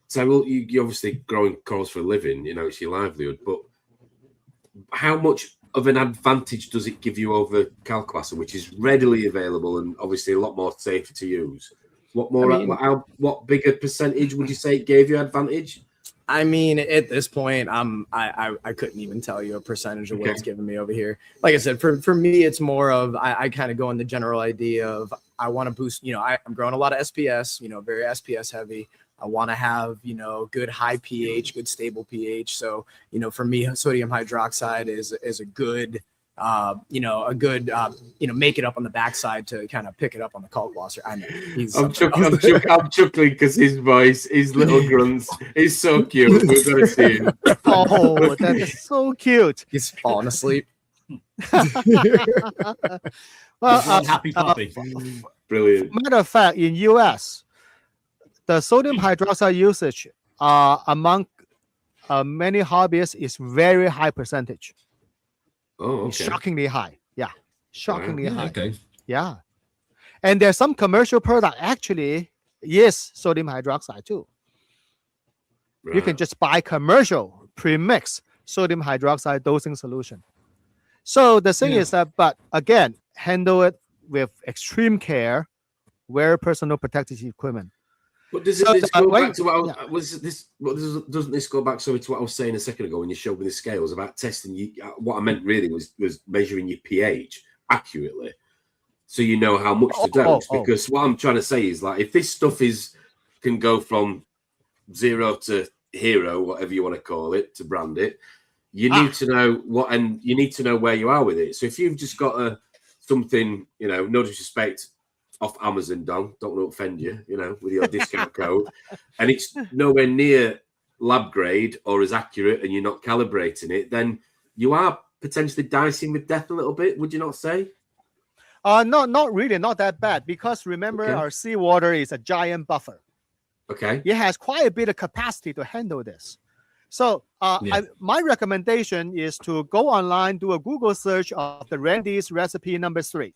so well, you obviously growing corals for a living, you know, it's your livelihood. But how much of an advantage does it give you over Calquasa, which is readily available and obviously a lot more safer to use? What more? I mean, what bigger percentage would you say it gave you advantage? I mean, at this point, I couldn't even tell you a percentage of what it's giving me over here. Like I said, for me, it's more of I kind of go in the general idea of I want to boost. You know, I'm growing a lot of SPS. You know, very SPS heavy. I want to have, you know, good high pH, good stable pH. So, you know, for me, sodium hydroxide is a good, you know, a good, you know, make it up on the backside to kind of pick it up on the Calquasa. I know. I'm chuckling because his voice, his little grunts, is so cute. We've got to see him. Oh, that is so cute. He's falling asleep. Well, happy puppy. Brilliant. Matter of fact, in US, the sodium hydroxide usage among many hobbyists is very high percentage. Oh, okay. Shockingly high. Yeah. Shockingly high. Okay. Yeah. And there's some commercial product actually is sodium hydroxide too. Right. You can just buy commercial pre-mix sodium hydroxide dosing solution. So the thing is that, but again, handle it with extreme care, wear personal protective equipment. But does this go back to what I was doesn't this go back to what I was saying a second ago when you showed me the scales about testing what I meant really was measuring your pH accurately, so you know how much to dose. Because what I'm trying to say is, like, if this stuff can go from 0 to hero, whatever you want to call it, to brand it, you need to know and you need to know where you are with it. So if you've just got something, you know, no disrespect, off Amazon, don't want to offend you, you know, with your discount code, and it's nowhere near lab grade or as accurate, and you're not calibrating it, then you are potentially dicing with death a little bit, would you not say? No, not really, not that bad, because remember our seawater is a giant buffer. Okay. It has quite a bit of capacity to handle this. So my recommendation is to go online, do a Google search of the Randy's recipe number 3.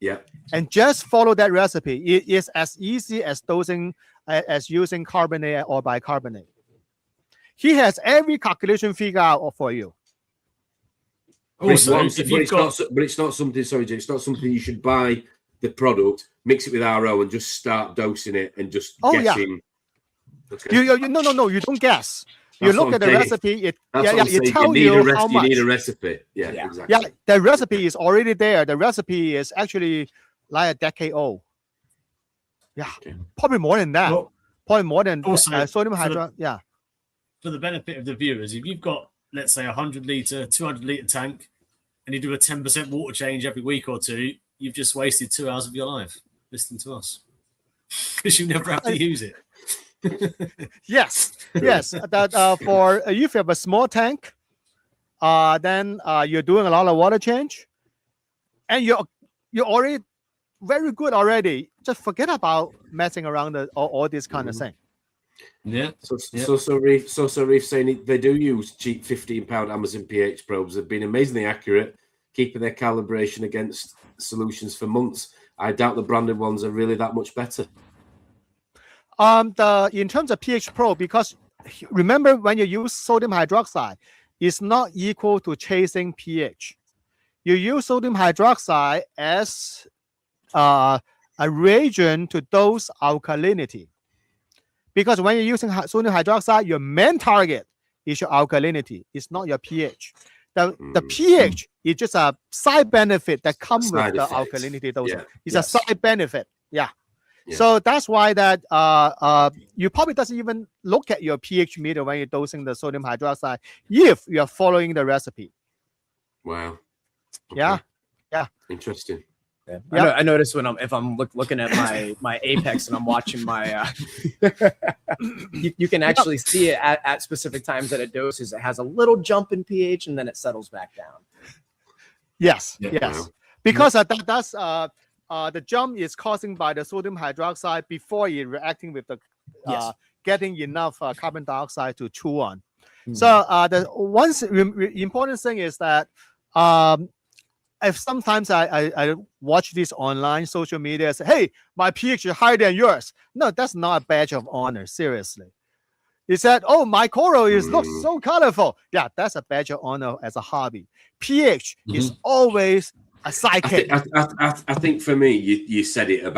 Yeah. And just follow that recipe. It is as easy as dosing as using carbonate or bicarbonate. He has every calculation figured out for you. Also, but it's not something. Sorry, Jay, it's not something you should buy the product, mix it with RO, and just start dosing it and just guessing. Yeah. Okay. No. You don't guess. You look at the recipe. It tells you how much. You need a recipe. Yeah, exactly. Yeah, the recipe is already there. The recipe is actually like a decade old. Yeah, probably more than that. Well, probably more than also, sodium hydroxide. Yeah. For the benefit of the viewers, if you've got, let's say, 100-litre, 200-litre tank, and you do a 10% water change every week or two, you've just wasted 2 hours of your life listening to us because you never have to use it. Yes. That for if you have a small tank, then you're doing a lot of water change, and you're already very good already. Just forget about messing around all this kind of thing. Yeah. So Reef saying they do use cheap £15 Amazon pH probes. They've been amazingly accurate, keeping their calibration against solutions for months. I doubt the branded ones are really that much better. In terms of pH probe, because remember when you use sodium hydroxide, it's not equal to chasing pH. You use sodium hydroxide as a reagent to dose alkalinity. Because when you're using sodium hydroxide, your main target is your alkalinity. It's not your pH. The pH is just a side benefit that comes with the alkalinity dosing. It's a side benefit. Yeah. So that's why that you probably doesn't even look at your pH meter when you're dosing the sodium hydroxide if you're following the recipe. Wow. Okay. Yeah. Interesting. Yeah. I notice when if I'm looking at my Apex and I'm watching my you can actually see it at specific times that it doses. It has a little jump in pH and then it settles back down. Yes. Because that's the jump is caused by the sodium hydroxide before it reacting with the getting enough carbon dioxide to chew on. So the one important thing is that if sometimes I watch this online social media and say, hey, my pH is higher than yours. No, that's not a badge of honor, seriously. He said, oh, my coral looks so colorful. Yeah, that's a badge of honor as a hobby. pH is always a sidekick. I think for me, you said it an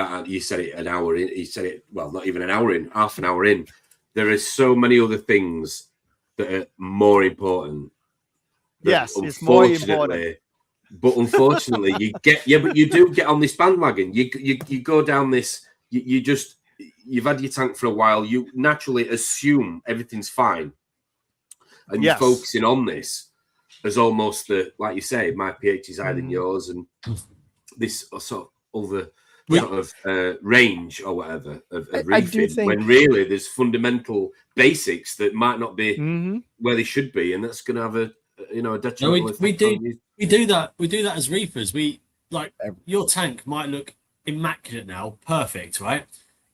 hour in. You said it, well, not even an hour in, half an hour in. There is so many other things that are more important. Yes, it's more important. But unfortunately, but you do get on this bandwagon. You go down this. You've had your tank for a while. You naturally assume everything's fine, and you're focusing on this as almost like you say, my pH is higher than yours, and this sort of other sort of range or whatever of reefing. When really there's fundamental basics that might not be where they should be, and that's going to have a detrimental effect. We do that as reefers. We like your tank might look immaculate now, perfect, right?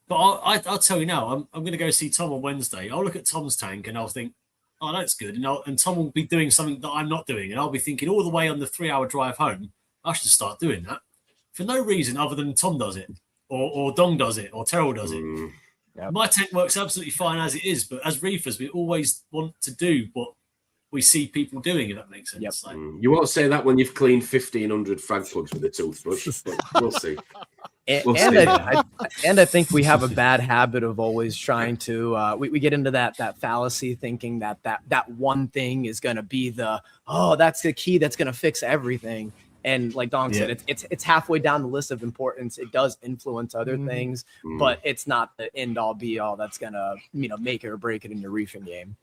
But I'll tell you now, I'm going to go see Tom on Wednesday. I'll look at Tom's tank and I'll think, oh, that's good. And Tom will be doing something that I'm not doing. And I'll be thinking all the way on the 3-hour drive home, I should start doing that for no reason other than Tom does it or Dong does it or Terrell does it. My tank works absolutely fine as it is. But as reefers, we always want to do what we see people doing, if that makes sense. Like, you won't say that when you've cleaned 1,500 frag plugs with a toothbrush, but we'll see. And I think we have a bad habit of always trying to we get into that fallacy thinking that one thing is going to be that's the key that's going to fix everything. And like Dong said, it's halfway down the list of importance. It does influence other things, but it's not the end all be all that's going to make it or break it in your reefing game.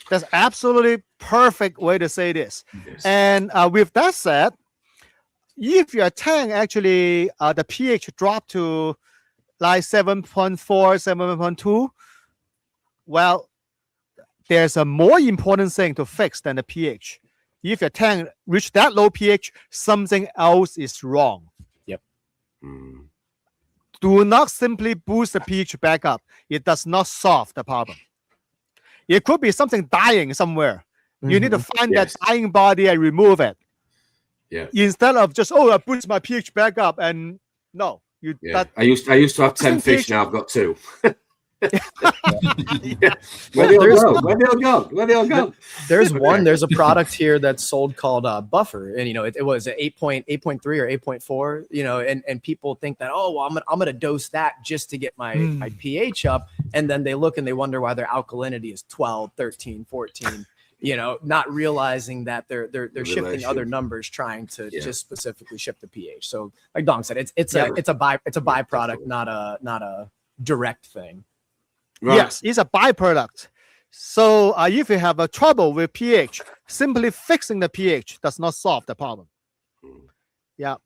That's absolutely perfect way to say this. Yes. And with that said, if your tank actually the pH dropped to like 7.4, 7.2, well, there's a more important thing to fix than the pH. If your tank reached that low pH, something else is wrong. Yep. Do not simply boost the pH back up. It does not solve the problem. It could be something dying somewhere. You need to find that dying body and remove it. Yeah. Instead of just I boost my pH back up and no. I used to have 10 fish. Now I've got 2. Where they all go? There's a product here that's sold called Buffer, and it was 8.3 or 8.4, and people think that I'm gonna dose that just to get my pH up, and then they look and they wonder why their alkalinity is 12, 13, 14. Not realizing that they're shifting other numbers, trying to just specifically shift the pH. So like Dong said, it's a byproduct, not a direct thing. Right. Yes, it's a byproduct. So if you have a trouble with pH, simply fixing the pH does not solve the problem. Yeah.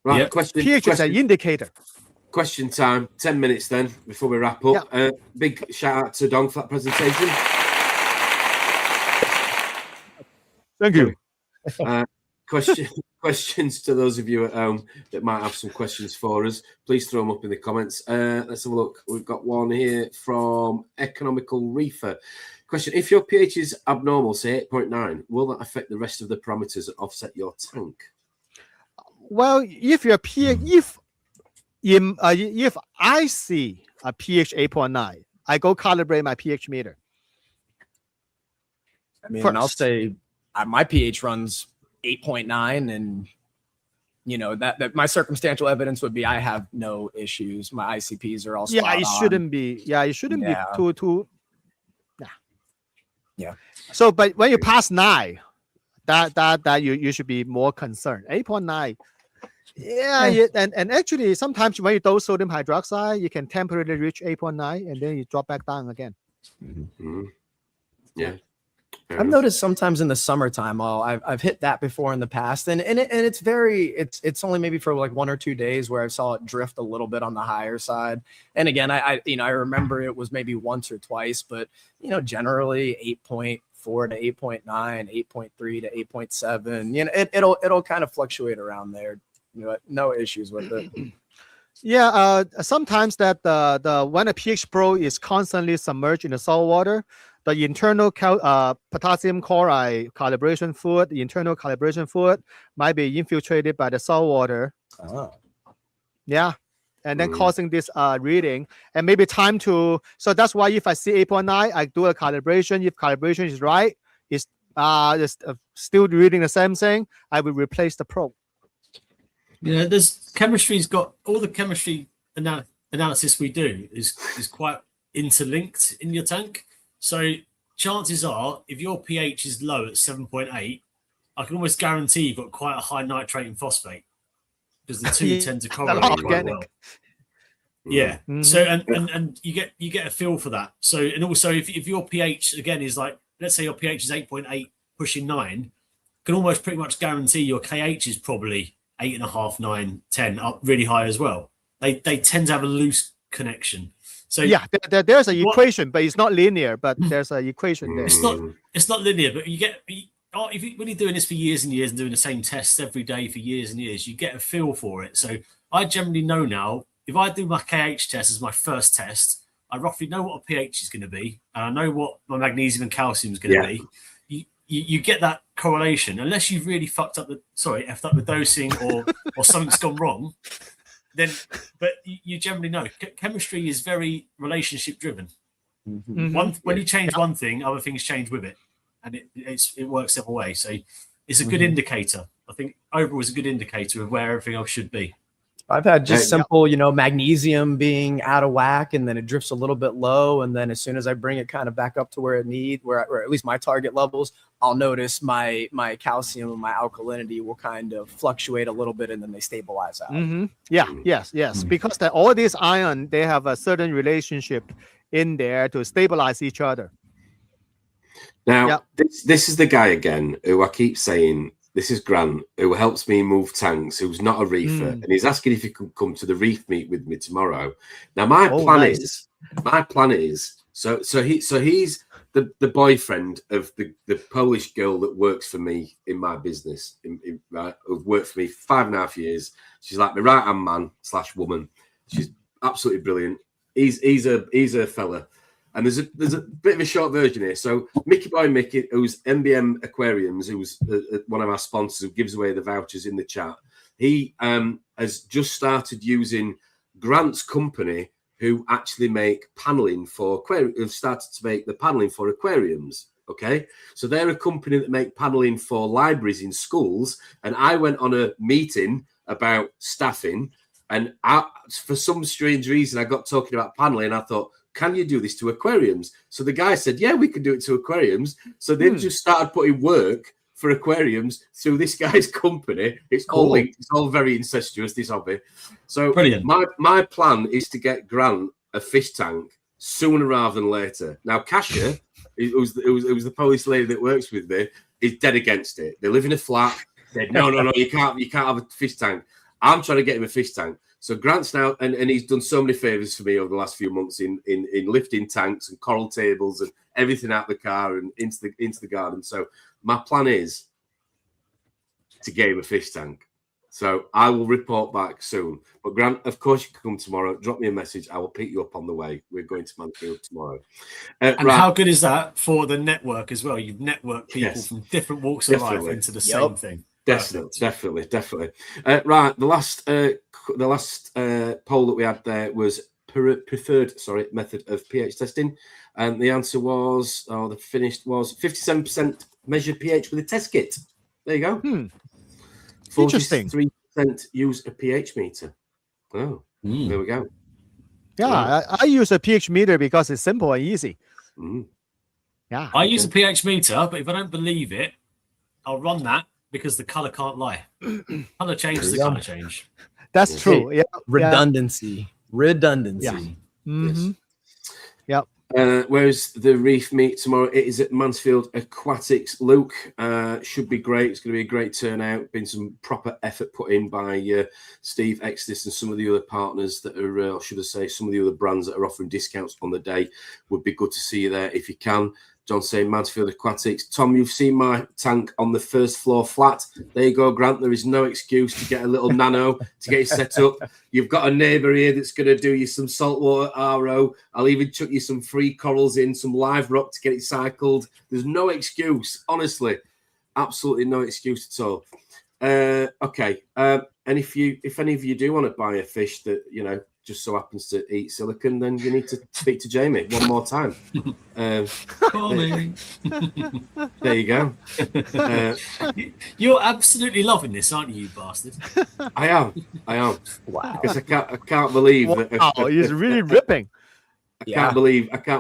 Right. Question. pH is an indicator. Question time. 10 minutes then before we wrap up. Yeah. Big shout out to Dong for that presentation. Thank you. Questions to those of you at home that might have some questions for us, please throw them up in the comments. Let's have a look. We've got one here from Economical Reefer. Question: if your pH is abnormal, say 8.9, will that affect the rest of the parameters that offset your tank? Well, if your pH, if I see a pH 8.9, I go calibrate my pH meter. I mean, I'll say my pH runs 8.9, and that my circumstantial evidence would be I have no issues. My ICPs are all spot on. Shouldn't be. Yeah, it shouldn't be too. Yeah. So, but when you pass 9, that you should be more concerned. 8.9. Yeah, and actually sometimes when you dose sodium hydroxide, you can temporarily reach 8.9 and then you drop back down again. Yeah. I've noticed sometimes in the summertime, I've hit that before in the past, and it's only maybe for like 1 or 2 days where I saw it drift a little bit on the higher side. And again, I remember it was maybe once or twice, but generally 8.4 to 8.9, 8.3 to 8.7. It'll kind of fluctuate around there. No issues with it. Yeah, sometimes that the when a pH probe is constantly submerged in the salt water, the internal potassium chloride calibration fluid, the internal calibration fluid might be infiltrated by the salt water. Oh. Yeah, and then causing this reading, and maybe time to. So that's why if I see 8.9, I do a calibration. If calibration is right, it's still reading the same thing, I will replace the probe. Yeah, there's chemistry's got all the chemistry analysis we do is quite interlinked in your tank. So chances are, if your pH is low at 7.8, I can almost guarantee you've got quite a high nitrate and phosphate because the two tend to correlate quite well. Yeah. So and you get a feel for that. So and also if your pH again is like, let's say your pH is 8.8 pushing 9, can almost pretty much guarantee your KH is probably 8.5, 9, 10, up really high as well. They tend to have a loose connection. So yeah, there's an equation, but it's not linear. But there's an equation there. It's not linear, but when you're doing this for years and years and doing the same tests every day for years and years, you get a feel for it. So I generally know now, if I do my KH test as my first test, I roughly know what a pH is going to be, and I know what my magnesium and calcium is going to be. You get that correlation, unless you've really effed up the dosing or something's gone wrong. Then, but you generally know chemistry is very relationship driven. When you change one thing, other things change with it, and it works the other way. So it's a good indicator. I think overall is a good indicator of where everything else should be. I've had just simple, magnesium being out of whack, and then it drifts a little bit low, and then as soon as I bring it kind of back up to where or at least my target levels, I'll notice my calcium and my alkalinity will kind of fluctuate a little bit, and then they stabilize out. Yes. Because all these ion, they have a certain relationship in there to stabilize each other. Now, this is the guy again who I keep saying. This is Grant, who helps me move tanks, who's not a reefer, and he's asking if he can come to the reef meet with me tomorrow. Now, my plan is, so he's the boyfriend of the Polish girl that works for me in my business, who's worked for me 5.5 years. She's like my right-hand man / woman. She's absolutely brilliant. He's a fella. And there's a bit of a short version here. So Mickey, who's MBM Aquariums, who's one of our sponsors who gives away the vouchers in the chat, he has just started using Grant's company, who actually make paneling for aquarium. Have started to make the paneling for aquariums. Okay, so they're a company that make paneling for libraries in schools. And I went on a meeting about staffing, and for some strange reason, I got talking about paneling. And I thought, can you do this to aquariums? So the guy said, yeah, we can do it to aquariums. So they've just started putting work for aquariums through this guy's company. It's all linked. It's all very incestuous, this hobby. So brilliant. My plan is to get Grant a fish tank sooner rather than later. Now, Kasia, it was the Polish lady that works with me, is dead against it. They live in a flat. Said, no, you can't have a fish tank. I'm trying to get him a fish tank. So Grant's now, and he's done so many favors for me over the last few months in lifting tanks and coral tables and everything out the car and into the garden. So my plan is to get him a fish tank. So I will report back soon. But Grant, of course, you can come tomorrow. Drop me a message. I will pick you up on the way. We're going to Mansfield tomorrow. And how good is that for the network as well? You've networked people from different walks of life into the same thing. Definitely. Right, the last poll that we had there was preferred method of pH testing, and the answer was, the finished was 57% measured pH with a test kit. There you go. Interesting. 43% use a pH meter. Oh, there we go. Yeah, I use a pH meter because it's simple and easy. Yeah, I use a pH meter, but if I don't believe it, I'll run that. Because the color can't lie. Color change is the color change. That's true. Yeah. Redundancy. Yeah. Mm-hmm. Yep. Where's the reef meet tomorrow? It is at Mansfield Aquatics. Luke, should be great. It's going to be a great turnout. Been some proper effort put in by Steve Exodus and some of the other partners that are, or should I say, some of the other brands that are offering discounts on the day. Would be good to see you there if you can. John saying Mansfield Aquatics. Tom, you've seen my tank on the first floor flat. There you go, Grant. There is no excuse to get a little nano to get it set up. You've got a neighbour here that's going to do you some saltwater RO. I'll even chuck you some free corals in, some live rock to get it cycled. There's no excuse, honestly. Absolutely no excuse at all. Okay. And if any of you do want to buy a fish that, you know, just so happens to eat silicon, then you need to speak to Jamie one more time. Call me. There you go. You're absolutely loving this, aren't you, bastard? I am. Wow. Because I can't believe that. Wow, he's really ripping. I can't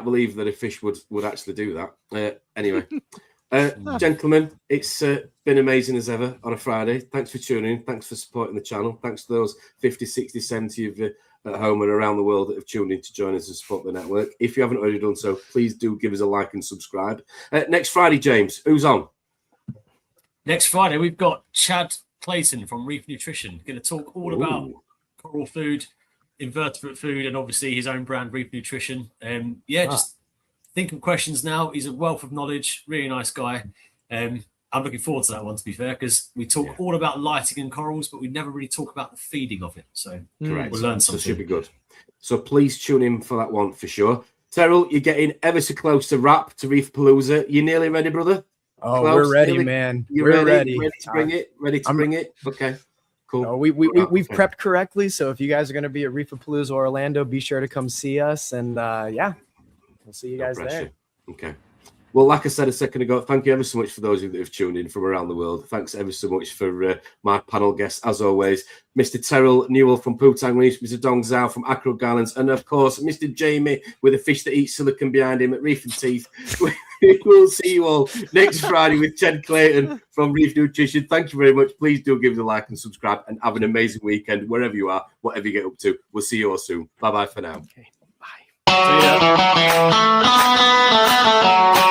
believe that a fish would actually do that. Anyway, gentlemen, it's been amazing as ever on a Friday. Thanks for tuning in. Thanks for supporting the channel. Thanks to those 50, 60, 70 of you at home and around the world that have tuned in to join us and support the network. If you haven't already done so, please do give us a like and subscribe. Next Friday, James, who's on? Next Friday, we've got Chad Clayton from Reef Nutrition. Going to talk all about coral food, invertebrate food, and obviously his own brand, Reef Nutrition. Just think of questions now. He's a wealth of knowledge, really nice guy. I'm looking forward to that one, to be fair, because we talk all about lighting and corals, but we never really talk about the feeding of it. So correct. We'll learn So something. it should be good. So please tune in for that one for sure. Terrell, you're getting ever so close to wrap to Reef Palooza. You nearly ready, brother? Oh, Close, we're ready, nearly? man. We're ready. Ready to bring it? Ready to bring it? Okay, cool. No, we've prepped correctly. So if you guys are going to be at Reefapalooza Orlando, be sure to come see us. And we'll see you guys there. Okay. Well, like I said a second ago, thank you ever so much for those of you that have tuned in from around the world. Thanks ever so much for my panel guests, as always. Mr. Terrell Newell from Putang Reefs, Mr. Dong Zhao from Acro Gallants, and of course, Mr. Jamie with a fish that eats silicon behind him at Reef and Teeth. We'll see you all next Friday with Chad Clayton from Reef Nutrition. Thank you very much. Please do give us a like and subscribe and have an amazing weekend wherever you are, whatever you get up to. We'll see you all soon. Bye-bye for now. Okay, bye. See ya.